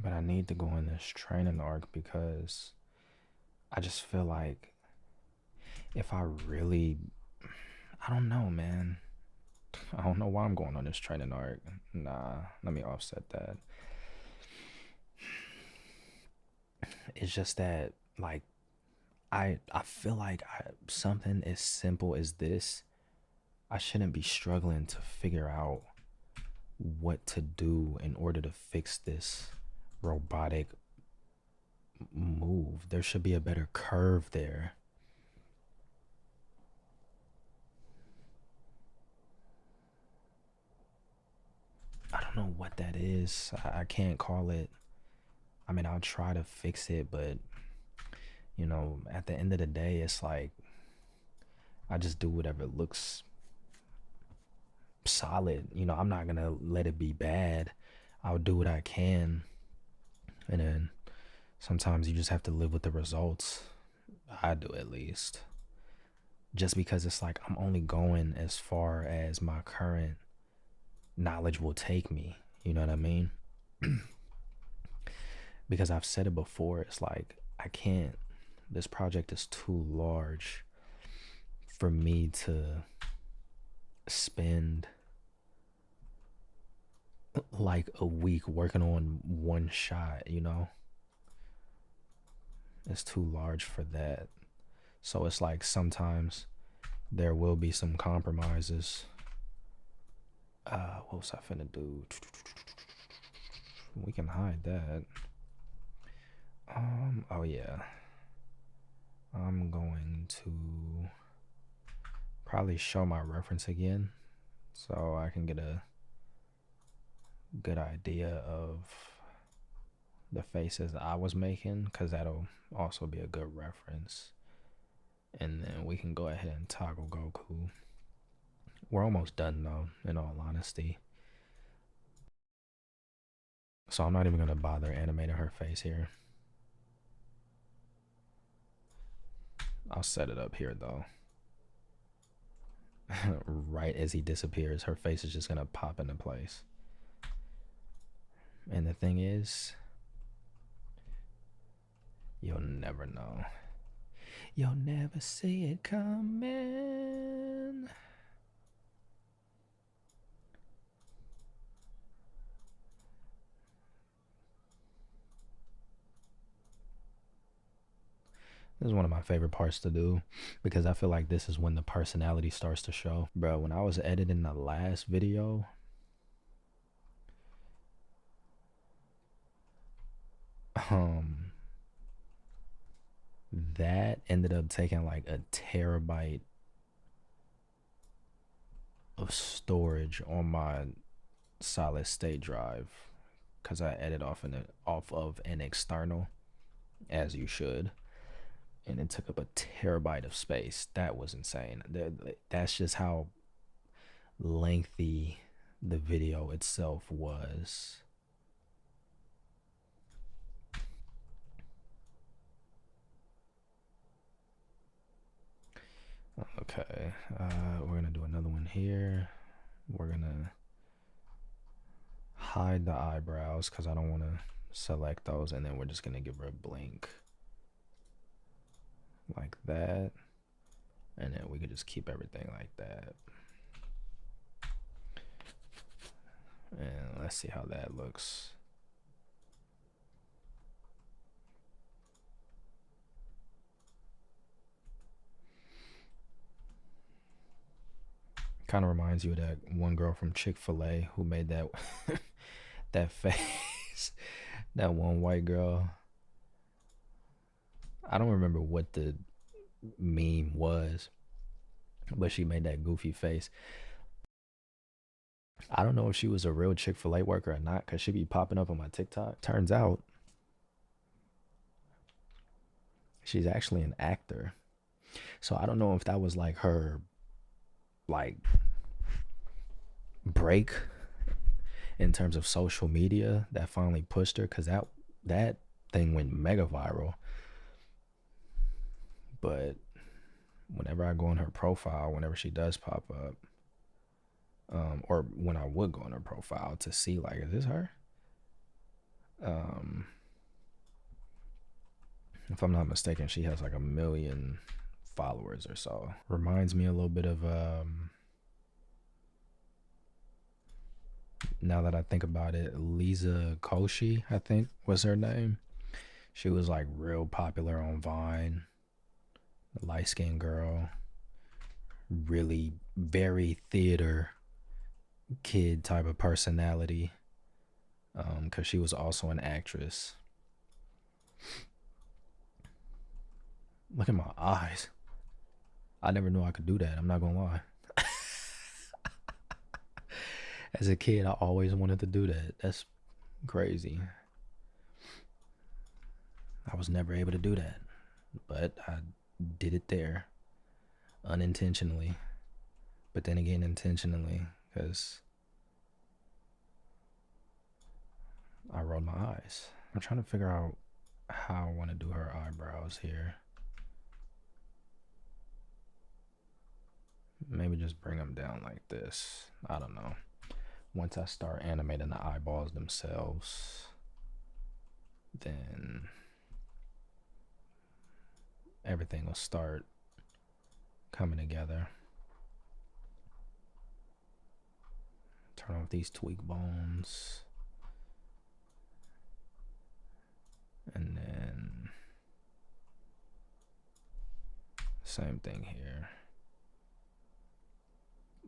But I need to go in this training arc because I just feel like if I really, I don't know, man. I don't know why I'm going on this training arc. Nah, let me offset that. It's just that, like, I feel like something as simple as this, I shouldn't be struggling to figure out what to do in order to fix this robotic move. There should be a better curve there. I don't know what that is. I can't call it. I mean, I'll try to fix it, but you know, at the end of the day, it's like I just do whatever looks solid. You know, I'm not gonna let it be bad. I'll do what I can, and then sometimes you just have to live with the results. I do, at least. Just because it's like I'm only going as far as my current knowledge will take me. You know what I mean? Because I've said it before, it's like I can't, this project is too large for me to spend like a week working on one shot, you know? It's too large for that. So it's like sometimes there will be some compromises. What was I finna do? We can hide that. Oh yeah. I'm going to probably show my reference again so I can get a good idea of the faces I was making, because that'll also be a good reference. And then we can go ahead and toggle Goku. We're almost done though, in all honesty. So I'm not even gonna bother animating her face here. I'll set it up here though. Right as he disappears, her face is just gonna pop into place. And the thing is, you'll never know. You'll never see it coming. This is one of my favorite parts to do, because I feel like this is when the personality starts to show. Bro, when I was editing the last video, that ended up taking like a terabyte of storage on my solid state drive, because I edit off of an external, as you should, and it took up a terabyte of space. That was insane. That's just how lengthy the video itself was. Okay, we're gonna do another one here. We're gonna hide the eyebrows because I don't want to select those, and then we're just gonna give her a blink like that, and then we could just keep everything like that. And let's see how that looks. Kind of reminds you of that one girl from Chick-fil-A who made that that face. That one white girl. I don't remember what the meme was, but she made that goofy face. I don't know if she was a real Chick-fil-A worker or not, because she be popping up on my TikTok. Turns out she's actually an actor. So I don't know if that was like her like break in terms of social media that finally pushed her, because that thing went mega viral. But whenever I go on her profile, whenever she does pop up, or when I would go on her profile to see like, is this her? If I'm not mistaken, she has like 1 million followers or so. Reminds me a little bit of now that I think about it, Lisa Koshy, I think was her name. She was like real popular on Vine. Light-skinned girl, really very theater kid type of personality. Because she was also an actress. Look at my eyes. I never knew I could do that. I'm not gonna lie. As a kid, I always wanted to do that. That's crazy. I was never able to do that, but I did it there unintentionally. But then again, intentionally, because I rolled my eyes. I'm trying to figure out how I want to do her eyebrows here. Maybe just bring them down like this. I don't know. Once I start animating the eyeballs themselves, then everything will start coming together. Turn off these tweak bones. And then same thing here.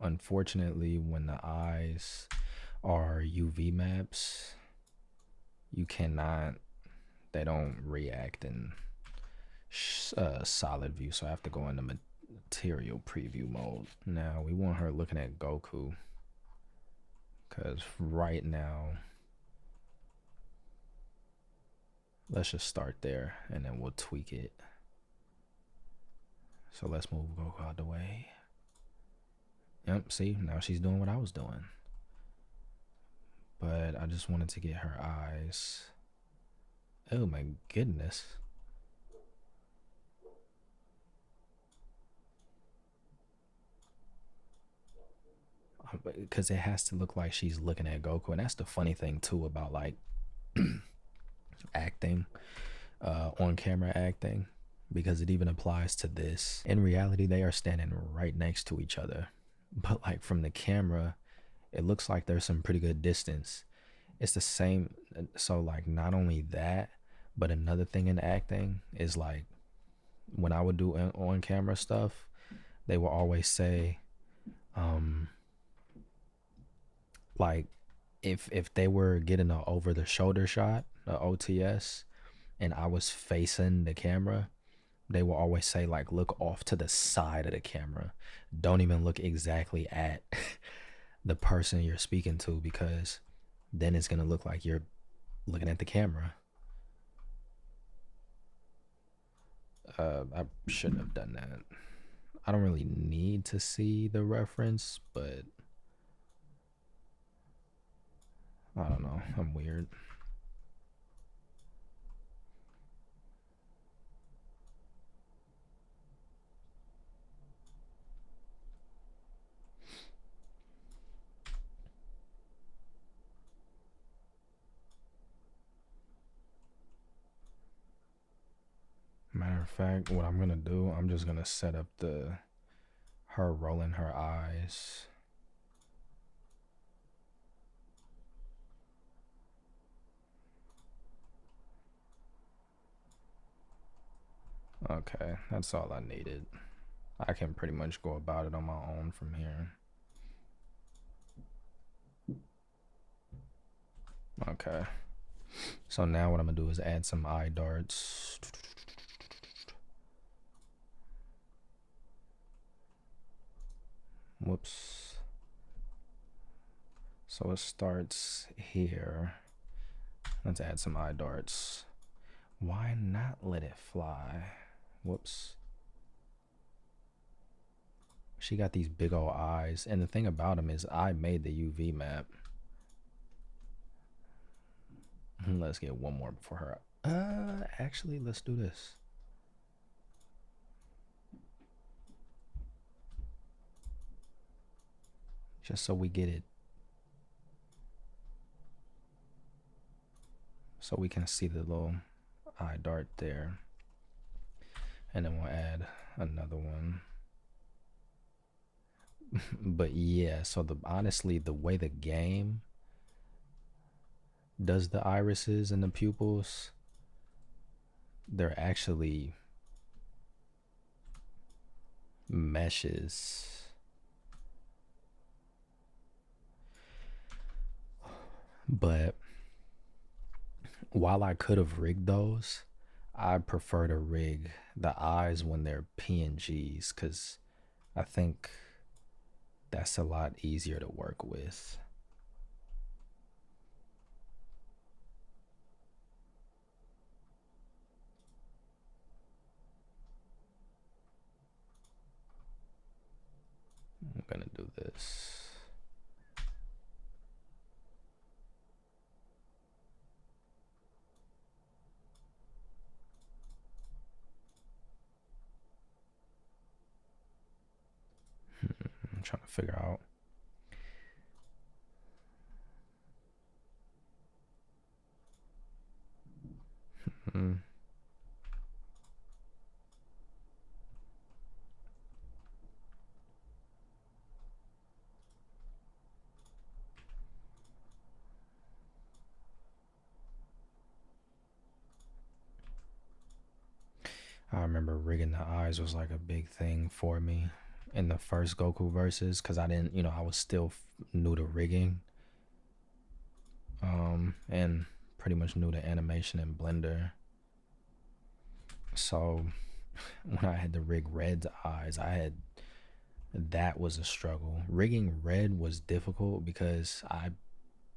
Unfortunately, when the eyes are UV maps, you cannot, they don't react in solid view, so I have to go into material preview mode. Now we want her looking at Goku, because right now, let's just start there and then we'll tweak it. So let's move Goku out the way. Yep, see, now she's doing what I was doing. But I just wanted to get her eyes. Oh my goodness. Because it has to look like she's looking at Goku. And that's the funny thing too about like acting, on camera acting, because it even applies to this. In reality, they are standing right next to each other. But like from the camera, it looks like there's some pretty good distance. It's the same. So like not only that, but another thing in acting is like when I would do on camera stuff, they will always say, like if they were getting an over the shoulder shot, a OTS, and I was facing the camera, they will always say like look off to the side of the camera. Don't even look exactly at the person you're speaking to, because then it's gonna look like you're looking at the camera. I shouldn't have done that. I don't really need to see the reference, but I don't know. I'm weird. Matter of fact, what I'm gonna do, I'm just gonna set up her rolling her eyes. Okay, that's all I needed. I can pretty much go about it on my own from here. Okay. So now what I'm gonna do is add some eye darts. Whoops. So it starts here. Let's add some eye darts. Why not let it fly? Whoops. She got these big old eyes. And the thing about them is I made the UV map. Let's get one more before her. Actually, let's do this. Just so we get it. So we can see the little eye dart there. And then we'll add another one. But yeah, so honestly, the way the game does the irises and the pupils, they're actually meshes. But while I could have rigged those, I prefer to rig the eyes when they're PNGs because I think that's a lot easier to work with. I'm gonna do this. I'm trying to figure out. Hmm. I remember rigging the eyes was like a big thing for me in the first Goku verses because I didn't, I was still new to rigging, and pretty much new to animation and Blender. So when I had to rig Red's eyes, that was a struggle. Rigging Red was difficult because I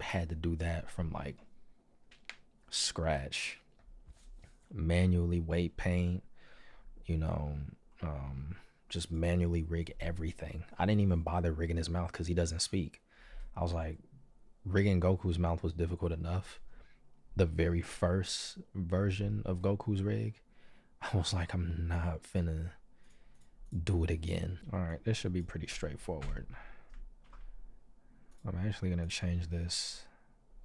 had to do that from like scratch, manually weight paint, you know, just manually rig everything. I didn't even bother rigging his mouth because he doesn't speak. I was like, rigging Goku's mouth was difficult enough. The very first version of Goku's rig, I was like, I'm not finna do it again. All right, this should be pretty straightforward. I'm actually gonna change this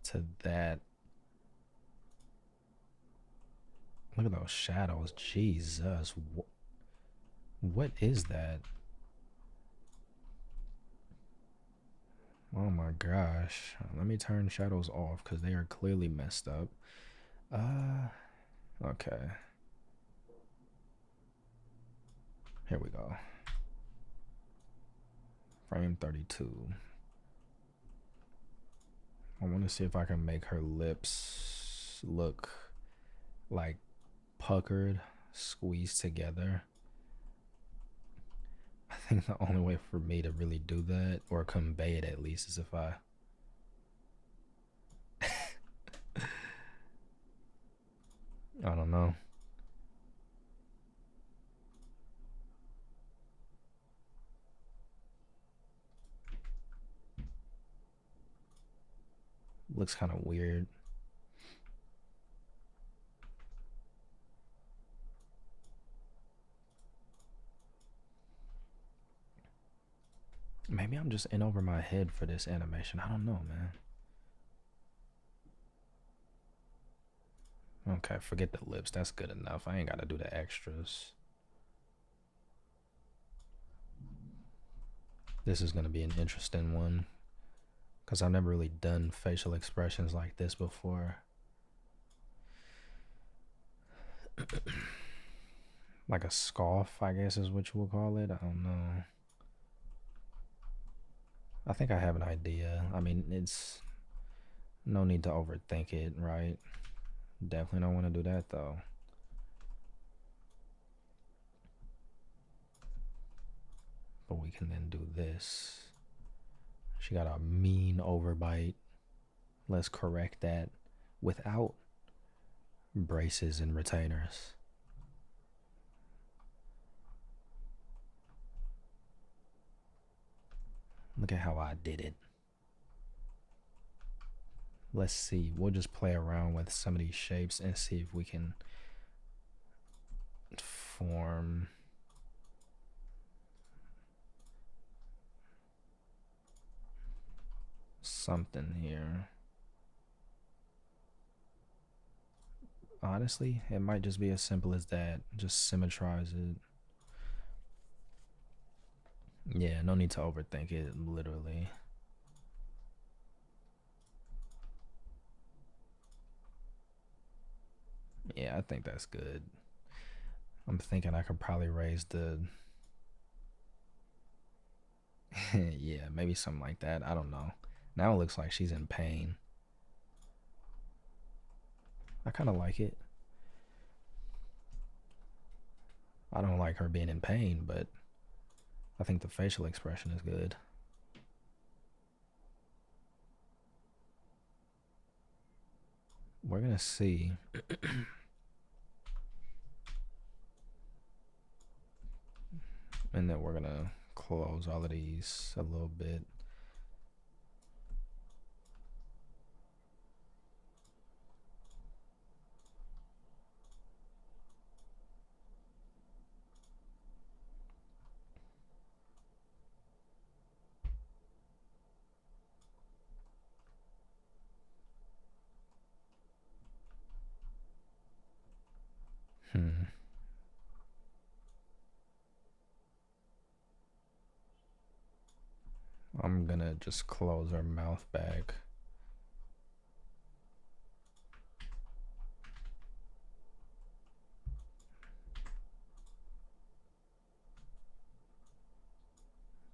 to that. Look at those shadows. Jesus. What is that? Oh my gosh. Let me turn shadows off because they are clearly messed up. Okay. Here we go. Frame 32. I want to see if I can make her lips look like puckered, squeezed together. I think the only way for me to really do that, or convey it at least, is if I I don't know. Looks kind of weird. Maybe I'm just in over my head for this animation. I don't know, man. Okay, forget the lips. That's good enough. I ain't got to do the extras. This is going to be an interesting one because I've never really done facial expressions like this before. Like a scoff, I guess is what you would call it. I don't know. I think I have an idea. I mean, it's no need to overthink it, right? Definitely don't want to do that though. But we can then do this. She got a mean overbite. Let's correct that without braces and retainers. Look at how I did it. Let's see. We'll just play around with some of these shapes and see if we can form something here. Honestly, it might just be as simple as that. Just symmetrize it. Yeah, no need to overthink it, literally. Yeah, I think that's good. I'm thinking I could probably raise the yeah, maybe something like that. I don't know. Now it looks like she's in pain. I kind of like it. I don't like her being in pain, but I think the facial expression is good. We're gonna see. And then we're gonna close all of these a little bit. I'm gonna just close her mouth back.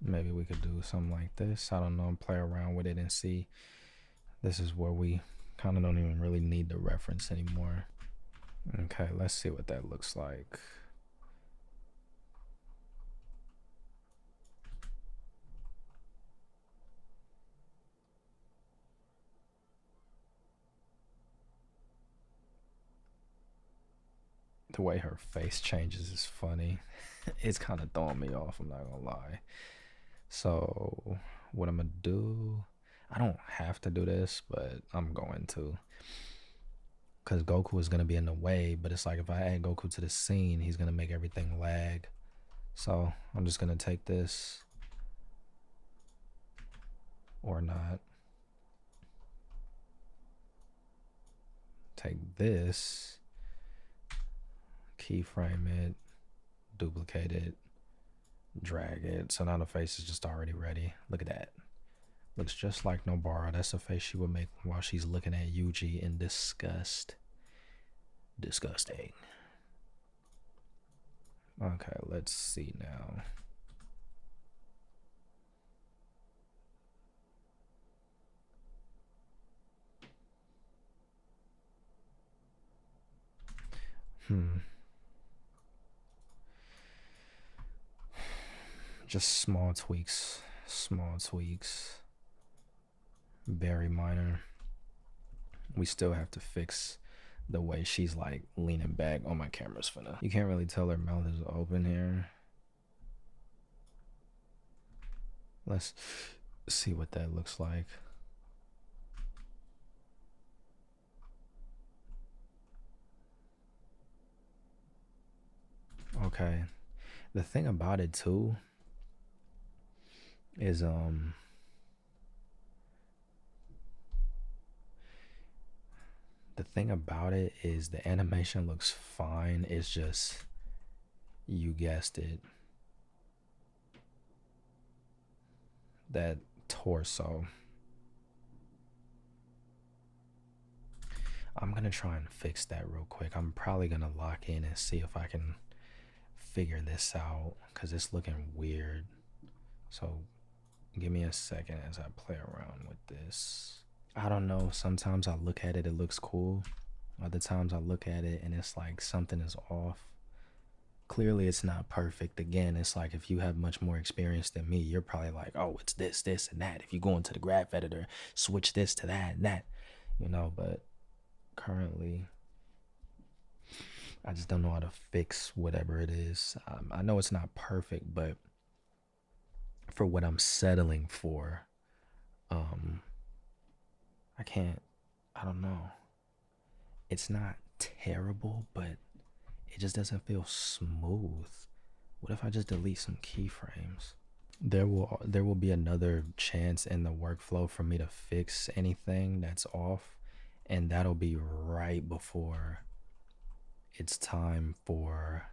Maybe we could do something like this. I don't know, play around with it and see. This is where we kind of don't even really need the reference anymore. Okay, let's see what that looks like. The way her face changes is funny. It's kind of throwing me off, I'm not gonna lie. So what I'm gonna do, I don't have to do this, but I'm going to, because Goku is gonna be in the way. But it's like if I add Goku to the scene, he's gonna make everything lag. So I'm just gonna take this, or not. Take this, keyframe it, duplicate it, drag it. So now the face is just already ready. Look at that. Looks just like Nobara. That's the face she would make while she's looking at Yuji in disgust. Disgusting. Okay, let's see now. Just small tweaks. Small tweaks. Very minor. We still have to fix the way she's like leaning back. Oh, my camera's finna. You can't really tell her mouth is open here. Let's see what that looks like. Okay. The thing about it too is the thing about it is the animation looks fine. It's just, you guessed it, that torso. I'm gonna try and fix that real quick. I'm probably gonna lock in and see if I can figure this out, because it's looking weird. So give me a second as I play around with this. I don't know, sometimes I look at it, it looks cool. Other times I look at it and it's like something is off. Clearly it's not perfect. Again, it's like if you have much more experience than me, you're probably like, oh, it's this, and that. If you go into the graph editor, switch this to that and that, you know. But currently, I just don't know how to fix whatever it is. I know it's not perfect, but for what I'm settling for, I don't know. It's not terrible, but it just doesn't feel smooth. What if I just delete some keyframes? There will be another chance in the workflow for me to fix anything that's off, and that'll be right before it's time for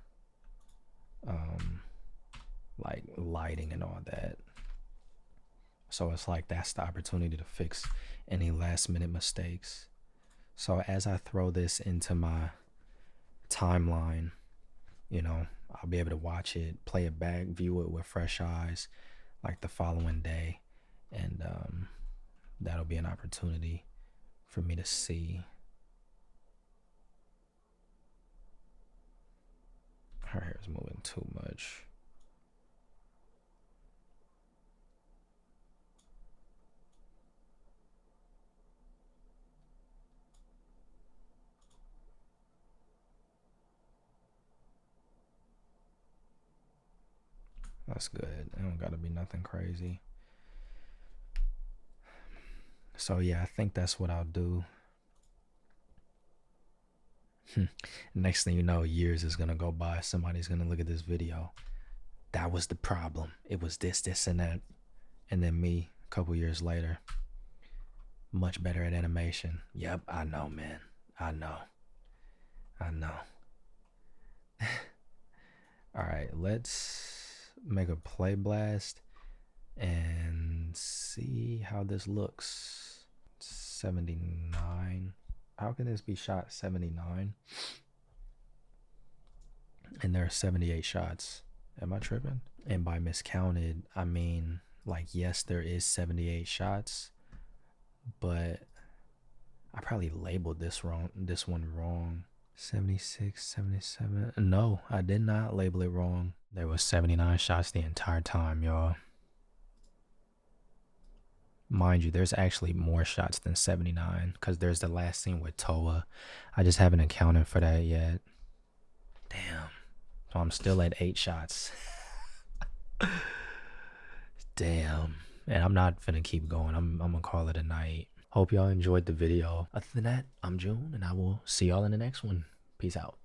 like lighting and all that. So it's like that's the opportunity to fix any last minute mistakes. So as I throw this into my timeline, you know, I'll be able to watch it, play it back, view it with fresh eyes like the following day, and that'll be an opportunity for me to see Her hair is moving too much. That's good. It don't gotta be nothing crazy. So yeah, I think that's what I'll do. Next thing you know, years is gonna go by. Somebody's gonna look at this video. That was the problem. It was this, and that. And then me, a couple years later, much better at animation. Yep, I know, man. I know. All right, let's make a play blast and see how this looks. 79. How can this be shot 79? And there are 78 shots. Am I tripping? And by miscounted, I mean, like, yes, there is 78 shots, but I probably labeled this one wrong. 76, 77. No, I did not label it wrong. There was 79 shots the entire time, y'all. Mind you, there's actually more shots than 79 because there's the last scene with Toa. I just haven't accounted for that yet. Damn. So I'm still at 8 shots. Damn. And I'm not finna keep going. I'm gonna call it a night. Hope y'all enjoyed the video. Other than that, I'm June, and I will see y'all in the next one. Peace out.